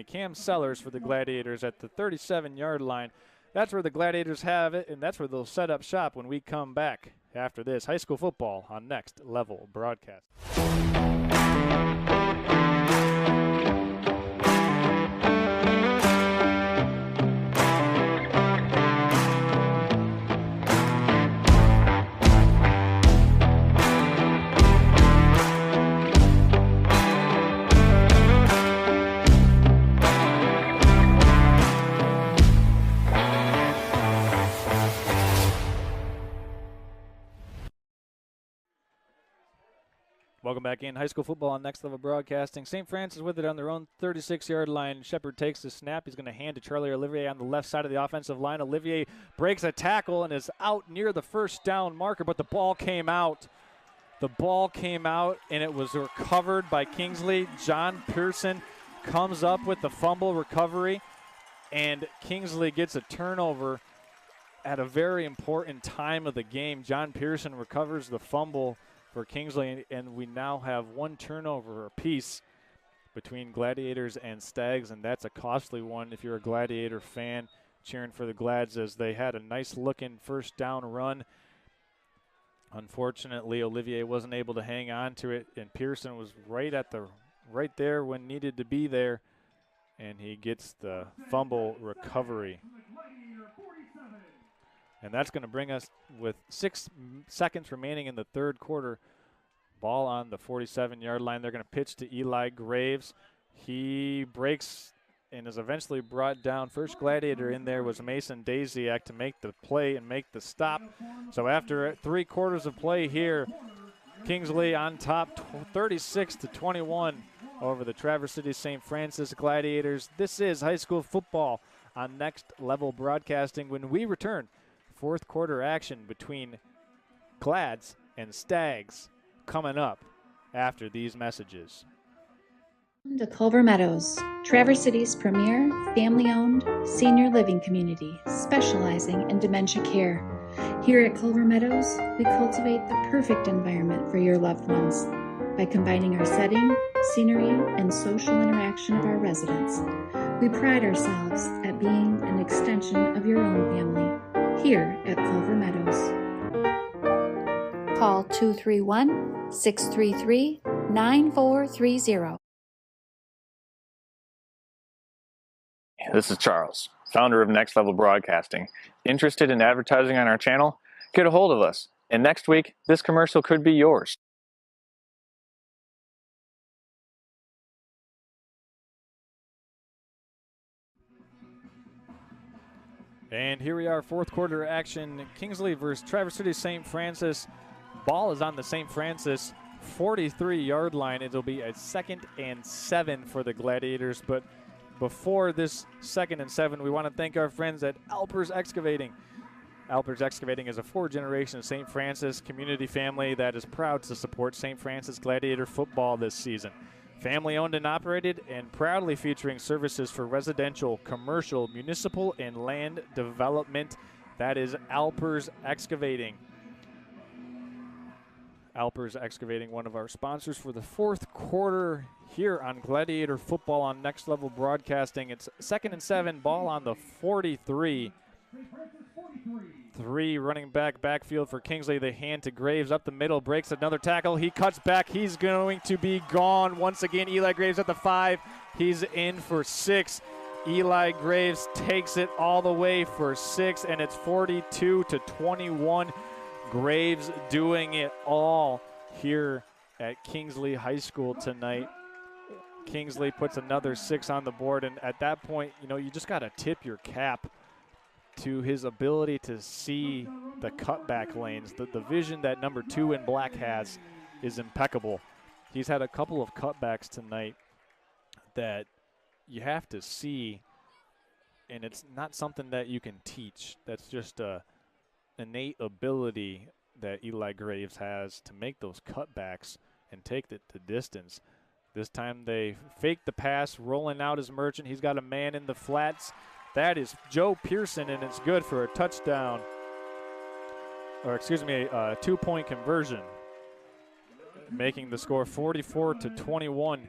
Cam Sellers for the Gladiators at the 37-yard line. That's where the Gladiators have it, and that's where they'll set up shop when we come back after this. High school football on Next Level Broadcast. Welcome back in. High school football on Next Level Broadcasting. St. Francis with it on their own 36-yard line. Shepard takes the snap. He's going to hand to Charlie Olivier on the left side of the offensive line. Olivier breaks a tackle and is out near the first down marker, but the ball came out. The ball came out, and it was recovered by Kingsley. John Pearson comes up with the fumble recovery, and Kingsley gets a turnover at a very important time of the game. John Pearson recovers the fumble for Kingsley, and we now have 1 turnover apiece between Gladiators and Stags, and that's a costly one if you're a Gladiator fan cheering for the Glads, as they had a nice-looking first down run. Unfortunately, Olivier wasn't able to hang on to it, and Pearson was right there when needed to be there, and he gets the fumble recovery. And that's going to bring us with 6 seconds remaining in the third quarter. Ball on the 47-yard line. They're going to pitch to Eli Graves. He breaks and is eventually brought down. First Gladiator in there was Mason Daziak to make the play and make the stop. So after 3 quarters of play here, Kingsley on top 36-21 over the Traverse City St. Francis Gladiators. This is high school football on Next Level Broadcasting. When we return, fourth quarter action between Glads and Stags coming up after these messages. Welcome to Culver Meadows, Traverse City's premier family-owned senior living community specializing in dementia care. Here at Culver Meadows, we cultivate the perfect environment for your loved ones by combining our setting, scenery, and social interaction of our residents. We pride ourselves at being an extension of your own family here at Culver Meadows. Call 231-633-9430. This is Charles, founder of Next Level Broadcasting. Interested in advertising on our channel? Get a hold of us. And next week, this commercial could be yours. And here we are, fourth quarter action. Kingsley versus Traverse City St. Francis. Ball is on the St. Francis 43-yard line. It'll be a 2nd and 7 for the Gladiators. But before this 2nd and 7, we want to thank our friends at Alpers Excavating. Alpers Excavating is a 4th-generation St. Francis community family that is proud to support St. Francis Gladiator football this season. Family-owned and operated, and proudly featuring services for residential, commercial, municipal, and land development. That is Alpers Excavating. Alpers Excavating, one of our sponsors for the fourth quarter here on Gladiator Football on Next Level Broadcasting. It's 2nd and 7, ball on the 43. 3 running backfield for Kingsley. The hand to Graves up the middle, breaks another tackle. He cuts back. He's going to be gone once again. Eli Graves at the 5. He's in for 6. Eli Graves takes it all the way for 6, and it's 42-21. Graves doing it all here at Kingsley High School tonight. Kingsley puts another 6 on the board, and at that point, you just got to tip your cap to his ability to see the cutback lanes. The vision that number 2 in black has is impeccable. He's had a couple of cutbacks tonight that you have to see, and it's not something that you can teach. That's just a innate ability that Eli Graves has to make those cutbacks and take the distance. This time they fake the pass, rolling out his Merchant. He's got a man in the flats. That is Joe Pearson, and it's good for a touchdown, or excuse me, a 2-point conversion, making the score 44-21.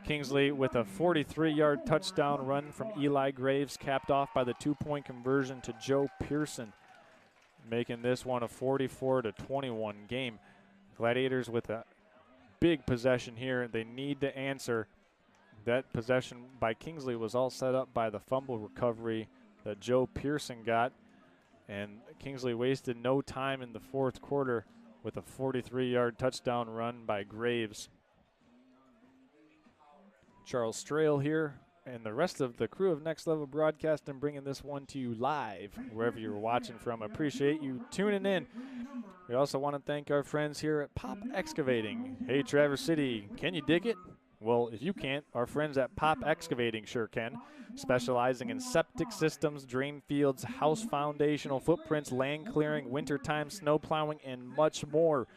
Kingsley with a 43-yard touchdown run from Eli Graves, capped off by the 2-point conversion to Joe Pearson, making this one a 44-21 game. Gladiators with a big possession here. They need to answer. That possession by Kingsley was all set up by the fumble recovery that Joe Pearson got, and Kingsley wasted no time in the fourth quarter with a 43-yard touchdown run by Graves. Charles Strail here and the rest of the crew of Next Level Broadcasting bringing this one to you live wherever you're watching from. Appreciate you tuning in. We also want to thank our friends here at Pop Excavating. Hey, Traverse City, can you dig it? Well, if you can't, our friends at Pop Excavating sure can. Specializing in septic systems, drain fields, house foundational footprints, land clearing, wintertime snow plowing, and much more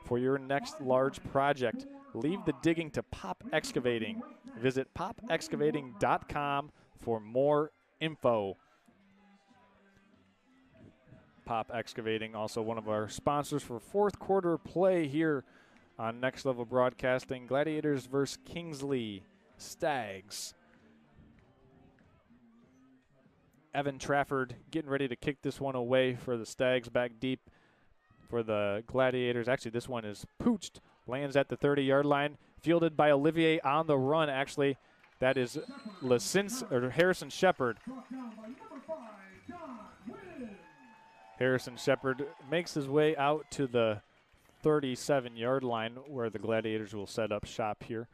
for your next large project. Leave the digging to Pop Excavating. Visit popexcavating.com for more info. Pop Excavating, also one of our sponsors for fourth quarter play here on Next Level Broadcasting. Gladiators versus Kingsley Stags. Evan Trafford getting ready to kick this one away for the Stags, back deep for the Gladiators. Actually, this one is pooched. Lands at the 30-yard line. Fielded by Olivier on the run, actually. That is Harrison Shepard. Harrison Shepard makes his way out to the 37-yard line where the Gladiators will set up shop here.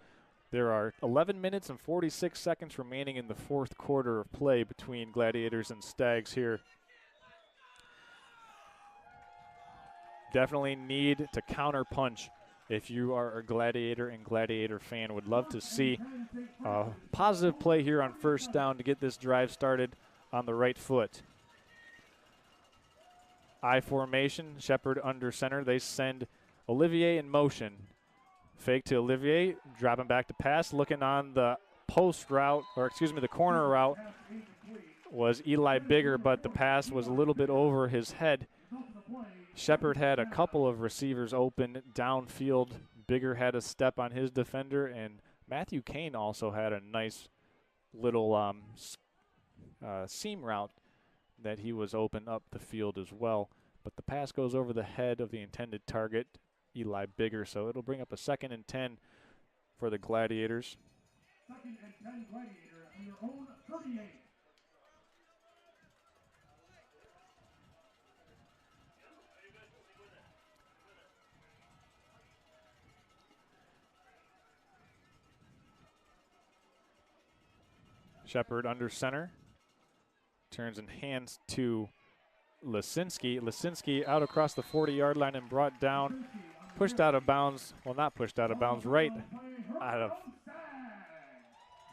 There are 11 minutes and 46 seconds remaining in the fourth quarter of play between Gladiators and Stags here. Definitely need to counter punch if you are a Gladiator and Gladiator fan, would love to see a positive play here on first down to get this drive started on the right foot. I formation, Shepard under center. They send Olivier in motion. Fake to Olivier, dropping back to pass, looking on the post route, or excuse me, the corner route was Eli Bigger, but the pass was a little bit over his head. Shepard had a couple of receivers open downfield. Bigger had a step on his defender, and Matthew Kane also had a nice little seam route that he was open up the field as well. But the pass goes over the head of the intended target, Eli Bigger, so it'll bring up a 2nd and 10 for the Gladiators. 2nd and 10 Gladiator on your own 38. Shepard under center. Turns and hands to Lisinski. Lisinski out across the 40-yard line and brought down, pushed out of bounds. Well, not pushed out of bounds, right out of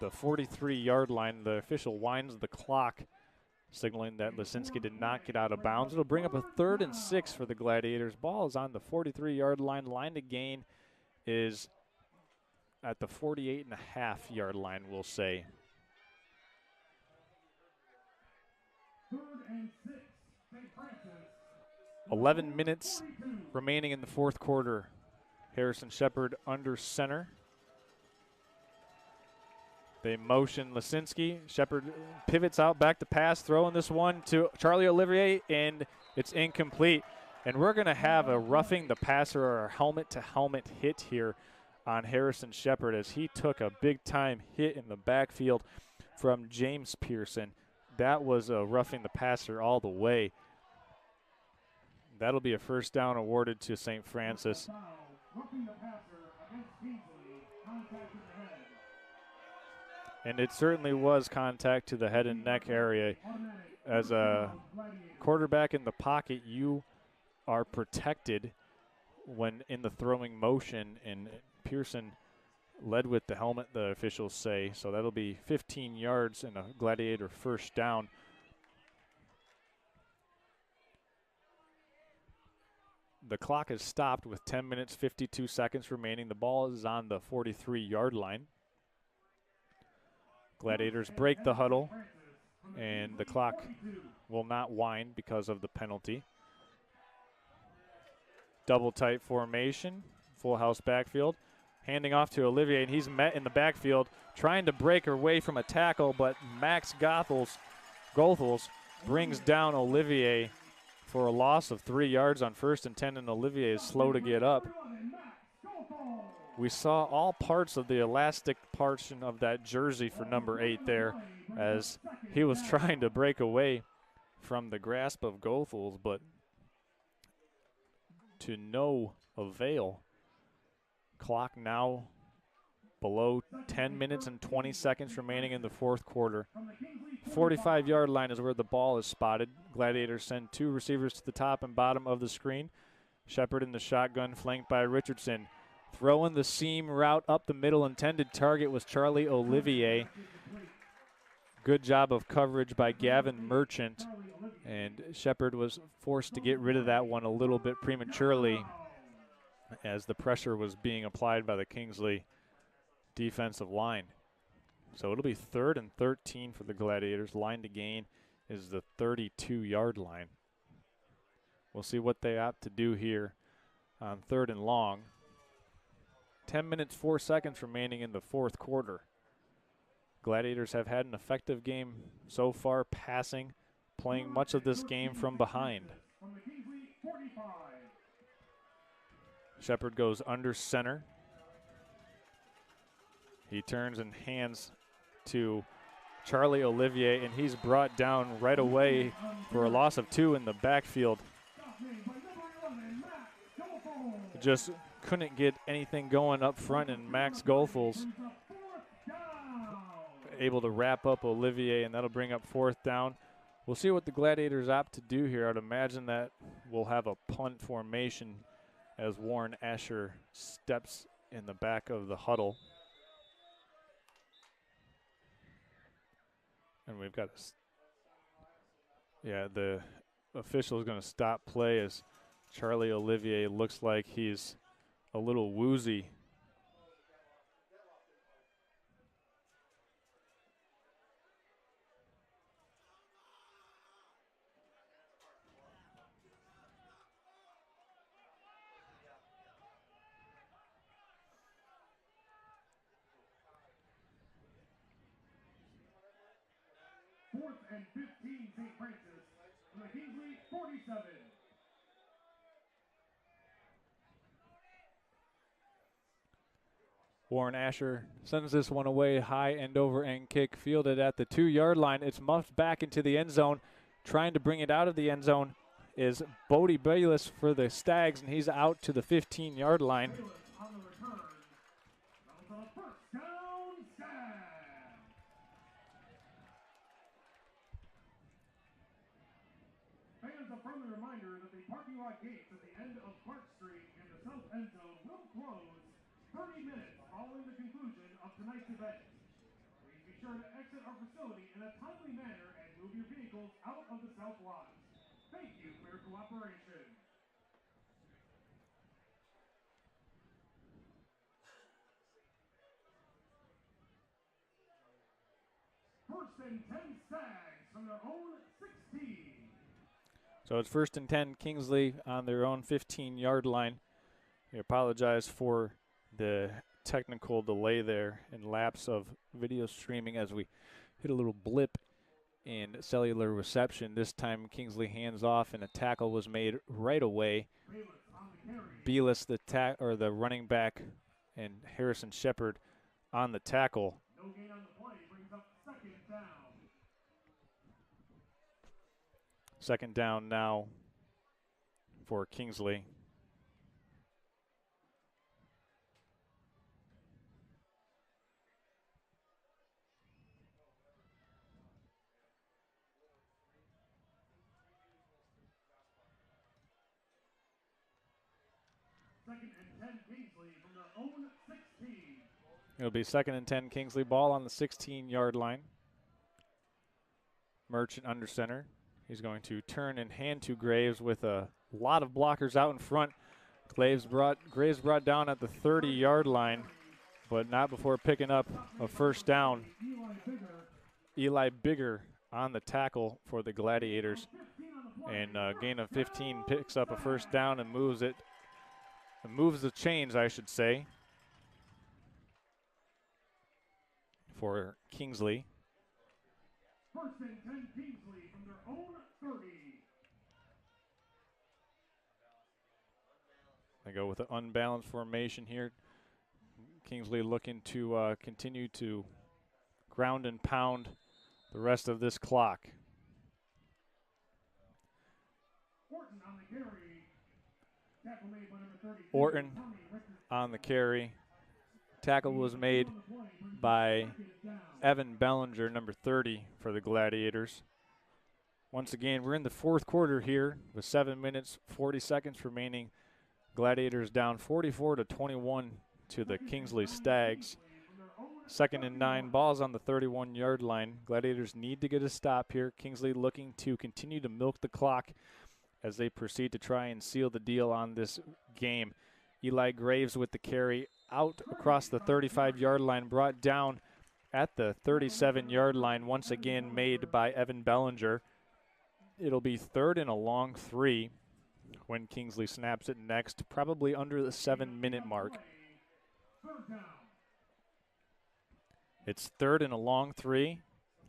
the 43-yard line. The official winds the clock, signaling that Lisinski did not get out of bounds. It'll bring up a 3rd and 6 for the Gladiators. Ball is on the 43-yard line. Line to gain is at the 48.5-yard line, we'll say. 3rd and 6, St. Francis. 11 minutes remaining in the 4th quarter. Harrison Shepard under center. They motion Lisinski. Shepard pivots out back to pass, throwing this one to Charlie Olivier, and it's incomplete. And we're going to have a roughing the passer or helmet-to-helmet hit here on Harrison Shepard as he took a big-time hit in the backfield from James Pearson. That was a roughing the passer all the way. That'll be a first down awarded to St. Francis. Roughing the passer against Kingsley, contact to the head. And it certainly was contact to the head and neck area. As a quarterback in the pocket, you are protected when in the throwing motion, and Pearson led with the helmet, the officials say. So that'll be 15 yards and a Gladiator first down. The clock is stopped with 10 minutes, 52 seconds remaining. The ball is on the 43-yard line. Gladiators break the huddle, and the clock will not wind because of the penalty. Double tight formation, full house backfield. Handing off to Olivier, and he's met in the backfield, trying to break away from a tackle, but Max Goethals brings down Olivier for a loss of 3 yards on 1st and 10, and Olivier is slow to get up. We saw all parts of the elastic portion of that jersey for number 8 there as he was trying to break away from the grasp of Goethals, but to no avail. Clock now below 10 minutes and 20 seconds remaining in the 4th quarter. 45-yard line is where the ball is spotted. Gladiators send 2 receivers to the top and bottom of the screen. Shepard in the shotgun, flanked by Richardson. Throwing the seam route up the middle. Intended target was Charlie Olivier. Good job of coverage by Gavin Merchant. And Shepard was forced to get rid of that one a little bit prematurely as the pressure was being applied by the Kingsley defensive line. So it'll be 3rd and 13 for the Gladiators. Line to gain is the 32-yard line. We'll see what they opt to do here on 3rd and long. 10 minutes, 4 seconds remaining in the 4th quarter. Gladiators have had an effective game so far, passing, playing much of this game from behind. Shepard goes under center. He turns and hands to Charlie Olivier, and he's brought down right away for a loss of 2 in the backfield. Just couldn't get anything going up front, and Max Goethals able to wrap up Olivier, and that'll bring up 4th down. We'll see what the Gladiators opt to do here. I'd imagine that we'll have a punt formation as Warren Asher steps in the back of the huddle. And we've got, the official is going to stop play as Charlie Olivier looks like he's a little woozy. Fourth and 15, St. Francis from the Kingsley 47. Warren Asher sends this one away, high end over end kick, fielded at the 2-yard line. It's muffed back into the end zone. Trying to bring it out of the end zone is Bodie Bayless for the Stags, and he's out to the 15-yard line. Bayless on the return. That was a first down Stag. Fans, a friendly reminder that the parking lot gates at the end of Park Street in the south end zone will close 30 minutes following the conclusion of tonight's event. Please be sure to exit our facility in a timely manner and move your vehicles out of the south lot. Thank you for your cooperation. First and 10 Stags from their own 16. So it's first and 10, Kingsley on their own 15-yard line. We apologize for the technical delay there and lapse of video streaming as we hit a little blip in cellular reception. This time Kingsley hands off and a tackle was made right away. Belis, the running back, and Harrison Shepard on the tackle. No gain on the play brings up second down. Second down now for Kingsley. Second and 10 Kingsley from their own 16. It'll be second and 10 Kingsley, ball on the 16-yard line. Merchant under center. He's going to turn and hand to Graves with a lot of blockers out in front. Graves brought down at the 30-yard line, but not before picking up a first down. Eli Bigger on the tackle for the Gladiators. And gain of 15 picks up a first down and moves it. Moves the chains, I should say, for Kingsley. First and 10 Kingsley from their own 30. They go with an unbalanced formation here. Kingsley looking to continue to ground and pound the rest of this clock. Orton on the carry. Tackle made by number 32. Orton on the carry. Tackle was made by Evan Bellinger, number 30 for the Gladiators. Once again, we're in the fourth quarter here with 7 minutes, 40 seconds remaining. Gladiators down 44-21 to the Kingsley Stags. Second and 9, balls on the 31-yard line. Gladiators need to get a stop here. Kingsley looking to continue to milk the clock as they proceed to try and seal the deal on this game. Eli Graves with the carry out across the 35-yard line, brought down at the 37-yard line, once again made by Evan Bellinger. It'll be third and a long 3 when Kingsley snaps it next, probably under the 7-minute mark. It's third and a long 3.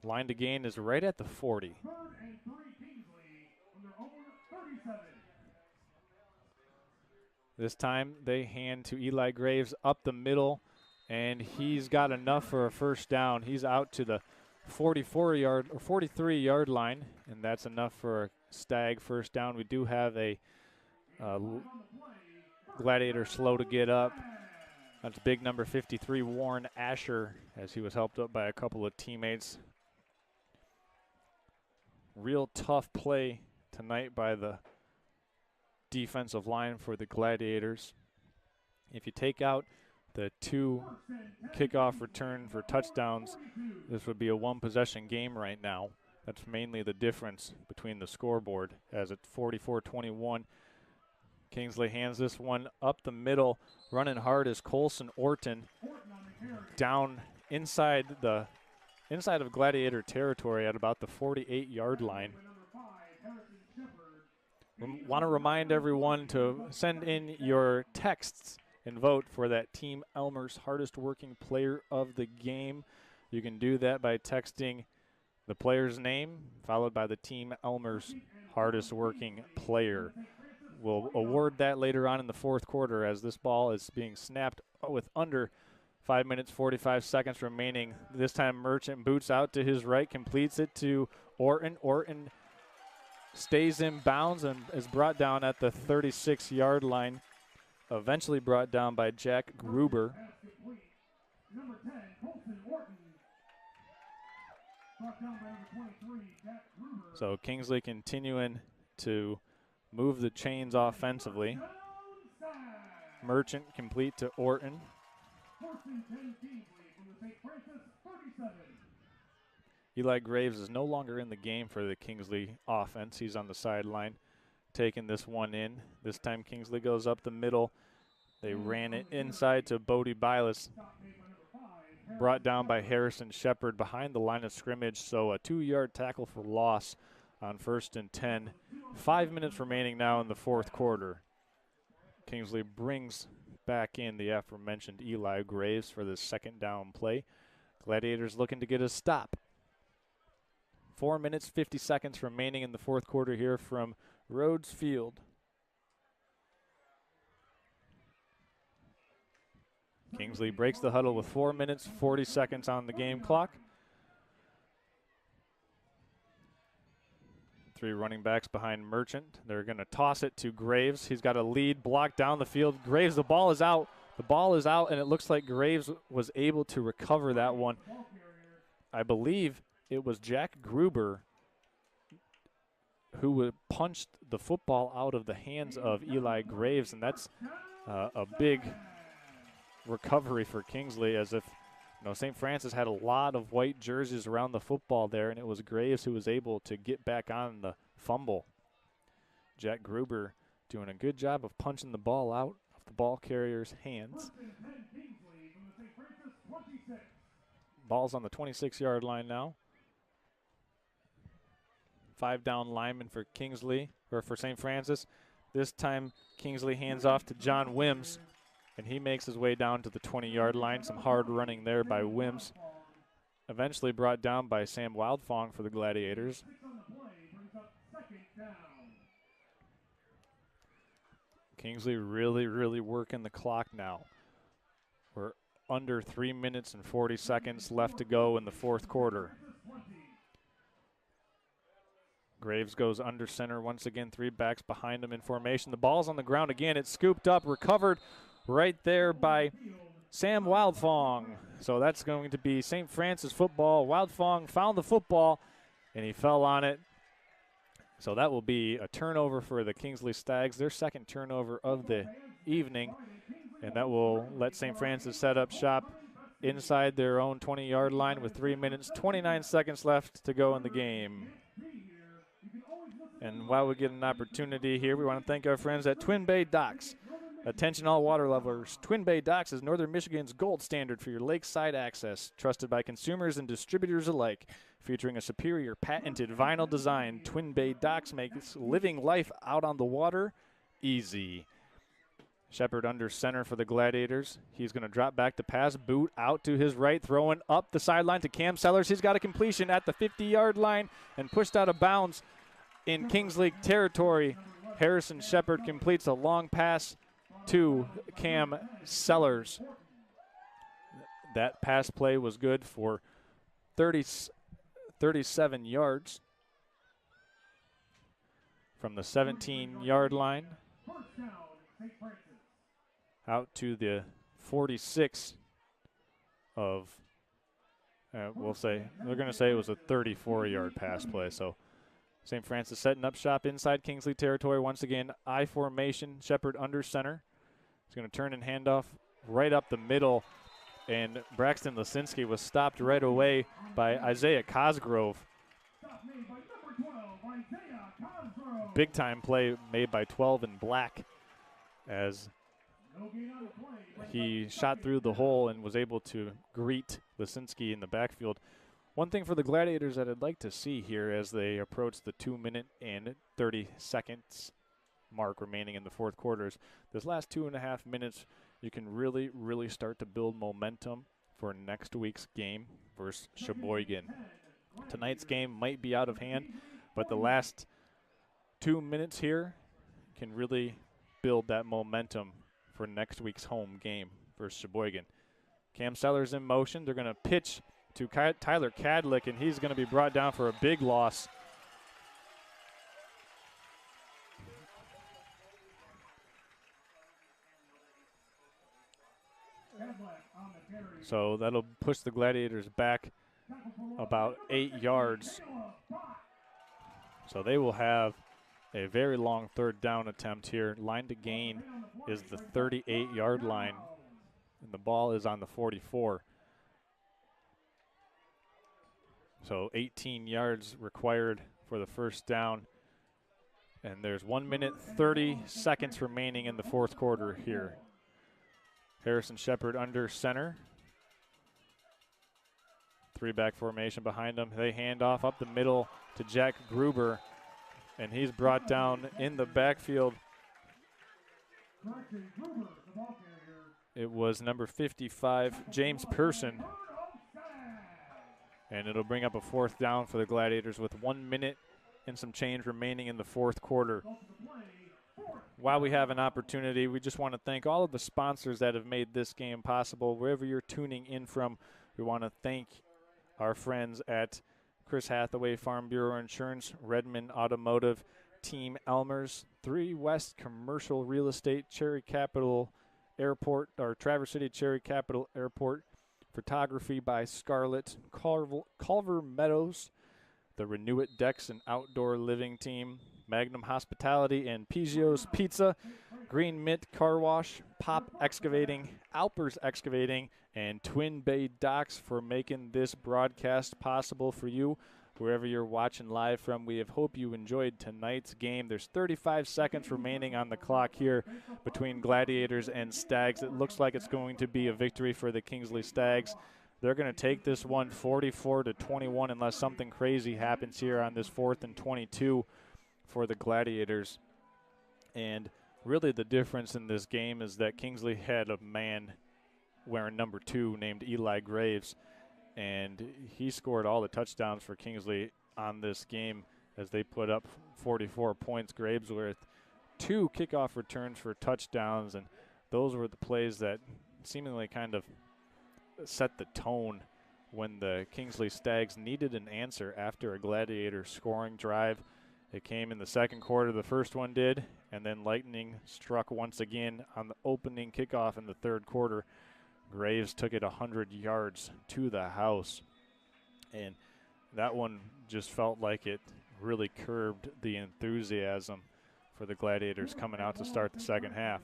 Line to gain is right at the 40. Third and 3 Kingsley from their own 37. This time they hand to Eli Graves up the middle, and he's got enough for a first down. He's out to the 44-yard or 43-yard line, and that's enough for a Stag first down. We do have a Gladiator slow to get up. That's big number 53, Warren Asher, as he was helped up by a couple of teammates. Real tough play tonight by the defensive line for the Gladiators. If you take out the 2 kickoff return for touchdowns, this would be a one-possession game right now. That's mainly the difference between the scoreboard, as it's 44-21. Kingsley hands this one up the middle. Running hard is Colson Orton down inside of Gladiator territory at about the 48-yard line. We want to remind everyone to send in your texts and vote for that Team Elmer's hardest working player of the game. You can do that by texting the player's name followed by the Team Elmer's hardest working player. We'll award that later on in the fourth quarter as this ball is being snapped with under 5 minutes, 45 seconds remaining. This time Merchant boots out to his right, completes it to Orton. Orton stays in bounds and is brought down at the 36-yard line. Eventually brought down by Jack Gruber. Number 10, Colson Orton. Brought down by number 23, Jack Gruber. So Kingsley continuing to move the chains offensively. Merchant complete to Orton. 14-10 Kingsley from the St. Francis 37. Eli Graves is no longer in the game for the Kingsley offense. He's on the sideline taking this one in. This time Kingsley goes up the middle. They ran it inside to Bodie Bilas. Brought down by Harrison Shepard behind the line of scrimmage, so a 2-yard tackle for loss on 1st and 10. 5 minutes remaining now in the fourth quarter. Kingsley brings back in the aforementioned Eli Graves for the second down play. Gladiators looking to get a stop. 4 minutes, 50 seconds remaining in the fourth quarter here from Rhodes Field. Kingsley breaks the huddle with 4 minutes, 40 seconds on the game clock. 3 running backs behind Merchant. They're going to toss it to Graves. He's got a lead block down the field. Graves, the ball is out. The ball is out, and it looks like Graves was able to recover that one. I believe it was Jack Gruber who punched the football out of the hands of Eli Graves, and that's a big recovery for Kingsley, as if St. Francis had a lot of white jerseys around the football there, and it was Graves who was able to get back on the fumble. Jack Gruber doing a good job of punching the ball out of the ball carrier's hands. Ball's on the 26-yard line now. 5 down linemen for Kingsley, or for St. Francis. This time Kingsley hands off to John Wims, and he makes his way down to the 20-yard line. Some hard running there by Wims. Eventually brought down by Sam Wildfong for the Gladiators. Kingsley really working the clock now. We're under 3 minutes and 40 seconds left to go in the fourth quarter. Graves goes under center once again, 3 backs behind him in formation. The ball's on the ground again. It's scooped up, recovered right there by Sam Wildfong. So that's going to be St. Francis football. Wildfong found the football, and he fell on it. So that will be a turnover for the Kingsley Stags, their second turnover of the evening, and that will let St. Francis set up shop inside their own 20-yard line with 3 minutes, 29 seconds left to go in the game. And while we get an opportunity here, we want to thank our friends at Twin Bay Docks. Attention all water lovers. Twin Bay Docks is Northern Michigan's gold standard for your lakeside access. Trusted by consumers and distributors alike. Featuring a superior patented vinyl design, Twin Bay Docks makes living life out on the water easy. Shepard under center for the Gladiators. He's going to drop back to pass. Boot out to his right, throwing up the sideline to Cam Sellers. He's got a completion at the 50-yard line and pushed out of bounds in Kingsley territory. Harrison Shepard completes a long pass to Cam Sellers. That pass play was good for 37 yards from the 17-yard line out to the 46 of, we'll say, they're going to say it was a 34-yard pass play. So St. Francis setting up shop inside Kingsley territory. Once again, I formation, Shepard under center. He's going to turn and hand off right up the middle. And Braxton Lisinski was stopped right away by Isaiah Cosgrove. Big time play made by 12 in black as he shot through the hole and was able to greet Lisinski in the backfield. One thing for the Gladiators that I'd like to see here as they approach the 2-minute and 30 seconds mark remaining in the fourth quarter is this last 2.5 minutes, you can really, really start to build momentum for next week's game versus Sheboygan. Tonight's game might be out of hand, but the last 2 minutes here can really build that momentum for next week's home game versus Sheboygan. Cam Sellers in motion. They're going to pitch to Tyler Cadlick, and he's going to be brought down for a big loss. So that'll push the Gladiators back about 8 yards. So they will have a very long third down attempt here. Line to gain is the 38-yard line, and the ball is on the 44. So 18 yards required for the first down. And there's 1 minute, 30 seconds remaining in the fourth quarter here. Harrison Shepard under center. 3-back formation behind him. They hand off up the middle to Jack Gruber, and he's brought down in the backfield. It was number 55, James Person. And it'll bring up a fourth down for the Gladiators with 1 minute and some change remaining in the fourth quarter. While we have an opportunity, we just want to thank all of the sponsors that have made this game possible. Wherever you're tuning in from, we want to thank our friends at Chris Hathaway Farm Bureau Insurance, Redmond Automotive, Team Elmers, 3 West Commercial Real Estate, Cherry Capital Airport, or Traverse City Cherry Capital Airport, Photography by Scarlett, Culver Meadows, the Renew It Decks and Outdoor Living Team, Magnum Hospitality and Piggio's Pizza, Green Mint Car Wash, Pop Excavating, Alpers Excavating, and Twin Bay Docks for making this broadcast possible for you. Wherever you're watching live from, we hope you enjoyed tonight's game. There's 35 seconds remaining on the clock here between Gladiators and Stags. It looks like it's going to be a victory for the Kingsley Stags. They're going to take this one 44-21 unless something crazy happens here on this 4th and 22 for the Gladiators. And really the difference in this game is that Kingsley had a man wearing number 2 named Eli Graves, and he scored all the touchdowns for Kingsley on this game as they put up 44 points. Graves with 2 kickoff returns for touchdowns, and those were the plays that seemingly kind of set the tone when the Kingsley Stags needed an answer after a Gladiator scoring drive. It came in the second quarter, the first one did, and then lightning struck once again on the opening kickoff in the third quarter. Graves took it 100 yards to the house, and that one just felt like it really curbed the enthusiasm for the Gladiators coming out to start the second half.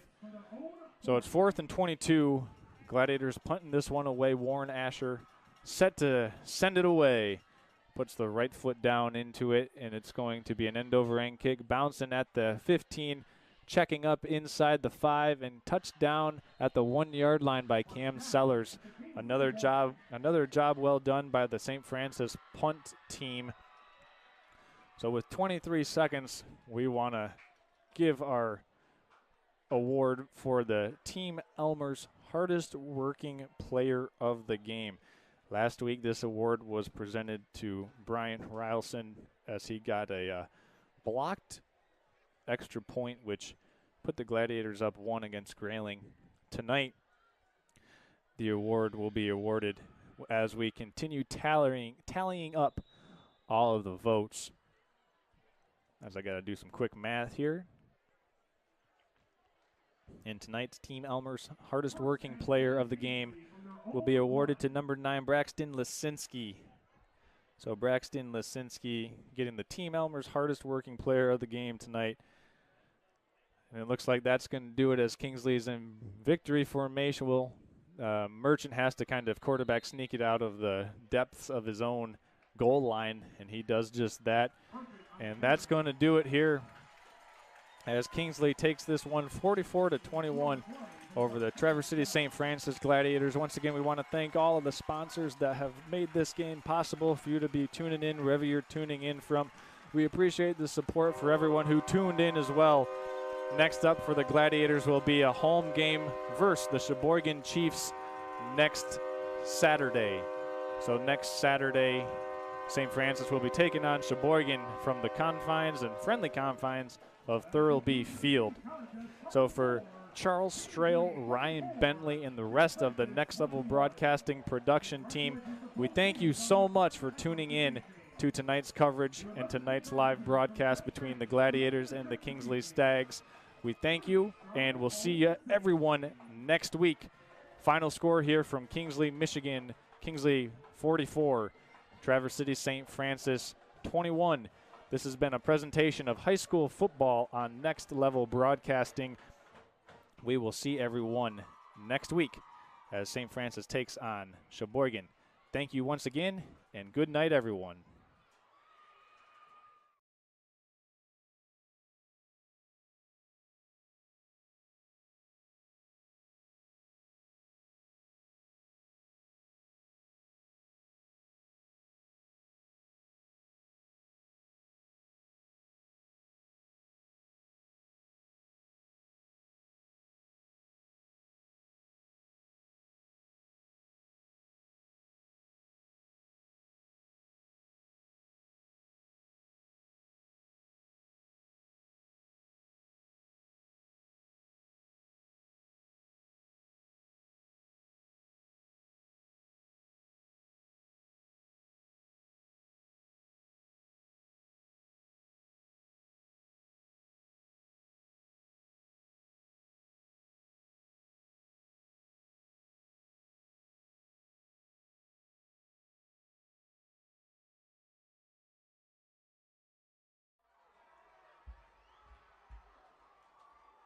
So it's 4th and 22. Gladiators punting this one away. Warren Asher set to send it away. Puts the right foot down into it, and it's going to be an end-over-end kick, bouncing at the 15, checking up inside the 5, and touchdown at the 1-yard line by Cam Sellers. Another job well done by the St. Francis punt team. So with 23 seconds, we want to give our award for the Team Elmer's hardest working player of the game. Last week, this award was presented to Brian Rylson as he got a blocked extra point, which put the Gladiators up 1 against Grayling. Tonight, the award will be awarded as we continue tallying up all of the votes. As I got to do some quick math here. And tonight's Team Elmer's hardest working player of the game will be awarded to number 9, Braxton Lisinski. So Braxton Lisinski getting the Team Elmer's hardest working player of the game tonight. And it looks like that's going to do it as Kingsley's in victory formation. Merchant has to kind of quarterback sneak it out of the depths of his own goal line, and he does just that. And that's going to do it here as Kingsley takes this one 44-21 over the Traverse City St. Francis Gladiators. Once again, we want to thank all of the sponsors that have made this game possible for you to be tuning in wherever you're tuning in from. We appreciate the support for everyone who tuned in as well. Next up for the Gladiators will be a home game versus the Sheboygan Chiefs next Saturday. So next Saturday, St. Francis will be taking on Sheboygan from the confines and friendly confines of Thurlby Field. So for Charles Strail, Ryan Bentley, and the rest of the Next Level Broadcasting production team, we thank you so much for tuning in to tonight's coverage and tonight's live broadcast between the Gladiators and the Kingsley Stags. We thank you, and we'll see you everyone next week. Final score here from Kingsley, Michigan. Kingsley 44, Traverse City St. Francis 21. This has been a presentation of high school football on Next Level Broadcasting. We will see everyone next week as St. Francis takes on Sheboygan. Thank you once again, and good night, everyone.